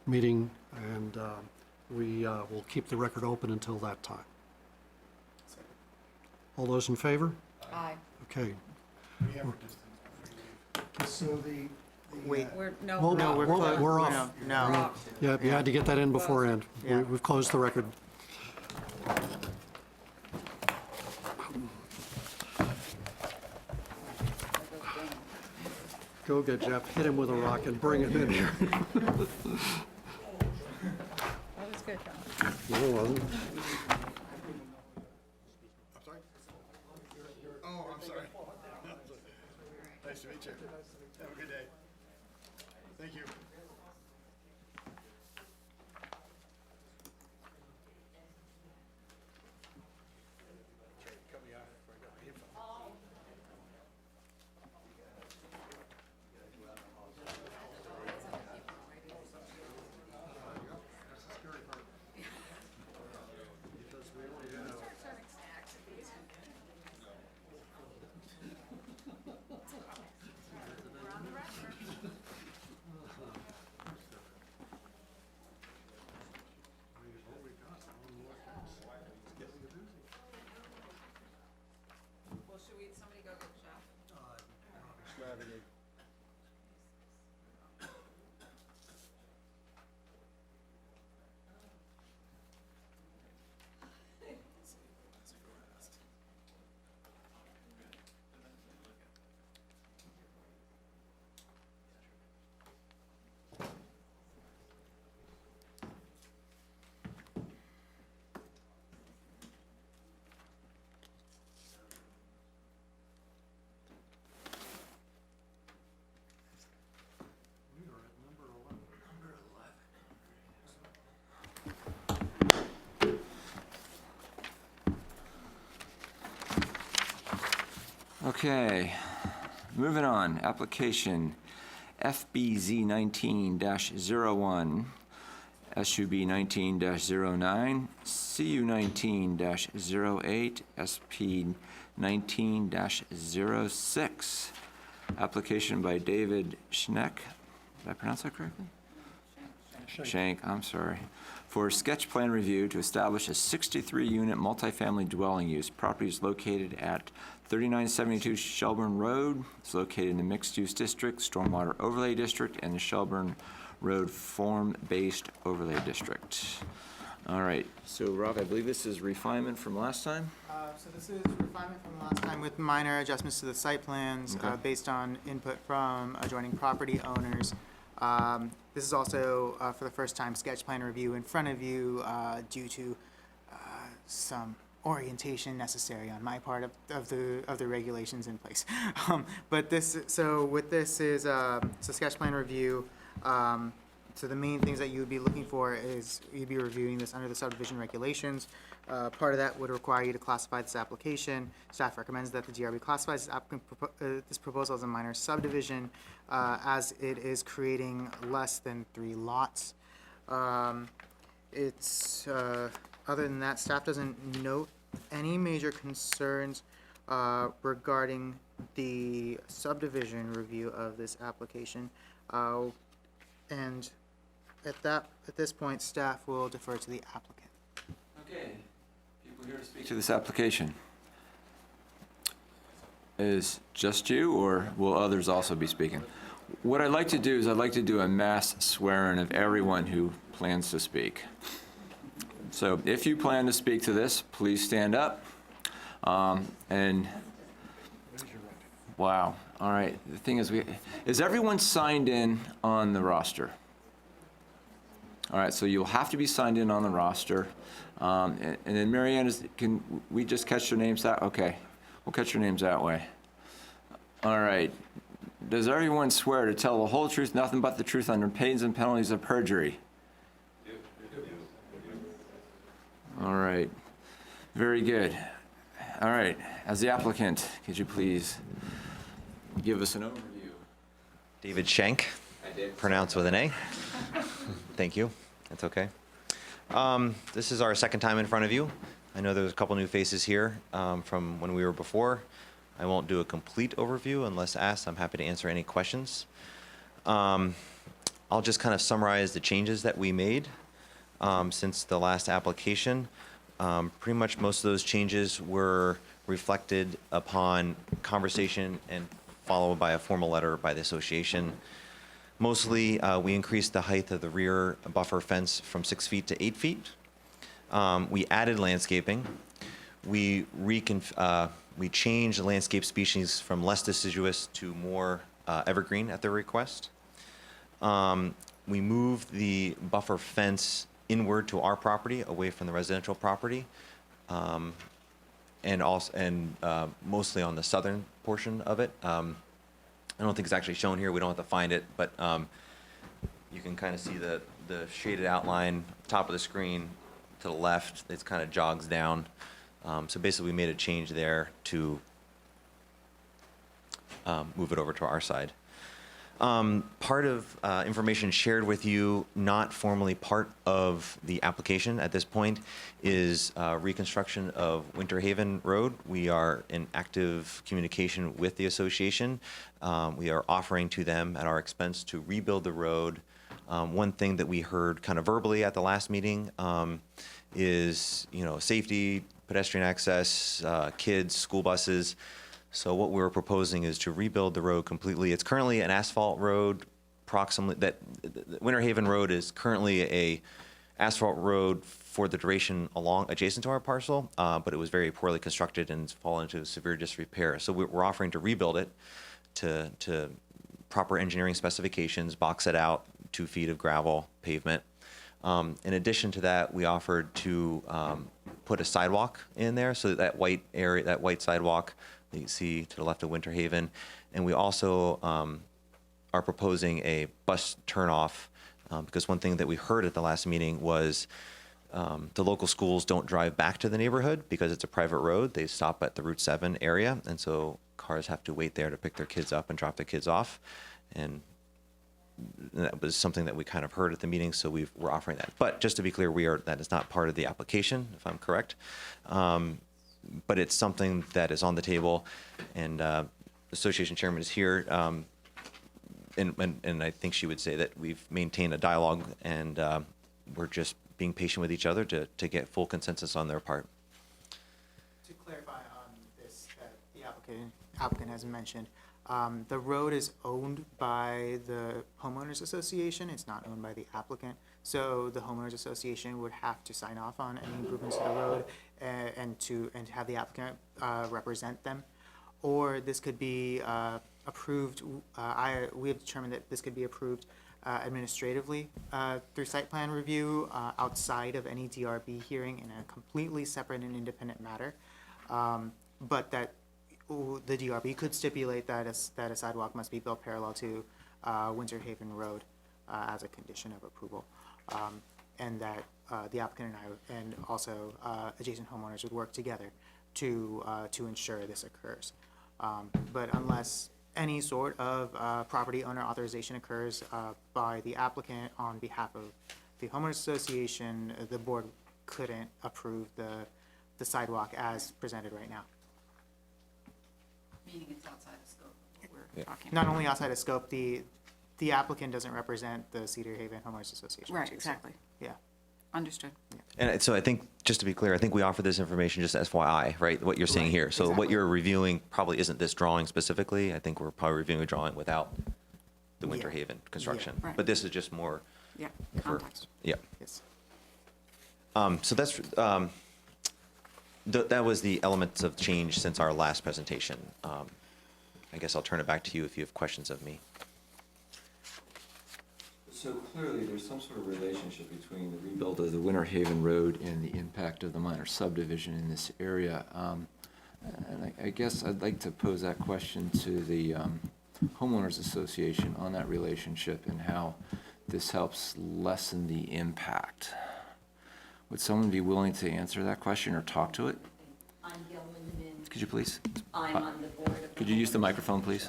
meeting, and we will keep the record open until that time. All those in favor? Aye. Okay. So the Wait. We're, Well, no, we're we're closed. we're off. No. Yeah, you had to get that in beforehand. Yeah. We've closed the record. Go get Jeff, hit him with a rock and bring him in here. That was good, John. No, it wasn't. Oh, I'm sorry. Nice to meet you. Have a good day. Thank you. Well, should we, somebody go get Jeff? Okay, moving on. Application FBZ 19-01, SUB 19-09, CU 19-08, SP 19-06. Application by David Schneck. Did I pronounce that correctly? Shank, I'm sorry. For sketch plan review to establish a 63-unit multifamily dwelling use. Property is located at 3972 Shelburne Road. It's located in the mixed-use district, stormwater overlay district, and the Shelburne Road form-based overlay district. All right, so Rob, I believe this is refinement from last time? So this is refinement from last time with minor adjustments to the site plans based on input from adjoining property owners. This is also, for the first time, sketch plan review in front of you due to some orientation necessary on my part of the regulations in place. But this, so with this is it's a sketch plan review. So the main things that you would be looking for is you'd be reviewing this under the subdivision regulations. Part of that would require you to classify this application. Staff recommends that the DRB classifies this proposal as a minor subdivision as it is creating less than 3 lots. It's other than that, staff doesn't note any major concerns regarding the subdivision review of this application. And at this point, staff will defer to the applicant. Okay, people here to speak to this application. Is just you, or will others also be speaking? What I'd like to do is I'd like to do a mass swearing of everyone who plans to speak. So if you plan to speak to this, please stand up. And wow, all right. The thing is everyone signed in on the roster? All right, so you'll have to be signed in on the roster. And then Marianne, can we just catch your names that? Okay, we'll catch your names that way. All right. Does everyone swear to tell the whole truth, nothing but the truth under pains and penalties of perjury? All right. Very good. All right. As the applicant, could you please give us an overview? David Shank, pronounced with an A. Thank you. That's okay. This is our second time in front of you. I know there's a couple new faces here from when we were before. I won't do a complete overview unless asked. I'm happy to answer any questions. I'll just kind of summarize the changes that we made since the last application. Pretty much most of those changes were reflected upon conversation and followed by a formal letter by the association. Mostly, we increased the height of the rear buffer fence from 6 feet to 8 feet. We added landscaping. We changed the landscape species from less deciduous to more evergreen at their request. We moved the buffer fence inward to our property, away from the residential property, and mostly on the southern portion of it. I don't think it's actually shown here. We don't have to find it, but you can kind of see the shaded outline, top of the screen to the left. It kind of jogs down. So basically, we made a change there to move it over to our side. Part of information shared with you, not formally part of the application at this point, is reconstruction of Winter Haven Road. We are in active communication with the association. We are offering to them at our expense to rebuild the road. One thing that we heard kind of verbally at the last meeting is, safety, pedestrian access, kids, school buses. So what we're proposing is to rebuild the road completely. It's currently an asphalt road, Winter Haven Road is currently a asphalt road for the duration adjacent to our parcel, but it was very poorly constructed and fallen into severe disrepair. So we're offering to rebuild it to proper engineering specifications, box it out, 2 feet of gravel pavement. In addition to that, we offered to put a sidewalk in there, so that white area, that white sidewalk that you see to the left of Winter Haven. And we also are proposing a bus turnoff, because one thing that we heard at the last meeting was the local schools don't drive back to the neighborhood because it's a private road. They stop at the Route 7 area, and so cars have to wait there to pick their kids up and drop their kids off. And that was something that we kind of heard at the meeting, so we're offering that. But just to be clear, that is not part of the application, if I'm correct. But it's something that is on the table, and the association chairman is here, and I think she would say that we've maintained a dialogue, and we're just being patient with each other to get full consensus on their part. To clarify on this, that the applicant has mentioned, the road is owned by the homeowners association. It's not owned by the applicant. So the homeowners association would have to sign off on any improvements to the road and to have the applicant represent them. Or this could be approved. We have determined that this could be approved administratively through site plan review outside of any DRB hearing in a completely separate and independent matter. But that the DRB could stipulate that a sidewalk must be built parallel to Winter Haven Road as a condition of approval, and that the applicant and I and also adjacent homeowners would work together to ensure this occurs. But unless any sort of property owner authorization occurs by the applicant on behalf of the homeowners association, the board couldn't approve the sidewalk as presented right now. Meaning it's outside of scope of what we're talking Not about. only outside of scope, the applicant doesn't represent the Cedar Haven Homeowners Association. Right, too, so, exactly. Yeah. Understood. And so I think, just to be clear, I think we offer this information just FYI, right? What you're seeing here. So what you're reviewing probably isn't this drawing specifically. I think we're probably reviewing a drawing without the Winter Haven construction. Yeah, right. But this is just more. Yeah, for- context. Yeah. Yes. So that's, that was the elements of change since our last presentation. I guess I'll turn it back to you if you have questions of me. So clearly, there's some sort of relationship between the rebuild of the Winter Haven Road and the impact of the minor subdivision in this area. And I guess I'd like to pose that question to the homeowners association on that relationship and how this helps lessen the impact. Would someone be willing to answer that question or talk to it? I'm Gail Lindeman. Could you please? I'm on the board of. Could you use the microphone, please?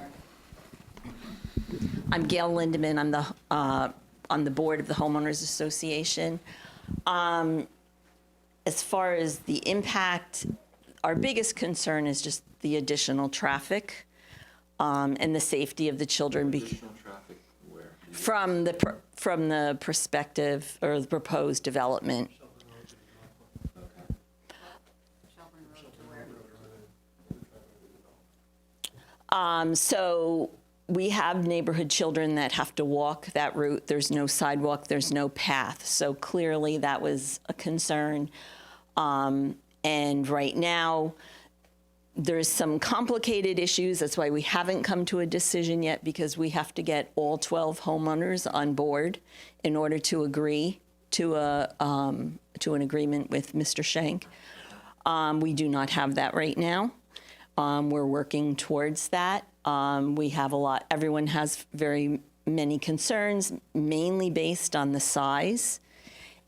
I'm Gail Lindeman. I'm on the board of the Homeowners Association. As far as the impact, our biggest concern is just the additional traffic and the safety of the children. Additional traffic where? From the perspective or the proposed development. So we have neighborhood children that have to walk that route. There's no sidewalk, there's no path. So clearly that was a concern. And right now, there's some complicated issues. That's why we haven't come to a decision yet, because we have to get all 12 homeowners on board in order to agree to an agreement with Mr. Shank. We do not have that right now. We're working towards that. We have everyone has very many concerns, mainly based on the size.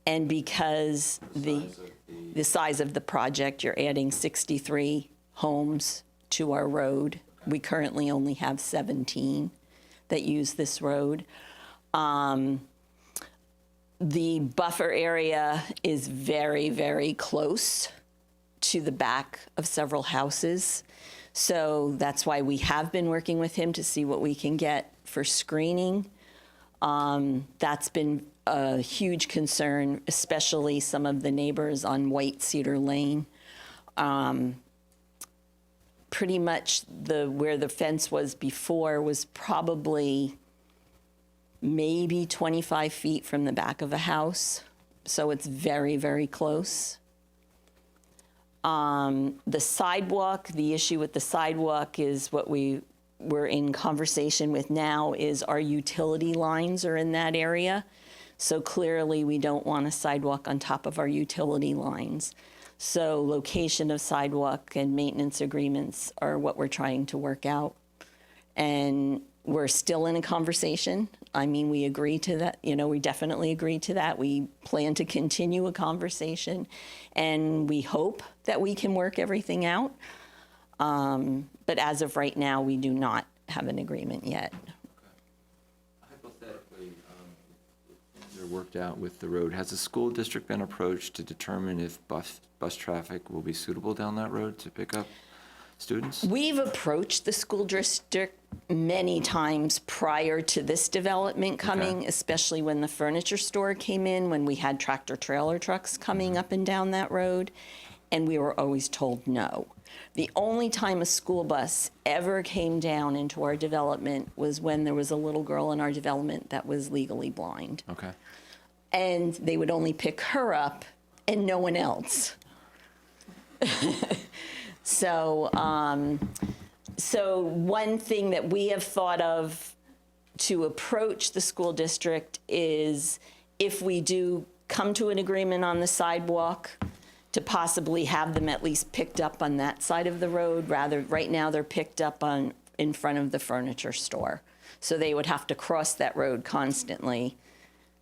And because the size of the project, you're adding 63 homes to our road. We currently only have 17 that use this road. The buffer area is very, very close to the back of several houses. So that's why we have been working with him to see what we can get for screening. That's been a huge concern, especially some of the neighbors on White Cedar Lane. Pretty much where the fence was before was probably maybe 25 feet from the back of a house. So it's very, very close. The sidewalk, the issue with the sidewalk is what we're in conversation with now is our utility lines are in that area. So clearly we don't want a sidewalk on top of our utility lines. So location of sidewalk and maintenance agreements are what we're trying to work out. And we're still in a conversation. I mean, we agree to that. We definitely agree to that. We plan to continue a conversation, and we hope that we can work everything out. But as of right now, we do not have an agreement yet. Hypothetically, they're worked out with the road. Has the school district been approached to determine if bus traffic will be suitable down that road to pick up students? We've approached the school district many times prior to this development coming, especially when the furniture store came in, when we had tractor trailer trucks coming up and down that road, and we were always told no. The only time a school bus ever came down into our development was when there was a little girl in our development that was legally blind. Okay. And they would only pick her up and no one else. So one thing that we have thought of to approach the school district is if we do come to an agreement on the sidewalk, to possibly have them at least picked up on that side of the road. Right now they're picked up in front of the furniture store. So they would have to cross that road constantly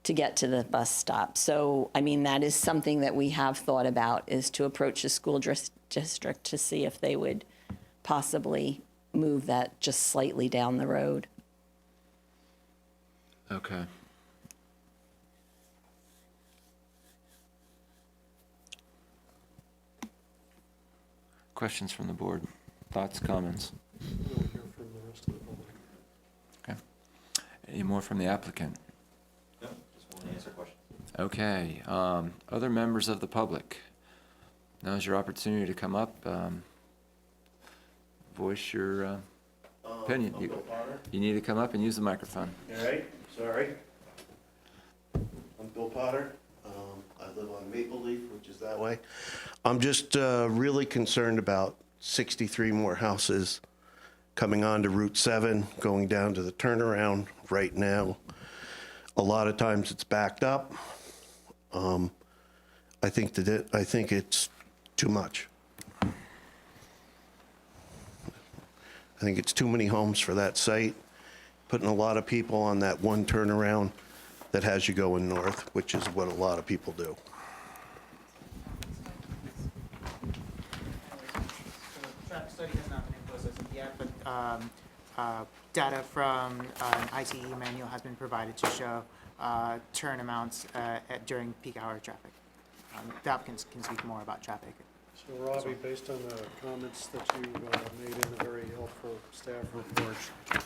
to get to the bus stop. So, I mean, that is something that we have thought about, is to approach the school district to see if they would possibly move that just slightly down the road. Okay. Questions from the board? Thoughts, comments? Okay. Any more from the applicant? No, just want to answer questions. Okay. Other members of the public? Now's your opportunity to come up, voice your opinion. You need to come up and use the microphone. All right, sorry. I'm Bill Potter. I live on Maple Leaf, which is that way. I'm just really concerned about 63 more houses coming onto Route 7, going down to the turnaround right now. A lot of times it's backed up. I think it's too much. I think it's too many homes for that site, putting a lot of people on that one turnaround that has you going north, which is what a lot of people do. The traffic study has not been in process yet, but data from an ITE manual has been provided to show turn amounts during peak hour traffic. The applicants can speak more about traffic. So Robbie, based on the comments that you made in the very helpful staff report,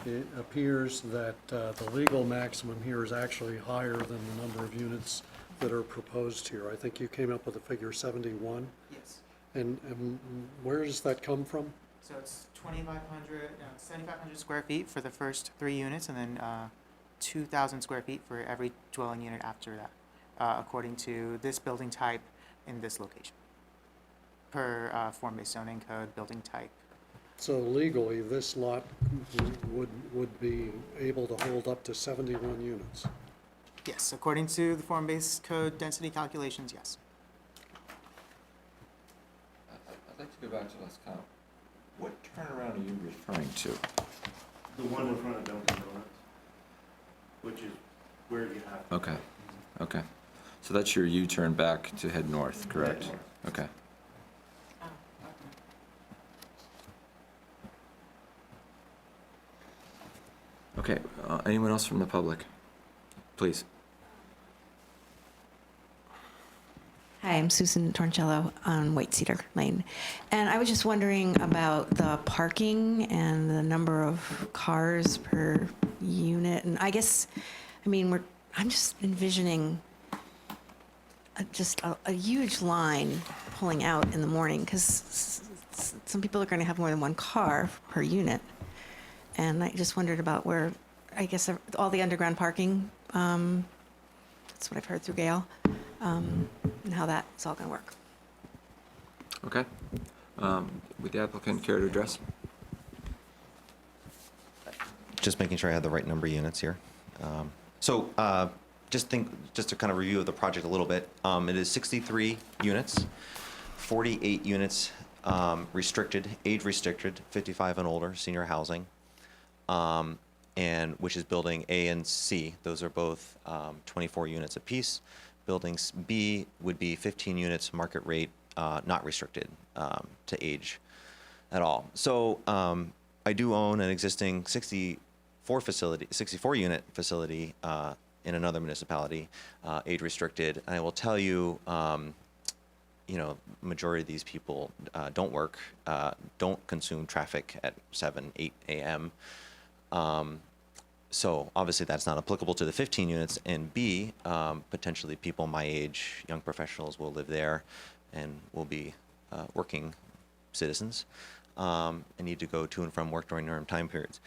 it appears that the legal maximum here is actually higher than the number of units that are proposed here. I think you came up with the figure 71. Yes. And where does that come from? So it's 7,500 square feet for the first 3 units, and then 2,000 square feet for every dwelling unit after that, according to this building type in this location, per form-based zoning code building type. So legally, this lot would be able to hold up to 71 units. Yes, according to the form-based code density calculations, yes. I'd like to go back to last count. What turnaround are you referring to? The one in front of Dunkin' Donuts, which is where you have. Okay, okay. So that's your U-turn back to head north, correct? Head north. Okay. Okay, anyone else from the public? Please. Hi, I'm Susan Torncello on White Cedar Lane. And I was just wondering about the parking and the number of cars per unit. And I guess, I mean, I'm just envisioning a huge line pulling out in the morning, because some people are going to have more than one car per unit. And I just wondered about where, I guess, all the underground parking, that's what I've heard through Gale, and how that's all going to work. Okay. Would the applicant care to address? Just making sure I have the right number of units here. Just to kind of review the project a little bit, it is 63 units, 48 units restricted, age restricted, 55 and older, senior housing, and which is building A and C. Those are both 24 units apiece. Buildings B would be 15 units, market rate, not restricted to age at all. So I do own an existing 64 unit facility in another municipality, age restricted. And I will tell you, majority of these people don't work, don't consume traffic at 7, 8 a.m. So obviously that's not applicable to the 15 units. And B, potentially people my age, young professionals will live there and will be working citizens and need to go to and from work during normal time periods.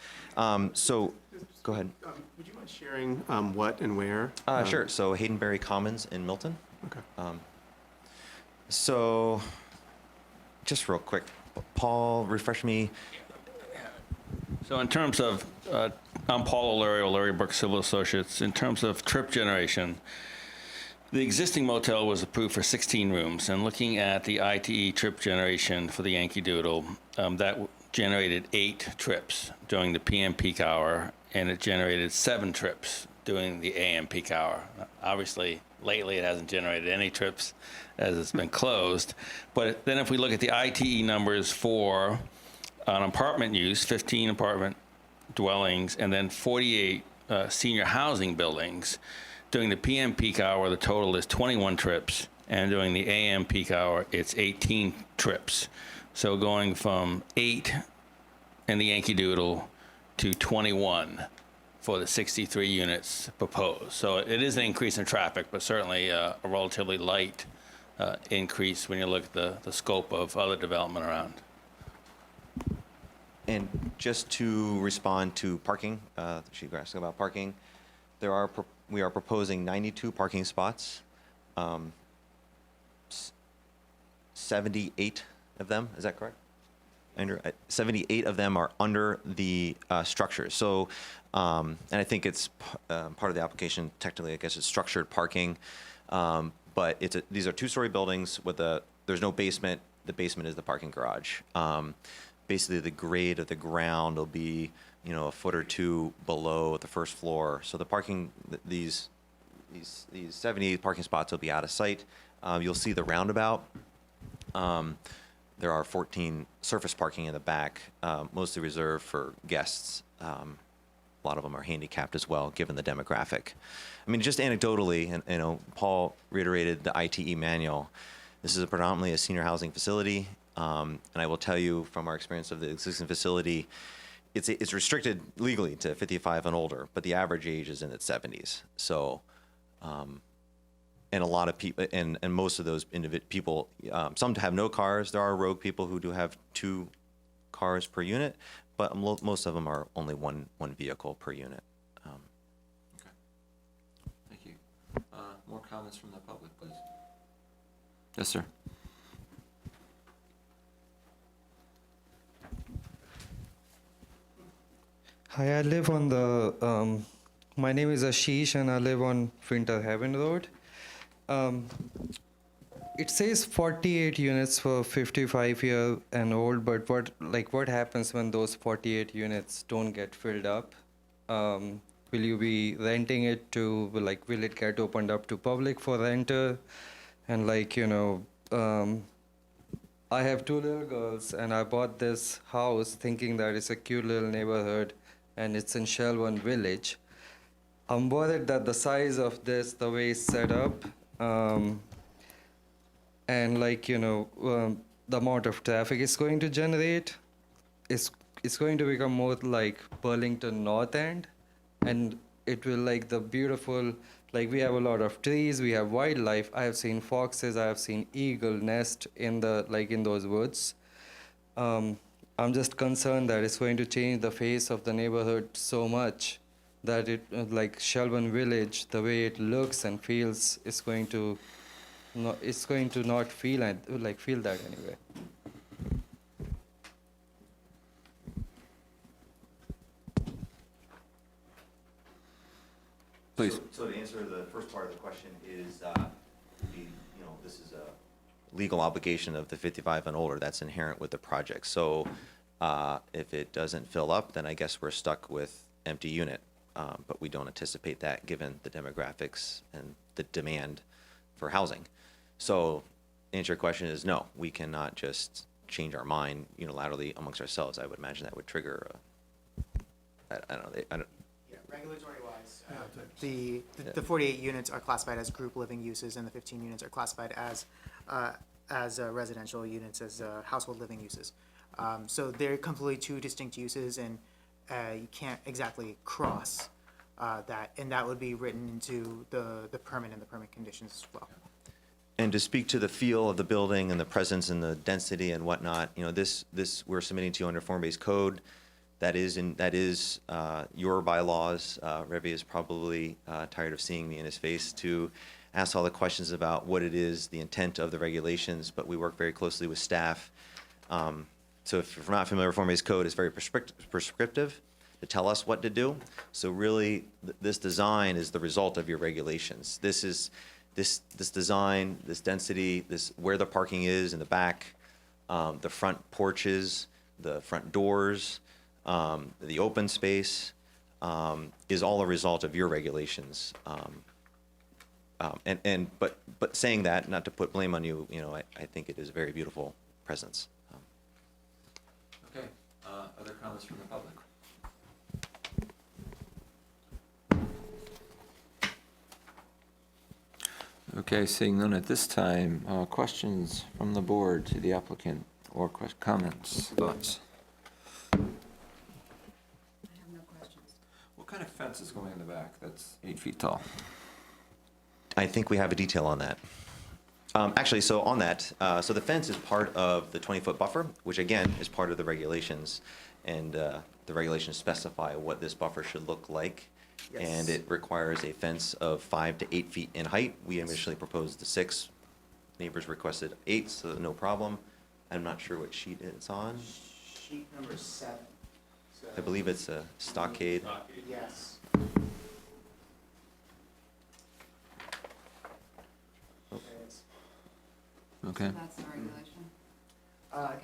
Go ahead. Would you mind sharing what and where? Sure. So Haydenberry Commons in Milton. Okay. So just real quick, Paul, refresh me. So in terms of, I'm Paul O'Leary, O'Leary Burke Civil Associates. In terms of trip generation, the existing motel was approved for 16 rooms, and looking at the ITE trip generation for the Yankee Doodle, that generated 8 trips during the PM peak hour, and it generated 7 trips during the AM peak hour. Obviously, lately it hasn't generated any trips as it's been closed. But then if we look at the ITE numbers for an apartment use, 15 apartment dwellings, and then 48 senior housing buildings, during the PM peak hour, the total is 21 trips, and during the AM peak hour, it's 18 trips. So going from 8 in the Yankee Doodle to 21 for the 63 units proposed. So it is an increase in traffic, but certainly a relatively light increase when you look at the scope of other development around. And just to respond to parking, she asked about parking. We are proposing 92 parking spots. 78 of them, is that correct, Andrew? 78 of them are under the structure. So, and I think it's part of the application. Technically, I guess it's structured parking, but these are 2-story buildings with there's no basement. The basement is the parking garage. Basically, the grade of the ground will be, a foot or 2 below the first floor. So the parking, these 78 parking spots will be out of sight. You'll see the roundabout. There are 14 surface parking in the back, mostly reserved for guests a lot of them are handicapped as well, given the demographic. I mean, just anecdotally, and Paul reiterated the ITE manual. This is predominantly a senior housing facility, and I will tell you from our experience of the existing facility, it's restricted legally to 55 and older, but the average age is in its 70s. So, and a lot of people, and most of those people, some have no cars. There are rogue people who do have 2 cars per unit, but most of them are only one vehicle per unit. Okay. Thank you. More comments from the public, please. Yes, sir. Hi, I live on the, my name is Ashish and I live on Winter Haven Road. It says 48 units for 55 year and old, but what happens when those 48 units don't get filled up? Will you be renting it to, will it get opened up to public for renter? And I have 2 little girls and I bought this house thinking that it's a cute little neighborhood and it's in Shelburne Village. I'm worried that the size of this, the way it's set up, and the amount of traffic it's going to generate, it's going to become more like Burlington North End, and it will the beautiful, we have a lot of trees, we have wildlife. I have seen foxes, I have seen eagle nest in the in those woods. I'm just concerned that it's going to change the face of the neighborhood so much that it, Shelburne Village, the way it looks and feels, is going to not feel feel that anyway. Please. So to answer the first part of the question is, this is a legal obligation of the 55 and older that's inherent with the project. So if it doesn't fill up, then I guess we're stuck with empty unit. But we don't anticipate that given the demographics and the demand for housing. So the answer to your question is no, we cannot just change our mind unilaterally amongst ourselves. I would imagine that would trigger I don't know. Yeah, regulatory-wise, the 48 units are classified as group living uses, and the 15 units are classified as residential units, as household living uses. So they're completely 2 distinct uses, and you can't exactly cross that, and that would be written into the permit and the permit conditions as well. And to speak to the feel of the building and the presence and the density and whatnot, this we're submitting to you under form-based code. That is your bylaws. Revy is probably tired of seeing me in his face to ask all the questions about what it is, the intent of the regulations, but we work very closely with staff. So if you're not familiar with form-based code, it's very prescriptive to tell us what to do. So really, this design is the result of your regulations. This design, this density, where the parking is in the back, the front porches, the front doors, the open space, is all a result of your regulations. But saying that, not to put blame on you, I think it is a very beautiful presence. Okay. Other comments from the public? Okay, seeing none at this time. Questions from the board to the applicant, or comments, thoughts? I have no questions. What kind of fence is going in the back that's 8 feet tall? I think we have a detail on that. Actually, so on that, so the fence is part of the 20-foot buffer, which again is part of the regulations, and the regulations specify what this buffer should look like. Yes. And it requires a fence of 5 to 8 feet in height. We initially proposed the 6. Neighbors requested 8, so no problem. I'm not sure what sheet it's on. Sheet number 7. So I believe it's a stockade. Yes. Okay. That's the regulation.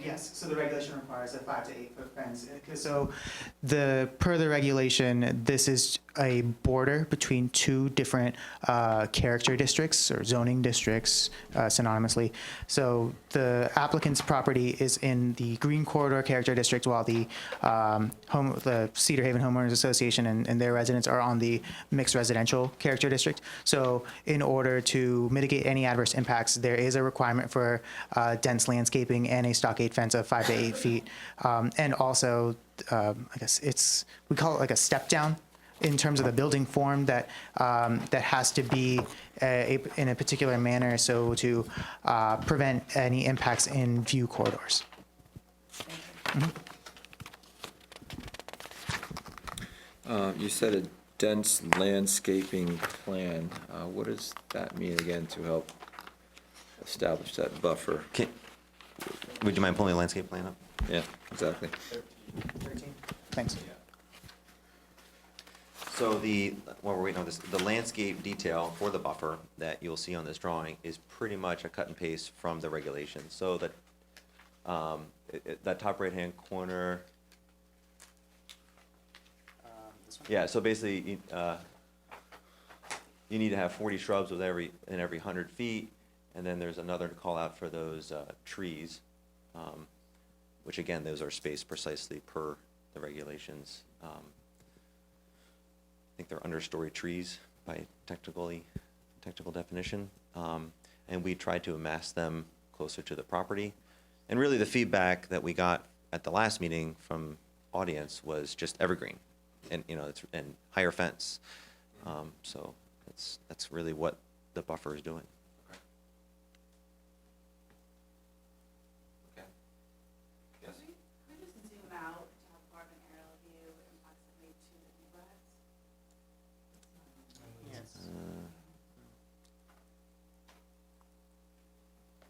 Yes, so the regulation requires a 5 to 8 foot fence. So per the regulation, this is a border between two different character districts or zoning districts synonymously. So the applicant's property is in the Green Corridor Character District, while the Cedar Haven Homeowners Association and their residents are on the Mixed Residential Character District. So in order to mitigate any adverse impacts, there is a requirement for dense landscaping and a stockade fence of 5 to 8 feet. And also, I guess we call it like a step down in terms of the building form that has to be in a particular manner so to prevent any impacts in view corridors. You said a dense landscaping plan. What does that mean again to help establish that buffer? Would you mind pulling a landscape plan up? Yeah, exactly. 13. Thanks. So while we're waiting on this, the landscape detail for the buffer that you'll see on this drawing is pretty much a cut and paste from the regulations. So that that top right-hand corner. Yeah. So basically, you need to have 40 shrubs in every 100 feet, and then there's another call out for those trees, which again, those are spaced precisely per the regulations. I think they're understory trees by technical definition. And we tried to amass them closer to the property. And really the feedback that we got at the last meeting from audience was just evergreen and, and higher fence. So that's really what the buffer is doing. Okay. Yes. Can we just zoom out to have more of an aerial view and possibly to the neighborhoods?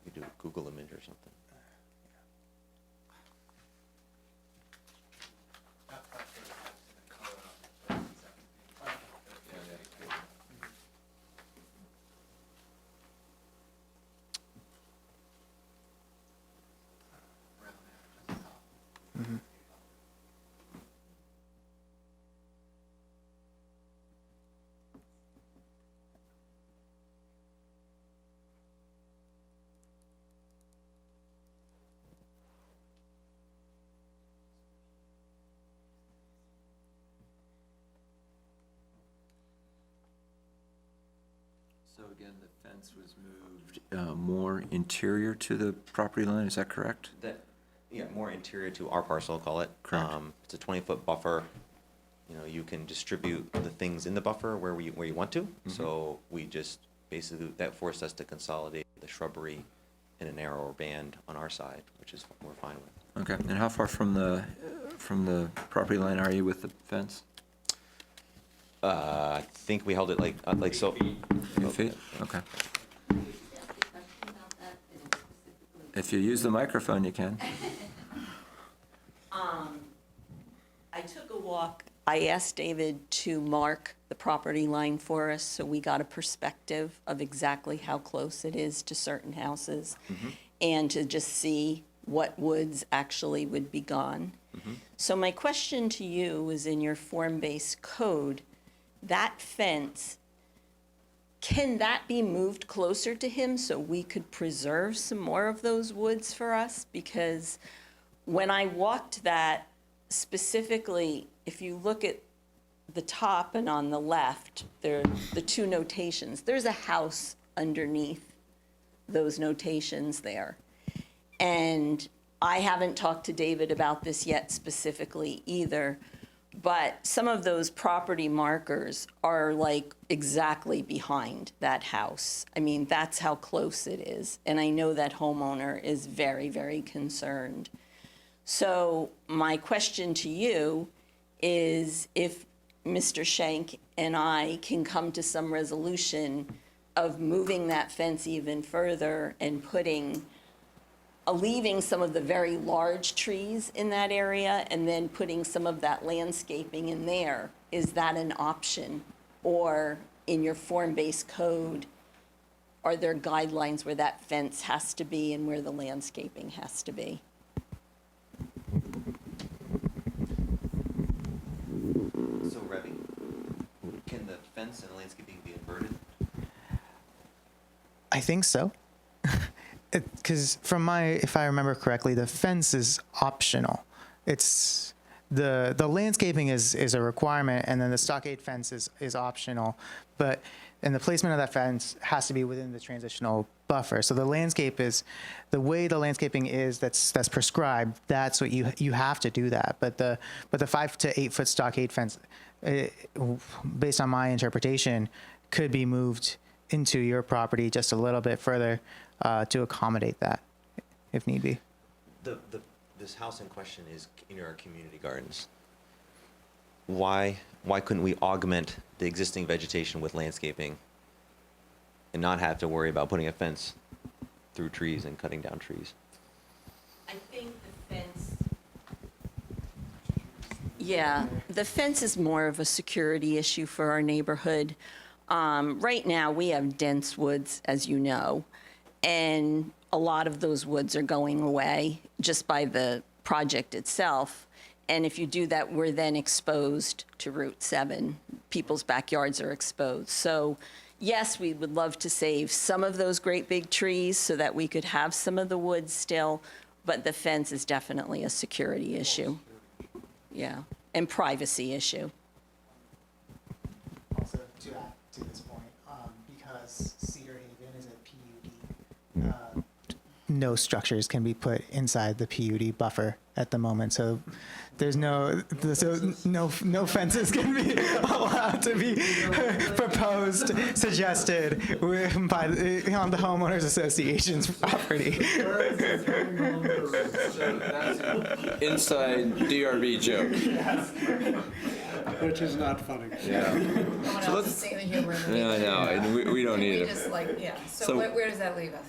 You do a Google image or something. So again, the fence was moved more interior to the property line, is that correct? Yeah, more interior to our parcel, call it. Correct. It's a 20-foot buffer. You can distribute the things in the buffer where you want to. Mm-hmm. So we just basically, that forced us to consolidate the shrubbery in a narrower band on our side, which is we're fine with. Okay, and how far from the property line are you with the fence? I think we held it like so. 8 feet? Okay. If you use the microphone, you can. I took a walk. I asked David to mark the property line for us, so we got a perspective of exactly how close it is to certain houses, and to just see what woods actually would be gone. So my question to you is, in your form-based code, that fence, can that be moved closer to him so we could preserve some more of those woods for us? Because when I walked that, specifically, if you look at the top and on the left, there are the two notations. There's a house underneath those notations there. And I haven't talked to David about this yet specifically either, but some of those property markers are like exactly behind that house. I mean, that's how close it is. And I know that homeowner is very, very concerned. So my question to you is, if Mr. Shank and I can come to some resolution of moving that fence even further and leaving some of the very large trees in that area and then putting some of that landscaping in there, is that an option? Or in your form-based code, are there guidelines where that fence has to be and where the landscaping has to be? So Revy, fence and the landscaping be inverted? I think so. Because if I remember correctly, the fence is optional. It's the landscaping is a requirement, and then the stockade fence is optional. And the placement of that fence has to be within the transitional buffer. So the way the landscaping is that's prescribed. That's what you have to do that. But the 5 to 8 foot stockade fence, based on my interpretation, could be moved into your property just a little bit further to accommodate that, if need be. This house in question is in our community gardens. Why couldn't we augment the existing vegetation with landscaping and not have to worry about putting a fence through trees and cutting down trees? I think the fence. Yeah, the fence is more of a security issue for our neighborhood. Right now, we have dense woods, as you know, and a lot of those woods are going away just by the project itself. And if you do that, we're then exposed to Route 7. People's backyards are exposed. So yes, we would love to save some of those great big trees so that we could have some of the woods still, but the fence is definitely a security issue. Yeah, and privacy issue. Also, to add to this point, because Cedar Haven is a PUD, no structures can be put inside the PUD buffer at the moment. So there's no fences can be allowed to be proposed, suggested on the homeowners association's property. Inside DRB joke. Which is not funny. Yeah. So let's say the humor in the Yeah, no, and we don't need We it. just yeah. So, So- where does that leave us?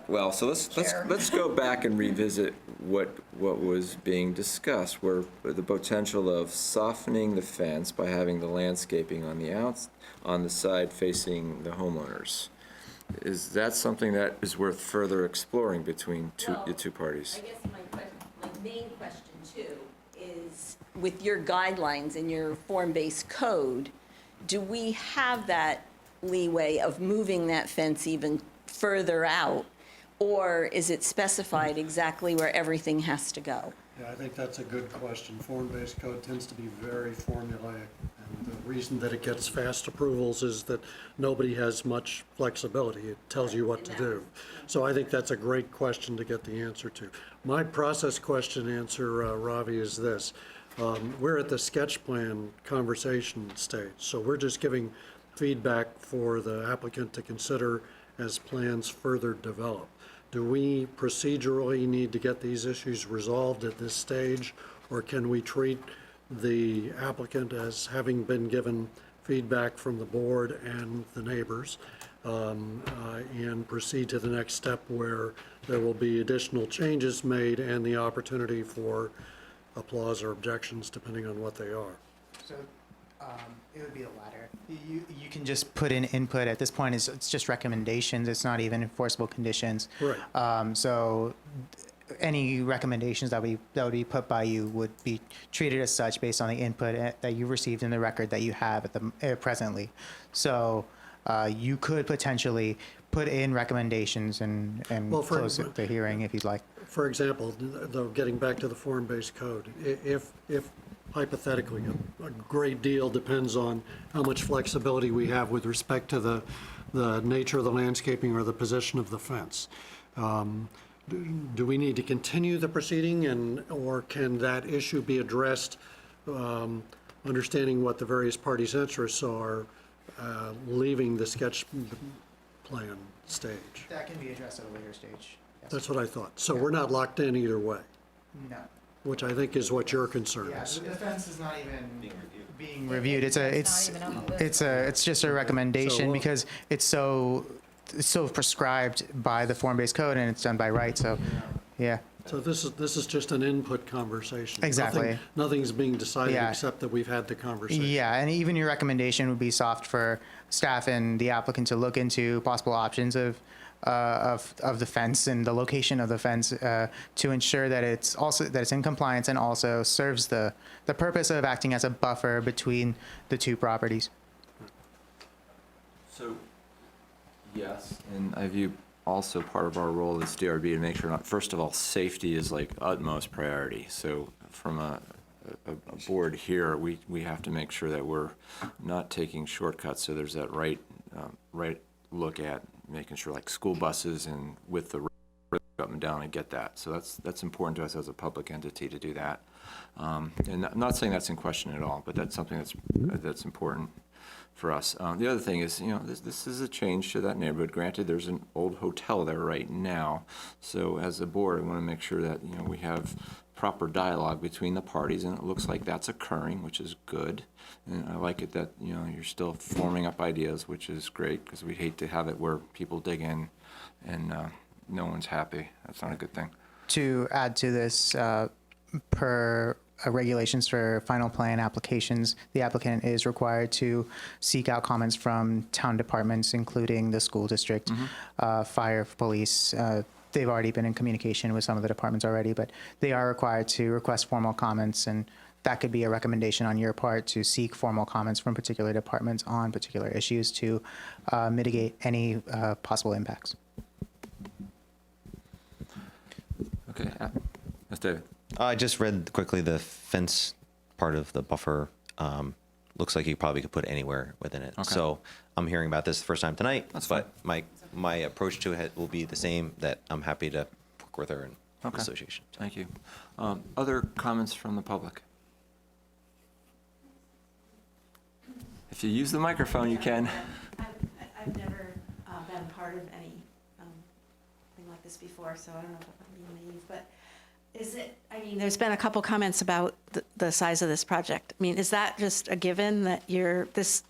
Well, so let's go back and revisit what was being discussed, where the potential of softening the fence by having the landscaping on the side facing the homeowners. Is that something that is worth further exploring between the two parties? I guess my main question too is, with your guidelines and your form-based code, do we have that leeway of moving that fence even further out? Or is it specified exactly where everything has to go? Yeah, I think that's a good question. Form-based code tends to be very formulaic, and the reason that it gets fast approvals is that nobody has much flexibility. It tells you what to do. So I think that's a great question to get the answer to. My process question answer, Ravi, is this. We're at the sketch plan conversation stage, so we're just giving feedback for the applicant to consider as plans further develop. Do we procedurally need to get these issues resolved at this stage, or can we treat the applicant as having been given feedback from the board and the neighbors, and proceed to the next step where there will be additional changes made and the opportunity for applause or objections, depending on what they are? So it would be the latter. You can just put in input. At this point, it's just recommendations. It's not even enforceable conditions. Right. So any recommendations that would be put by you would be treated as such based on the input that you received in the record that you have at the presently. So you could potentially put in recommendations and close the hearing if you'd like. For example, though, getting back to the form-based code, if hypothetically, a great deal depends on how much flexibility we have with respect to the nature of the landscaping or the position of the fence. Do we need to continue the proceeding, or can that issue be addressed, understanding what the various parties' interests are, leaving the sketch plan stage? That can be addressed at a later stage. Yes. That's what I thought. So we're not locked in either way, No. which I think is what your concern Yeah, is. the fence is not even being reviewed. It's just a recommendation because it's so prescribed by the form-based code and it's done by right. So, yeah. So this is just an input conversation. Exactly. Nothing's being decided Yeah. except that we've had the conversation. Yeah, and even your recommendation would be soft for staff and the applicant to look into possible options of the fence and the location of the fence to ensure that it's in compliance and also serves the purpose of acting as a buffer between the two properties. So, yes, and I view also part of our role as DRB to make sure, first of all, safety is like utmost priority. So from a board here, we have to make sure that we're not taking shortcuts. So there's that right look at making sure, like school buses and with the up and down, I get that. So that's important to us as a public entity to do that. And I'm not saying that's in question at all, but that's something that's important for us. The other thing is, this is a change to that neighborhood. Granted, there's an old hotel there right now. So as a board, I want to make sure that, we have proper dialogue between the parties, and it looks like that's occurring, which is good. And I like it that, you're still forming up ideas, which is great, because we hate to have it where people dig in and no one's happy. That's not a good thing. To add to this, per regulations for final plan applications, the applicant is required to seek out comments from town departments, including the school district, fire, police. They've already been in communication with some of the departments already, but they are required to request formal comments, and that could be a recommendation on your part to seek formal comments from particular departments on particular issues to mitigate any possible impacts. Okay, Ms. David. I just read quickly the fence part of the buffer. Looks like you probably could put it anywhere within it. Okay. So I'm hearing about this the first time tonight. That's but my approach to it will be the same, that I'm happy to work with her and Okay. the association. Thank you. Other comments from the public? If you use the microphone, you can. I've never been part of any thing like this before, so I don't know if I'm being naive, but there's been a couple comments about the size of this project. I mean, is that just a given that this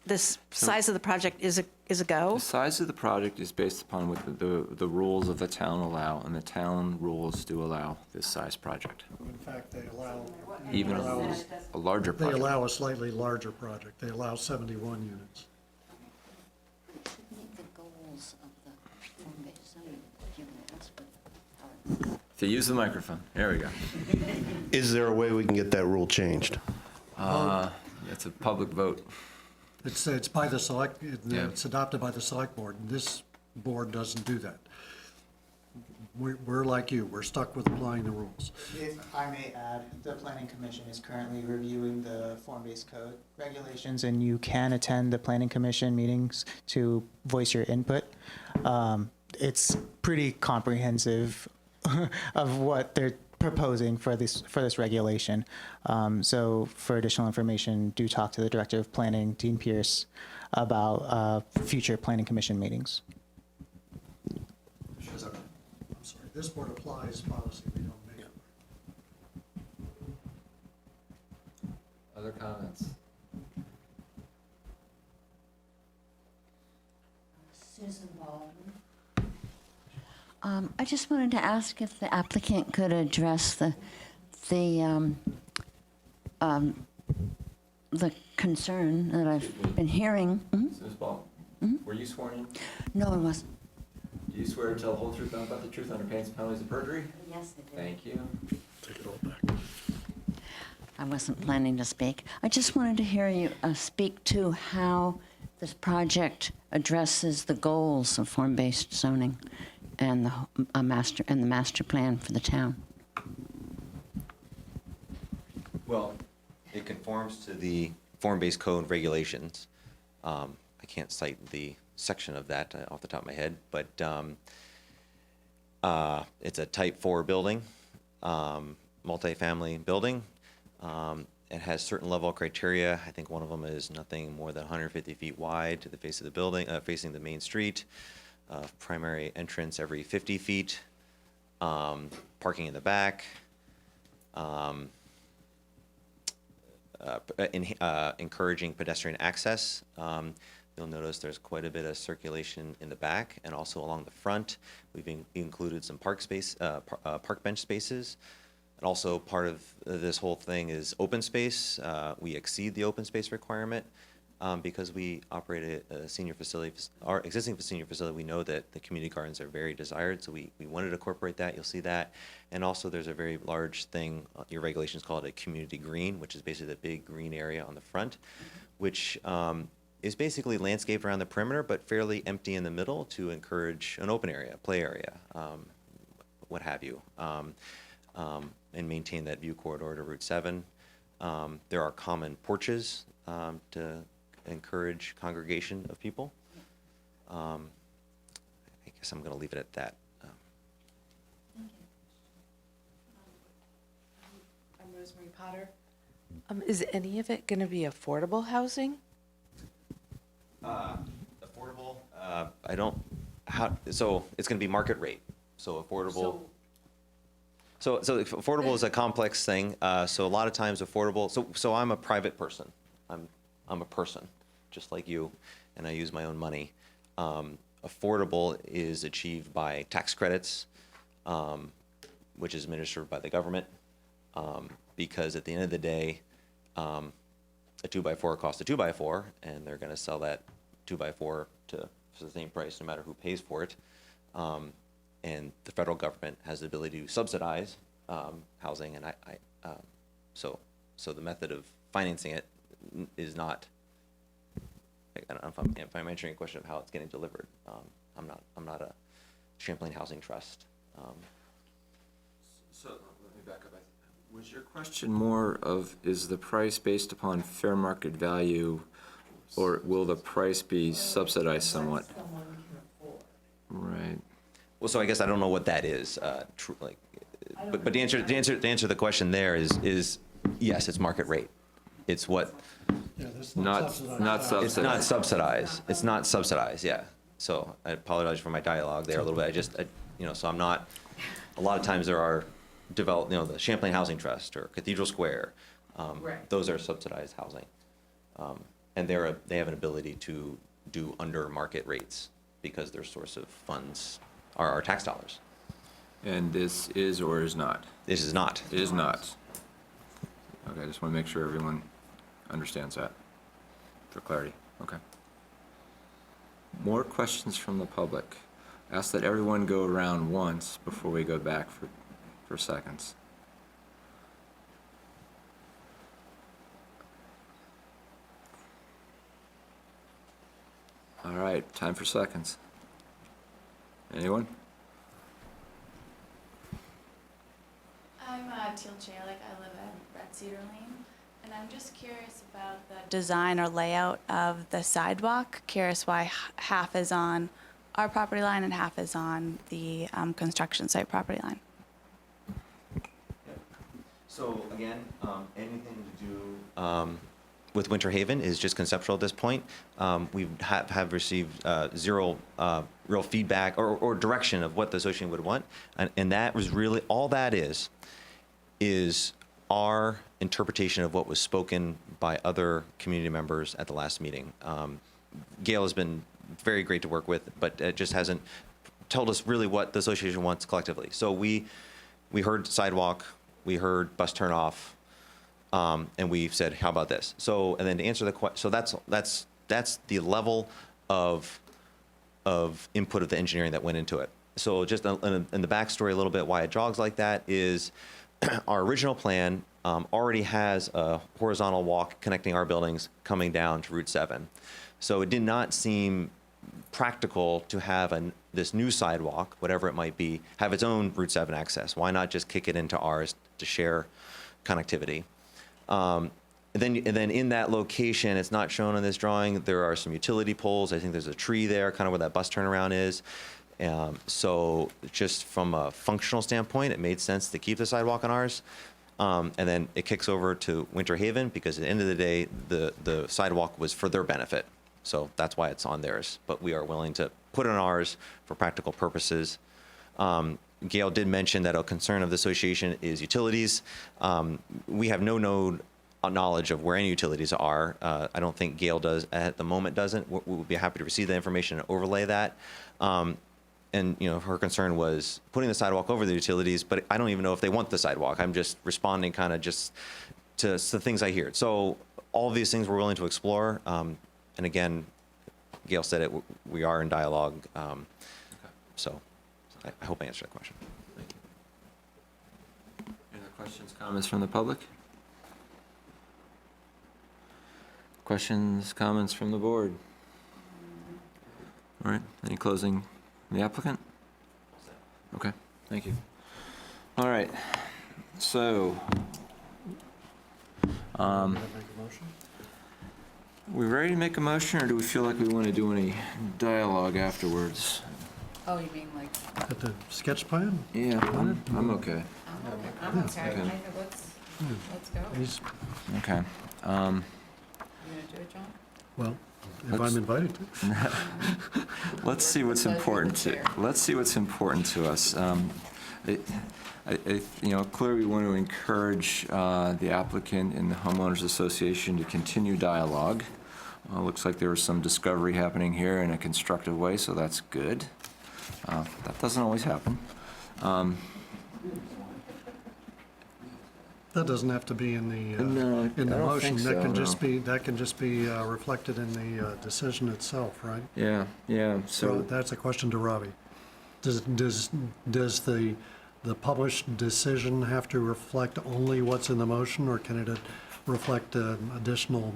size of the project is a go? The size of the project is based upon what the rules of the town allow, and the town rules do allow this size project. In fact, they allow. Even a larger They project. allow a slightly larger project. They allow 71 units. Meet the goals of the form-based zoning, given that's what If you use the microphone, there we go. Is there a way we can get that rule changed? It's a public vote. It's by the select, Yeah. it's adopted by the select board, and this board doesn't do that. We're like you, we're stuck with applying the rules. If I may add, the Planning Commission is currently reviewing the form-based code regulations, and you can attend the Planning Commission meetings to voice your input. It's pretty comprehensive of what they're proposing for this regulation. So for additional information, do talk to the Director of Planning, Dean Pierce, about future Planning Commission meetings. I'm sorry, this board applies policy, we don't make it. Other comments? Susan Baldwin. I just wanted to ask if the applicant could address the concern that I've been hearing. Ms. Ball, were you sworn in? No, it wasn't. Do you swear to tell the whole truth, nothing but the truth under pain and penalties of perjury? Yes, I did. Thank you. Take it all back. I wasn't planning to speak. I just wanted to hear you speak to how this project addresses the goals of form-based zoning and the master plan for the town. Well, it conforms to the form-based code regulations. I can't cite the section of that off the top of my head, but it's a type 4 building, multifamily building. It has certain level of criteria. I think one of them is nothing more than 150 feet wide to the face of the building, facing the main street. Primary entrance every 50 feet. Parking in the back. Encouraging pedestrian access. You'll notice there's quite a bit of circulation in the back and also along the front. We've included some park bench spaces. And also part of this whole thing is open space. We exceed the open space requirement because we operate a senior facility, our existing senior facility. We know that the community gardens are very desired, so we wanted to incorporate that. You'll see that. And also there's a very large thing, your regulations call it a community green, which is basically the big green area on the front, which is basically landscaped around the perimeter, but fairly empty in the middle to encourage an open area, play area, what have you, and maintain that view corridor to Route 7. There are common porches to encourage congregation of people. I guess I'm going to leave it at that. I'm Rosemary Potter. Is any of it going to be affordable housing? Affordable, I don't, so it's going to be market rate, so affordable. So affordable is a complex thing. So a lot of times affordable, so I'm a private person. I'm a person, just like you, and I use my own money. Affordable is achieved by tax credits, which is administered by the government, because at the end of the day, a 2x4 costs a 2x4, and they're going to sell that 2x4 for the same price no matter who pays for it. And the federal government has the ability to subsidize housing, and so the method of financing it is not. I don't know if I'm answering a question of how it's getting delivered. I'm not a Champlain Housing Trust. So let me back up. Was your question more of, is the price based upon fair market value, or will the price be subsidized somewhat? Right. Well, so I guess I don't know what that is. But the answer to the question there is yes, it's market rate. It's what. Not subsidized. It's not subsidized. It's not subsidized. Yeah. So I apologize for my dialogue there a little bit. So I'm not. A lot of times there are the Champlain Housing Trust or Cathedral Square. Right. Those are subsidized housing, and they have an ability to do under market rates because their source of funds are our tax dollars. And this is or is not? This is not. It is not. Okay, I just want to make sure everyone understands that for clarity. Okay. More questions from the public. Ask that everyone go around once before we go back for seconds. All right, time for seconds. Anyone? I'm Teal Chalik. I live in Red Cedar Lane, and I'm just curious about the design or layout of the sidewalk. Curious why half is on our property line and half is on the construction site property line. So again, anything to do with Winter Haven is just conceptual at this point. We have received zero real feedback or direction of what the association would want, and that was really all that is our interpretation of what was spoken by other community members at the last meeting. Gail has been very great to work with, but it just hasn't told us really what the association wants collectively. So we heard sidewalk, we heard bus turnoff, and we said, how about this? So, and then to answer the question, so that's the level of input of the engineering that went into it. So just in the backstory a little bit, why it jogs like that is our original plan already has a horizontal walk connecting our buildings coming down to Route 7. So it did not seem practical to have this new sidewalk, whatever it might be, have its own Route 7 access. Why not just kick it into ours to share connectivity? And then in that location, it's not shown on this drawing, there are some utility poles. I think there's a tree there, kind of where that bus turnaround is. So just from a functional standpoint, it made sense to keep the sidewalk on ours. And then it kicks over to Winter Haven because at the end of the day, the sidewalk was for their benefit. So that's why it's on theirs. But we are willing to put it on ours for practical purposes. Gail did mention that a concern of the association is utilities. We have no knowledge of where any utilities are. I don't think Gail does at the moment doesn't. We would be happy to receive that information and overlay that. And her concern was putting the sidewalk over the utilities, but I don't even know if they want the sidewalk. I'm just responding kind of just to the things I hear. So all of these things we're willing to explore. And again, Gail said it. We are in dialogue. So I hope I answered that question. Thank you. Any other questions, comments from the public? Questions, comments from the board? All right, any closing from the applicant? Okay, thank you. All right, so, we ready to make a motion, or do we feel like we want to do any dialogue afterwards? Oh, you mean like? At the sketch plan? Yeah, I'm okay. I'm okay. Okay. Let's go. He's- Okay. You gonna do it, John? Well, if Let's- I'm invited to. Let's see what's important to us. Clearly we want to encourage the applicant and the homeowners association to continue dialogue. Looks like there was some discovery happening here in a constructive way, so that's good. That doesn't always happen. That doesn't have to be in the No, in the I don't motion. think That so, can no. just be reflected in the decision itself, right? Yeah, so. That's a question to Robbie. Does the published decision have to reflect only what's in the motion, or can it reflect additional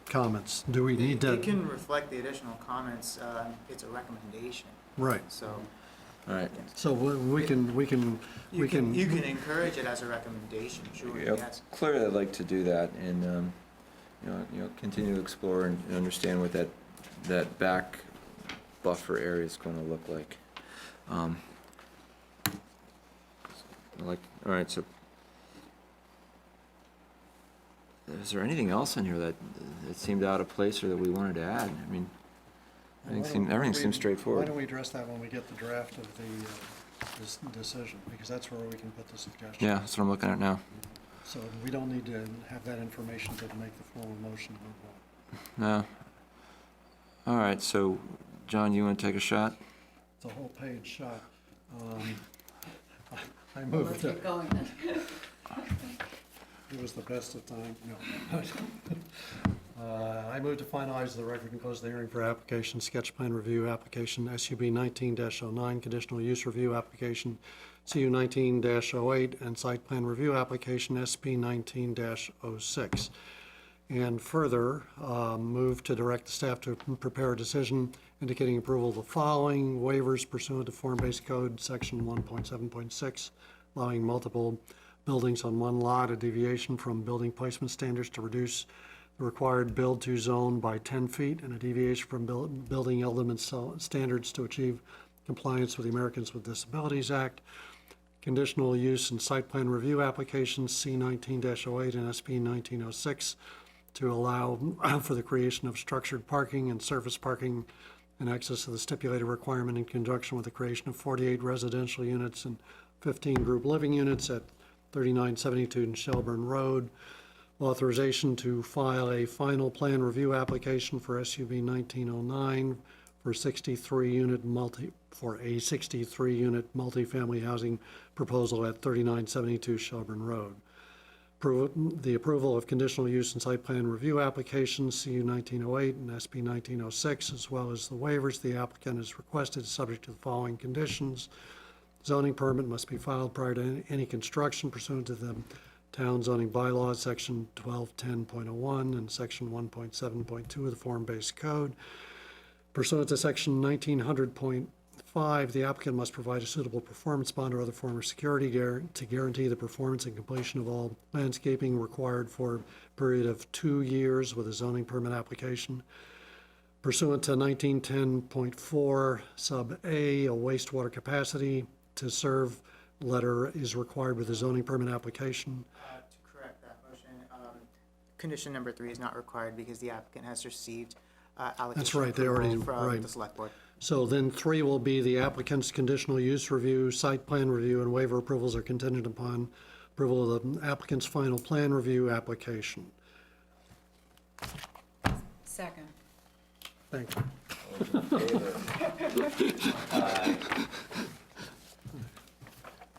comments? Do we need to? It can reflect the additional comments. It's a recommendation. Right. So. All right. So we can. You can encourage it as a recommendation, sure, yes. Clearly, I'd like to do that, and continue to explore and understand what that back buffer area is going to look like. All right. So, is there anything else in here that seemed out of place or that we wanted to add? I mean, everything seems straightforward. Why don't we address that when we get the draft of this decision, because that's where we can put the suggestions. Yeah, that's what I'm looking at now. So we don't need to have that information to make the formal motion move on. No. All right, so, John, you want to take a shot? It's a whole page shot. I moved Let's it. get going then. It was the best of time, no. I move to finalize the record and close the hearing for application, sketch plan review application, SUB 19-09, conditional use review application, CU 19-08, and site plan review application, SP 19-06. And further, move to direct the staff to prepare a decision indicating approval of the following waivers pursuant to Form-Based Code, Section 1.7.6, allowing multiple buildings on one lot, a deviation from building placement standards to reduce the required build-to zone by 10 feet, and a deviation from building element standards to achieve compliance with the Americans with Disabilities Act. Conditional use and site plan review applications, C-19-08 and SP-19-06, to allow for the creation of structured parking and surface parking in excess of the stipulated requirement in conjunction with the creation of 48 residential units and 15 group living units at 3972 Shelburne Road. Authorization to file a final plan review application for SUB 1909 for a 63-unit multifamily housing proposal at 3972 Shelburne Road. The approval of conditional use and site plan review applications, CU 1908 and SP 1906, as well as the waivers the applicant has requested, subject to the following conditions. Zoning permit must be filed prior to any construction pursuant to the Town Zoning Bylaws, Section 1210.01 and Section 1.7.2 of the Form-Based Code. Pursuant to Section 1900.5, the applicant must provide a suitable performance bond or other form of security to guarantee the performance and completion of all landscaping required for a period of 2 years with a zoning permit application. Pursuant to 1910.4 sub A, a wastewater capacity to serve letter is required with a zoning permit application. To correct that motion, condition number 3 is not required because the applicant has received allocation That's right, they already, approval right. from the select board. So then 3 will be the applicant's conditional use review, site plan review, and waiver approvals are contingent upon approval of the applicant's final plan review application. Second. Thank you.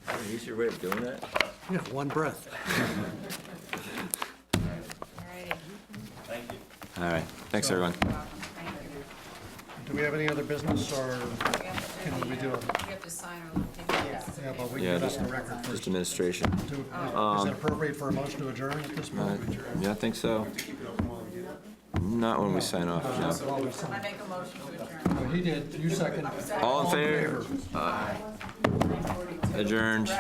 An easier way of doing that? Yeah, one breath. Thank you. All right, thanks, everyone. Do we have any other business, or can we do it? We have to sign our little thing. Yeah, but we Yeah, can get just on the record first. just administration. Is it appropriate for a motion to adjourn at this point? Yeah, I think so. Not when we sign off, no. I make a motion to adjourn. He did, you second. All in favor? Aye. Adjourned.